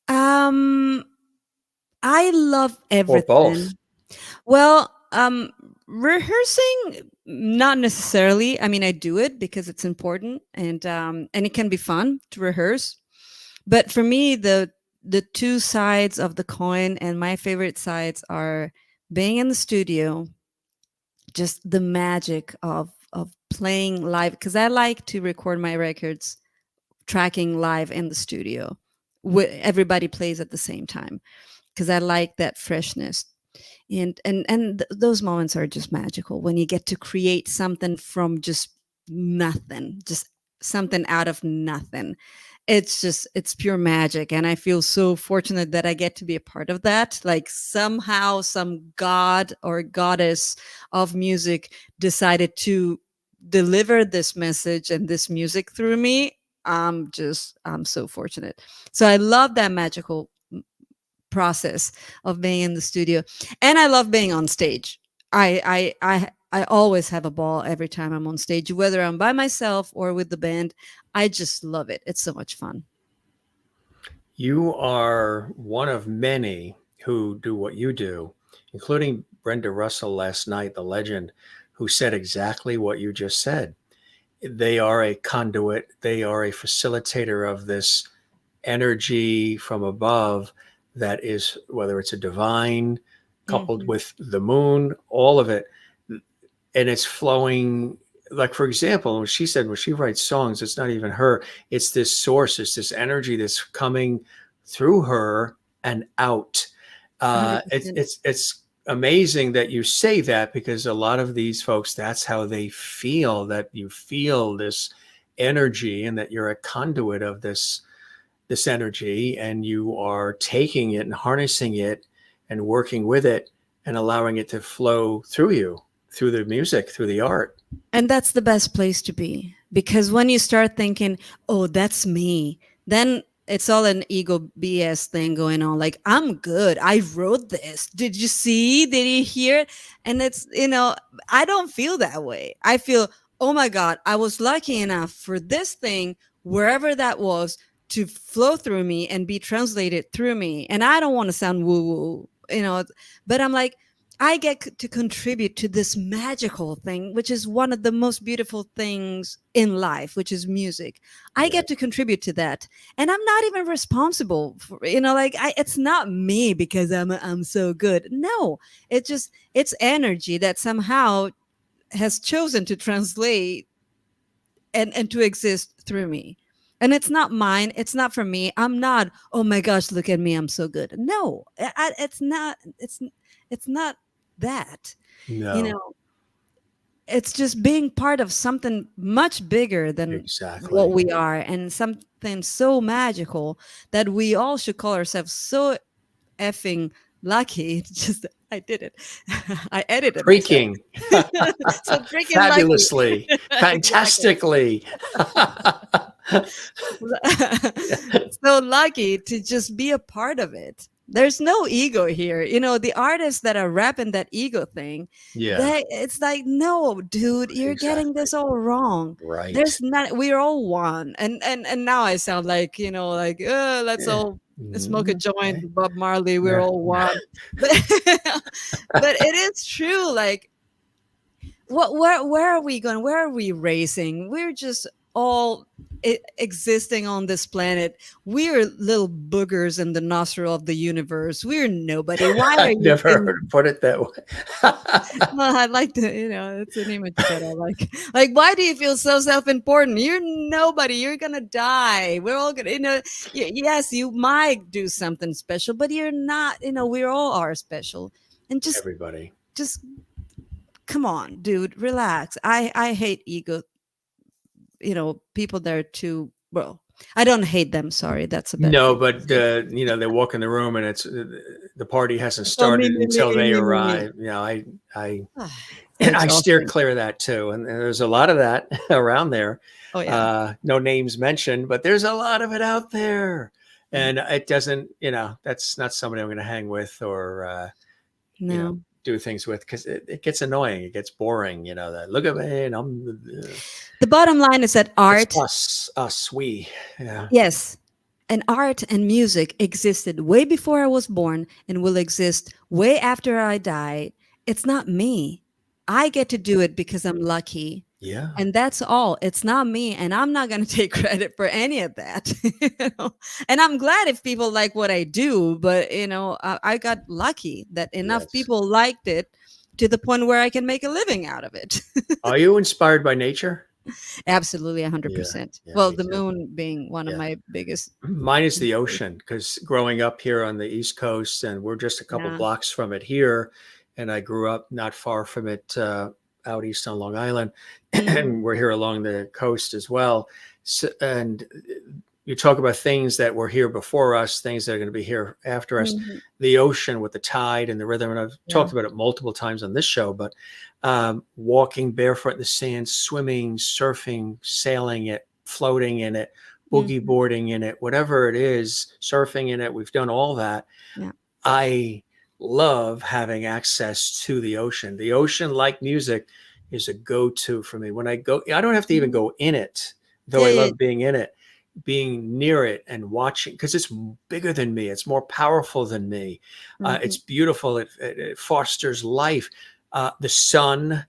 Speaker 2: Um, I love
Speaker 1: or both?
Speaker 2: everything. Well, rehearsing, not necessarily. I mean, I do it because it's important, and it can be fun to rehearse. But for me, the two sides of the coin, and my favorite sides are being in the studio, just the magic of playing live, because I like to record my records tracking live in the studio. Everybody plays at the same time because I like that freshness. And those moments are just magical when you get to create something from just nothing, just something out of nothing. It's pure magic, and I feel so fortunate that I get to be a part of that. Like somehow some god or goddess of music decided to deliver this message and this music through me. I'm so fortunate. So I love that magical process of being in the studio, and I love being on stage. I always have a ball every time I'm on stage, whether I'm by myself or with the band. I just love it. It's so much fun.
Speaker 1: You are one of many who do what you do, including Brenda Russell last night, the legend, who said exactly what you just said. They are a conduit, they are a facilitator of this energy from above that is, whether it's a divine coupled
Speaker 2: Hmm.
Speaker 1: with the moon, all of it, and it's flowing. Like, for example, when she said when she writes songs, it's not even her, it's this source, it's this energy that's coming through her and out. It's
Speaker 2: 100%.
Speaker 1: it's amazing that you say that because a lot of these folks, that's how they feel, that you feel this energy and that you're a conduit of this energy and you are taking it and harnessing it and working with it and allowing it to flow through you, through the music, through the art.
Speaker 2: And that's the best place to be, because when you start thinking, oh, that's me, then it's all an ego BS thing going on. Like, I'm good. I wrote this. Did you see? Did you hear it? And I don't feel that way. I feel, oh my God, I was lucky enough for this thing, wherever that was, to flow through me and be translated through me. And I don't want to sound woo woo, but I'm like, I get to contribute to this magical thing, which is one of the most beautiful things in life, which is music. I
Speaker 1: Yeah.
Speaker 2: get to contribute to that, and I'm not even responsible for, it's not me because I'm so good. No, it's energy that somehow has chosen to translate and to exist through me. And it's not mine, it's not for me. I'm not, oh my gosh, look at me, I'm so good. No, it's not that. you
Speaker 1: No,
Speaker 2: know it's just being part of something much bigger than what
Speaker 1: exactly.
Speaker 2: we are, and something so magical that we all should call ourselves so effing lucky. It's just, I did it. I edited myself.
Speaker 1: Freaking
Speaker 2: So freaking lucky.
Speaker 1: fabulously,
Speaker 2: Exactly.
Speaker 1: fantastically.
Speaker 2: So lucky to just be a part of it. There's no ego here. The artists that are rapping that ego thing,
Speaker 1: Yeah,
Speaker 2: it's like, no, dude, you're getting
Speaker 1: exactly.
Speaker 2: this all wrong.
Speaker 1: Right.
Speaker 2: There's not, we're all one. And now I sound like, let's
Speaker 1: Yeah.
Speaker 2: all smoke a
Speaker 1: Mm, okay.
Speaker 2: joint, Bob Marley, we're
Speaker 1: Yeah.
Speaker 2: all one. But but it is true. Like, where are we going? Where are we racing? We're just all existing on this planet. We're little boogers in the nostril of the universe. We're nobody. Why are
Speaker 1: I
Speaker 2: you
Speaker 1: never heard
Speaker 2: in?
Speaker 1: it put it that way.
Speaker 2: Well, I like to, it's an image that I like. Like, why do you feel so self-important? You're nobody. You're gonna die. We're all gonna, yes, you might do something special, but you're not. We all are special. And
Speaker 1: Everybody.
Speaker 2: just come on, dude, relax. I hate ego. People that are too, well, I don't hate them. Sorry, that's a better
Speaker 1: No,
Speaker 2: way to
Speaker 1: but
Speaker 2: say it.
Speaker 1: they walk in the room and it's the party hasn't
Speaker 2: Oh, me,
Speaker 1: started
Speaker 2: me, me,
Speaker 1: until
Speaker 2: me,
Speaker 1: they
Speaker 2: me, me, me.
Speaker 1: arrive. I
Speaker 2: Ah, so
Speaker 1: and I steer
Speaker 2: exhausting.
Speaker 1: clear of that too. And there's a lot of that around there.
Speaker 2: Oh yeah.
Speaker 1: No names mentioned, but there's a lot of it out there.
Speaker 2: Yeah.
Speaker 1: And it doesn't, that's not somebody I'm going to hang with or, you know,
Speaker 2: No.
Speaker 1: do things with because it gets annoying. It gets boring. That look at me and
Speaker 2: The bottom line is that
Speaker 1: it's
Speaker 2: art,
Speaker 1: we. Yeah.
Speaker 2: yes, and art and music existed way before I was born and will exist way after I die. It's not me. I get to do it because I'm lucky.
Speaker 1: Yeah.
Speaker 2: And that's all. It's not me. And I'm not going to take credit for any of that. And I'm glad if people like what I do, but, I got lucky that enough
Speaker 1: Yes.
Speaker 2: people liked it to the point where I can make a living out of it.
Speaker 1: Are you inspired by nature?
Speaker 2: Absolutely,
Speaker 1: Yeah.
Speaker 2: 100%.
Speaker 1: Yeah.
Speaker 2: Well,
Speaker 1: Me
Speaker 2: the
Speaker 1: too.
Speaker 2: moon being one of
Speaker 1: Yeah.
Speaker 2: my biggest
Speaker 1: Mine is the
Speaker 2: inspirations.
Speaker 1: ocean because growing up here on the East Coast, and we're just a couple
Speaker 2: Yeah.
Speaker 1: blocks from it here, and I grew up not far from it out east on Long Island,
Speaker 2: Mhm.
Speaker 1: and we're here along the coast as well. So, and you talk about things that were here before us, things that are going to be here after us.
Speaker 2: Mhm.
Speaker 1: The ocean with the tide and the rhythm, and I've
Speaker 2: Yeah.
Speaker 1: talked about it multiple times on this show, but walking barefoot in the sand, swimming, surfing, sailing it, floating in it, boogie
Speaker 2: Mhm.
Speaker 1: boarding in it, whatever it is, surfing in it. We've done all that.
Speaker 2: Yeah.
Speaker 1: I love having access to the ocean. The ocean, like music, is a go-to for me. When I go, I don't have to even
Speaker 2: Mhm.
Speaker 1: go in it, though
Speaker 2: Yeah,
Speaker 1: I
Speaker 2: yeah.
Speaker 1: love being in it, being near it and watching because it's bigger than me. It's more powerful than me. It's
Speaker 2: Mhm.
Speaker 1: beautiful. It fosters life. The sun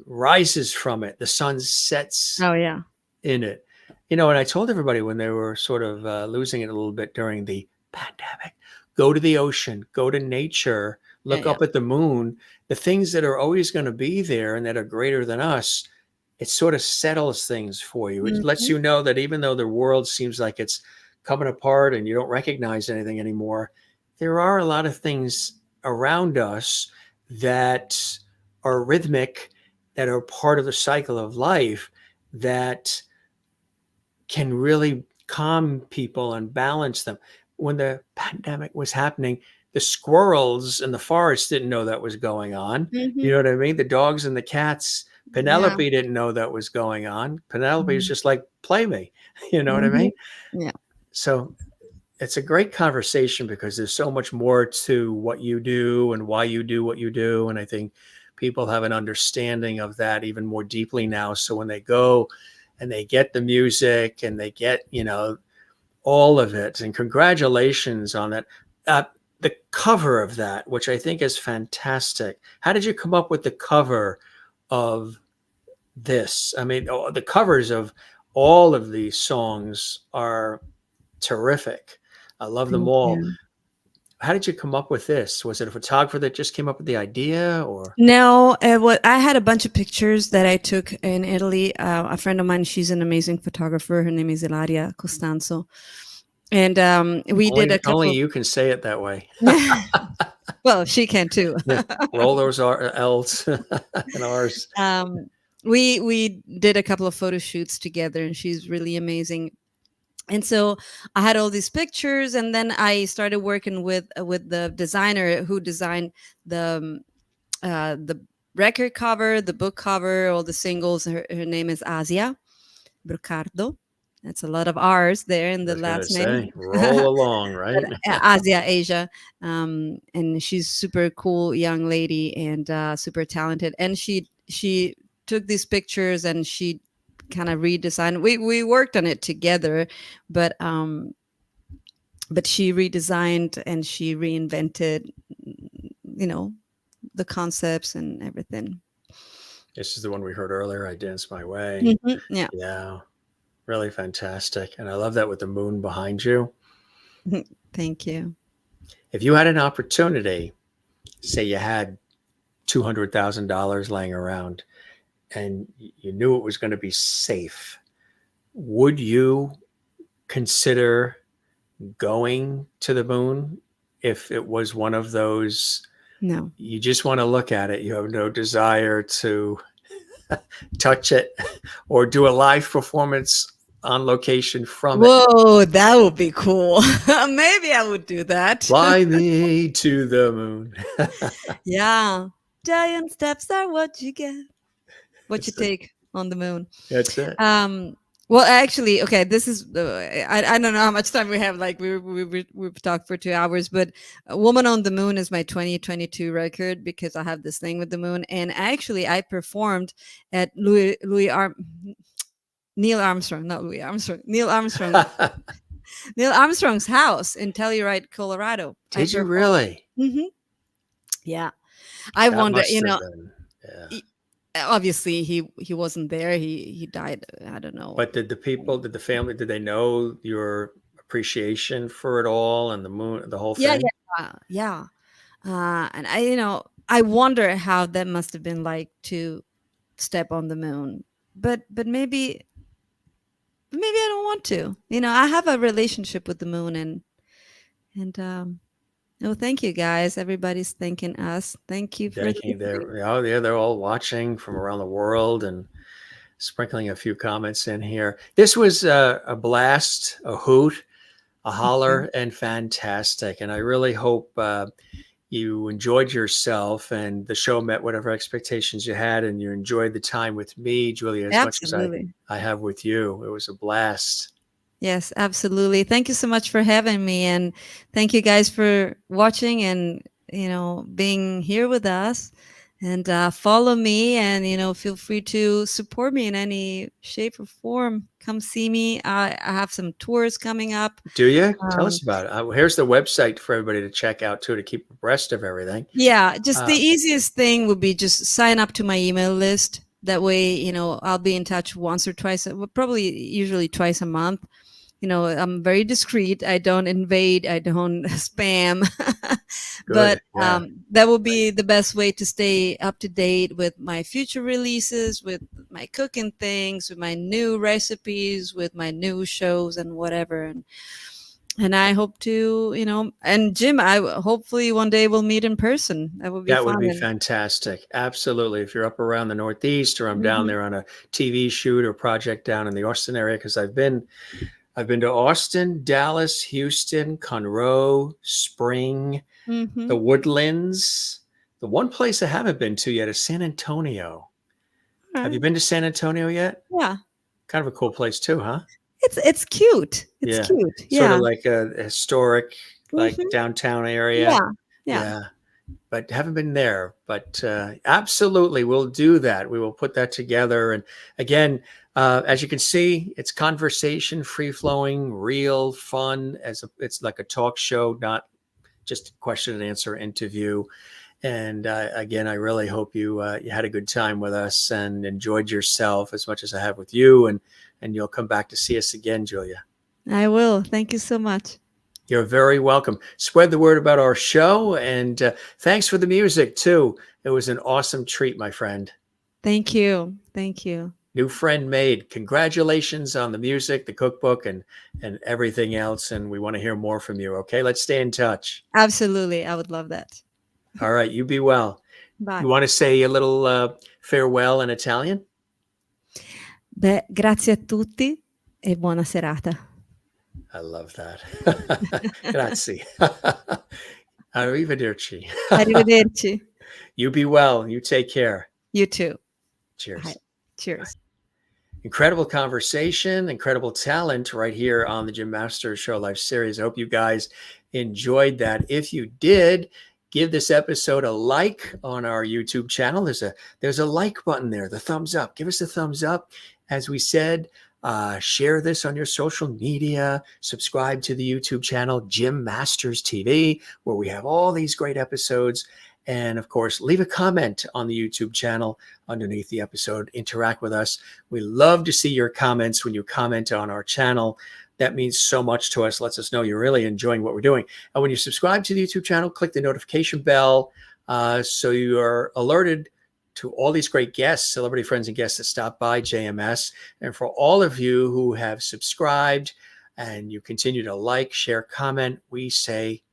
Speaker 1: rises from it. The sun sets
Speaker 2: Oh, yeah.
Speaker 1: in it. And I told everybody when they were sort of losing it a little bit during the pandemic, go to the ocean, go to nature,
Speaker 2: Yeah,
Speaker 1: look
Speaker 2: yeah.
Speaker 1: up at the moon, the things that are always going to be there and that are greater than us. It sort of settles things for you. It lets
Speaker 2: Mhm.
Speaker 1: you know that even though the world seems like it's coming apart and you don't recognize anything anymore, there are a lot of things around us that are rhythmic, that are part of the cycle of life that can really calm people and balance them. When the pandemic was happening, the squirrels in the forest didn't know that was going on. You
Speaker 2: Mhm.
Speaker 1: know what I mean? The dogs and the cats.
Speaker 2: Yeah.
Speaker 1: Penelope didn't know that was going on. Penelope was
Speaker 2: Mhm.
Speaker 1: just like, play me. You know what I
Speaker 2: Mhm.
Speaker 1: mean?
Speaker 2: Yeah.
Speaker 1: So it's a great conversation because there's so much more to what you do and why you do what you do. And I think people have an understanding of that even more deeply now. So when they go and they get the music and they get, all of it, and congratulations on that. The cover of that, which I think is fantastic. How did you come up with the cover of this? I mean, the covers of all of these songs are terrific. I love them
Speaker 2: Thank
Speaker 1: all.
Speaker 2: you.
Speaker 1: How did you come up with this? Was it a photographer that just came up with the idea, or?
Speaker 2: No, what I had a bunch of pictures that I took in Italy. A friend of mine, she's an amazing photographer. Her name is Ilaria Costanzo, and we did a
Speaker 1: Only
Speaker 2: couple.
Speaker 1: you can say it that way.
Speaker 2: Well, she can too.
Speaker 1: Yeah. Roll those L's and R's.
Speaker 2: We did a couple of photo shoots together, and she's really amazing. And so I had all these pictures, and then I started working with the designer who designed the record cover, the book cover, all the singles. Her name is Asia Brocardo. That's a lot of R's there in
Speaker 1: I
Speaker 2: the
Speaker 1: was gonna
Speaker 2: last name.
Speaker 1: say, roll along, right?
Speaker 2: Asia, and she's super cool young lady and super talented. And she took these pictures and she kind of redesigned. We worked on it together, but she redesigned and she reinvented, the concepts and everything.
Speaker 1: This is the one we heard earlier. I Dance My Way.
Speaker 2: Mm-hmm. Yeah.
Speaker 1: Yeah, really fantastic. And I love that with the moon behind you.
Speaker 2: Thank you.
Speaker 1: If you had an opportunity, say you had $200,000 laying around and you knew it was going to be safe, would you consider going to the moon if it was one of those?
Speaker 2: No.
Speaker 1: You just want to look at it. You have no desire to touch it or do a live performance on location from it.
Speaker 2: Whoa, that would be cool. Maybe I would do that.
Speaker 1: Fly me to the moon.
Speaker 2: Yeah. Giant steps are what you get. What you take on the moon.
Speaker 1: That's it.
Speaker 2: Well, actually, okay, this is, I don't know how much time we have. Like we've talked for 2 hours, but Woman on the Moon is my 2022 record because I have this thing with the moon. And actually I performed at Neil Armstrong, not Louis Armstrong, Neil Armstrong's house in Telluride, Colorado.
Speaker 1: Did you really?
Speaker 2: Mm-hmm. Yeah. I
Speaker 1: That
Speaker 2: wonder,
Speaker 1: must have been, yeah.
Speaker 2: Obviously he wasn't there. He died. I don't know.
Speaker 1: But did the family, did they know your appreciation for it all and the moon, the whole thing?
Speaker 2: Yeah. And I wonder how that must have been like to step on the moon. But maybe I don't want to. I have a relationship with the moon, and thank you guys. Everybody's thanking us. Thank you for
Speaker 1: they're all watching from around the world and sprinkling a few comments in here. This was a blast, a hoot, a holler, and fantastic. And I really hope you enjoyed yourself and the show met whatever expectations you had, and you enjoyed the time with me, Giulia, as much as I have with you. It was a blast.
Speaker 2: Yes, absolutely. Thank you so much for having me. And thank you guys for watching and, being here with us. And follow me and, feel free to support me in any shape or form. Come see me. I have some tours coming up.
Speaker 1: Do you? Tell us about it. Here's the website for everybody to check out, too, to keep abreast of everything.
Speaker 2: Yeah, just the easiest thing would be just sign up to my email list. That way, I'll be in touch once or twice, probably usually twice a month. I'm very discreet. I don't invade. I don't spam. But that will be the best way to stay up to date with my future releases, with my cooking things, with my new recipes, with my new shows and whatever. And I hope to, and Jim, hopefully one day we'll meet in person. That would be fun.
Speaker 1: That would be fantastic. Absolutely. If you're up around the Northeast, or I'm down there on a TV shoot or project down in the Austin area, because I've been to Austin, Dallas, Houston, Conroe, Spring, the Woodlands. The one place I haven't been to yet is San Antonio. Right. Have you been to San Antonio yet?
Speaker 2: Yeah.
Speaker 1: Kind of a cool place too, huh?
Speaker 2: It's cute. It's cute. Yeah.
Speaker 1: Sort of like a historic, like downtown area.
Speaker 2: Yeah.
Speaker 1: but haven't been there. But absolutely, we'll do that. We will put that together. And again, as you can see, it's conversation, free flowing, real fun. It's like a talk show, not just question and answer interview. And again, I really hope you had a good time with us and enjoyed yourself as much as I have with you. And you'll come back to see us again, Giulia.
Speaker 2: I will. Thank you so much.
Speaker 1: You're very welcome. Spread the word about our show. And thanks for the music, too. It was an awesome treat, my friend.
Speaker 2: Thank you. Thank you.
Speaker 1: New friend made. Congratulations on the music, the cookbook, and everything else. And we want to hear more from you. Okay, let's stay in touch.
Speaker 2: Absolutely. I would love that.
Speaker 1: All right, you be well.
Speaker 2: Bye.
Speaker 1: You want to say a little farewell in Italian?
Speaker 2: Beh, grazie a tutti e buona serata.
Speaker 1: I love that. Grazie. Arrivederci.
Speaker 2: Arrivederci.
Speaker 1: You be well. You take care.
Speaker 2: You too.
Speaker 1: Cheers.
Speaker 2: Bye. Cheers.
Speaker 1: Incredible conversation, incredible talent right here on the Jim Masters Show Live series. I hope you guys enjoyed that. If you did, give this episode a like on our YouTube channel. There's a like button there, the thumbs up. Give us a thumbs up. As we said, share this on your social media. Subscribe to the YouTube channel, Jim Masters TV, where we have all these great episodes. And of course, leave a comment on the YouTube channel underneath the episode. Interact with us. We love to see your comments when you comment on our channel. That means so much to us. Lets us know you're really enjoying what we're doing. And when you subscribe to the YouTube channel, click the notification bell so you are alerted to all these great guests, celebrity friends and guests that stop by JMS. And for all of you who have subscribed and you continue to like, share, comment, we say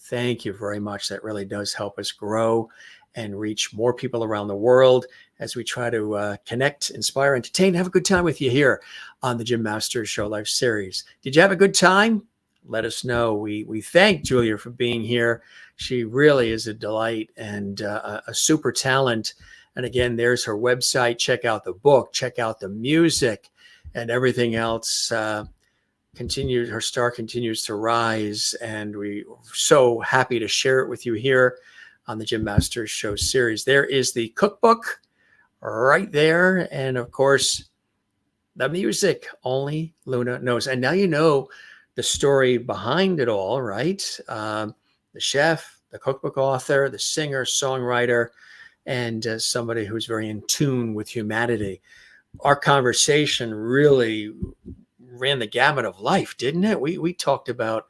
Speaker 1: thank you very much. That really does help us grow and reach more people around the world as we try to connect, inspire, entertain, have a good time with you here on the Jim Masters Show Live series. Did you have a good time? Let us know. We thank Giulia for being here. She really is a delight and a super talent. And again, there's her website. Check out the book, check out the music and everything else. Her star continues to rise, and we're so happy to share it with you here on the Jim Masters Show series. There is the cookbook right there, and of course, the music only Luna knows. And now you know the story behind it all, right? The chef, the cookbook author, the singer, songwriter, and somebody who's very in tune with humanity. Our conversation really ran the gamut of life, didn't it? We talked about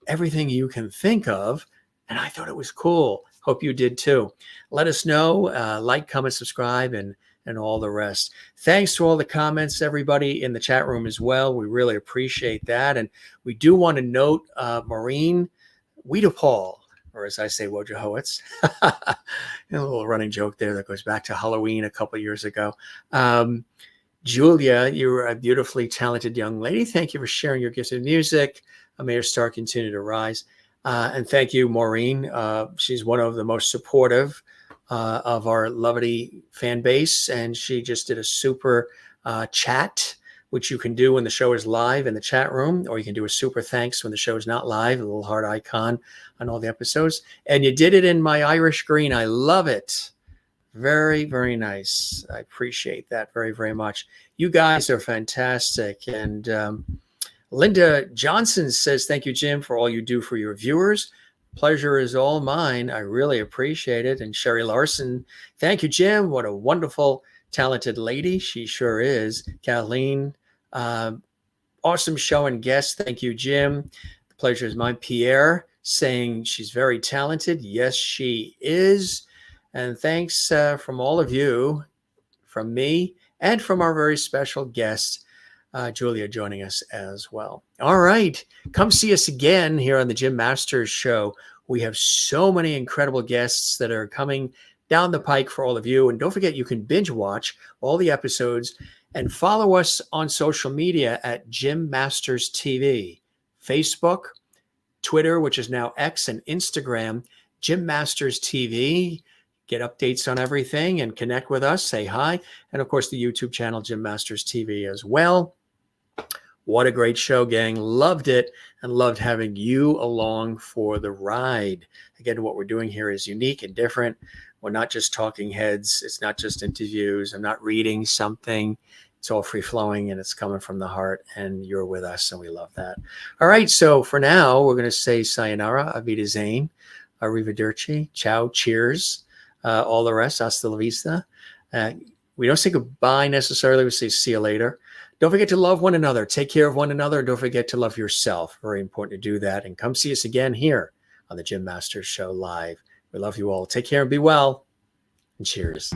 Speaker 1: everything you can think of, and I thought it was cool. Hope you did too. Let us know, like, comment, subscribe, and all the rest. Thanks to all the comments, everybody in the chat room as well. We really appreciate that. And we do want to note Maureen Wiedepal, or as I say, Wojciechowicz. A little running joke there that goes back to Halloween a couple of years ago. Giulia, you're a beautifully talented young lady. Thank you for sharing your gifts in music. May your star continue to rise. And thank you, Maureen. She's one of the most supportive of our lovely fan base. And she just did a super chat, which you can do when the show is live in the chat room, or you can do a super thanks when the show is not live, a little heart icon on all the episodes. And you did it in my Irish green. I love it. Very, very nice. I appreciate that very, very much. You guys are fantastic. And Linda Johnson says, thank you, Jim, for all you do for your viewers. Pleasure is all mine. I really appreciate it. And Sherry Larson, thank you, Jim. What a wonderful, talented lady. She sure is. Kathleen, awesome show and guest. Thank you, Jim. The pleasure is mine. Pierre saying she's very talented. Yes, she is. And thanks from all of you, from me, and from our very special guest, Giulia, joining us as well. All right. Come see us again here on the Jim Masters Show. We have so many incredible guests that are coming down the pike for all of you. And don't forget, you can binge watch all the episodes and follow us on social media at Jim Masters TV, Facebook, Twitter, which is now X, and Instagram, Jim Masters TV. Get updates on everything and connect with us, say hi. And of course, the YouTube channel, Jim Masters TV as well. What a great show, gang. Loved it and loved having you along for the ride. Again, what we're doing here is unique and different. We're not just talking heads. It's not just interviews. I'm not reading something. It's all free flowing and it's coming from the heart, and you're with us, and we love that. All right. So for now, we're going to say sayonara, avita zane, arrivederci, ciao, cheers, all the rest, hasta la vista. We don't say goodbye necessarily. We say see you later. Don't forget to love one another. Take care of one another. Don't forget to love yourself. Very important to do that. And come see us again here on the Jim Masters Show live. We love you all. Take care and be well. And cheers.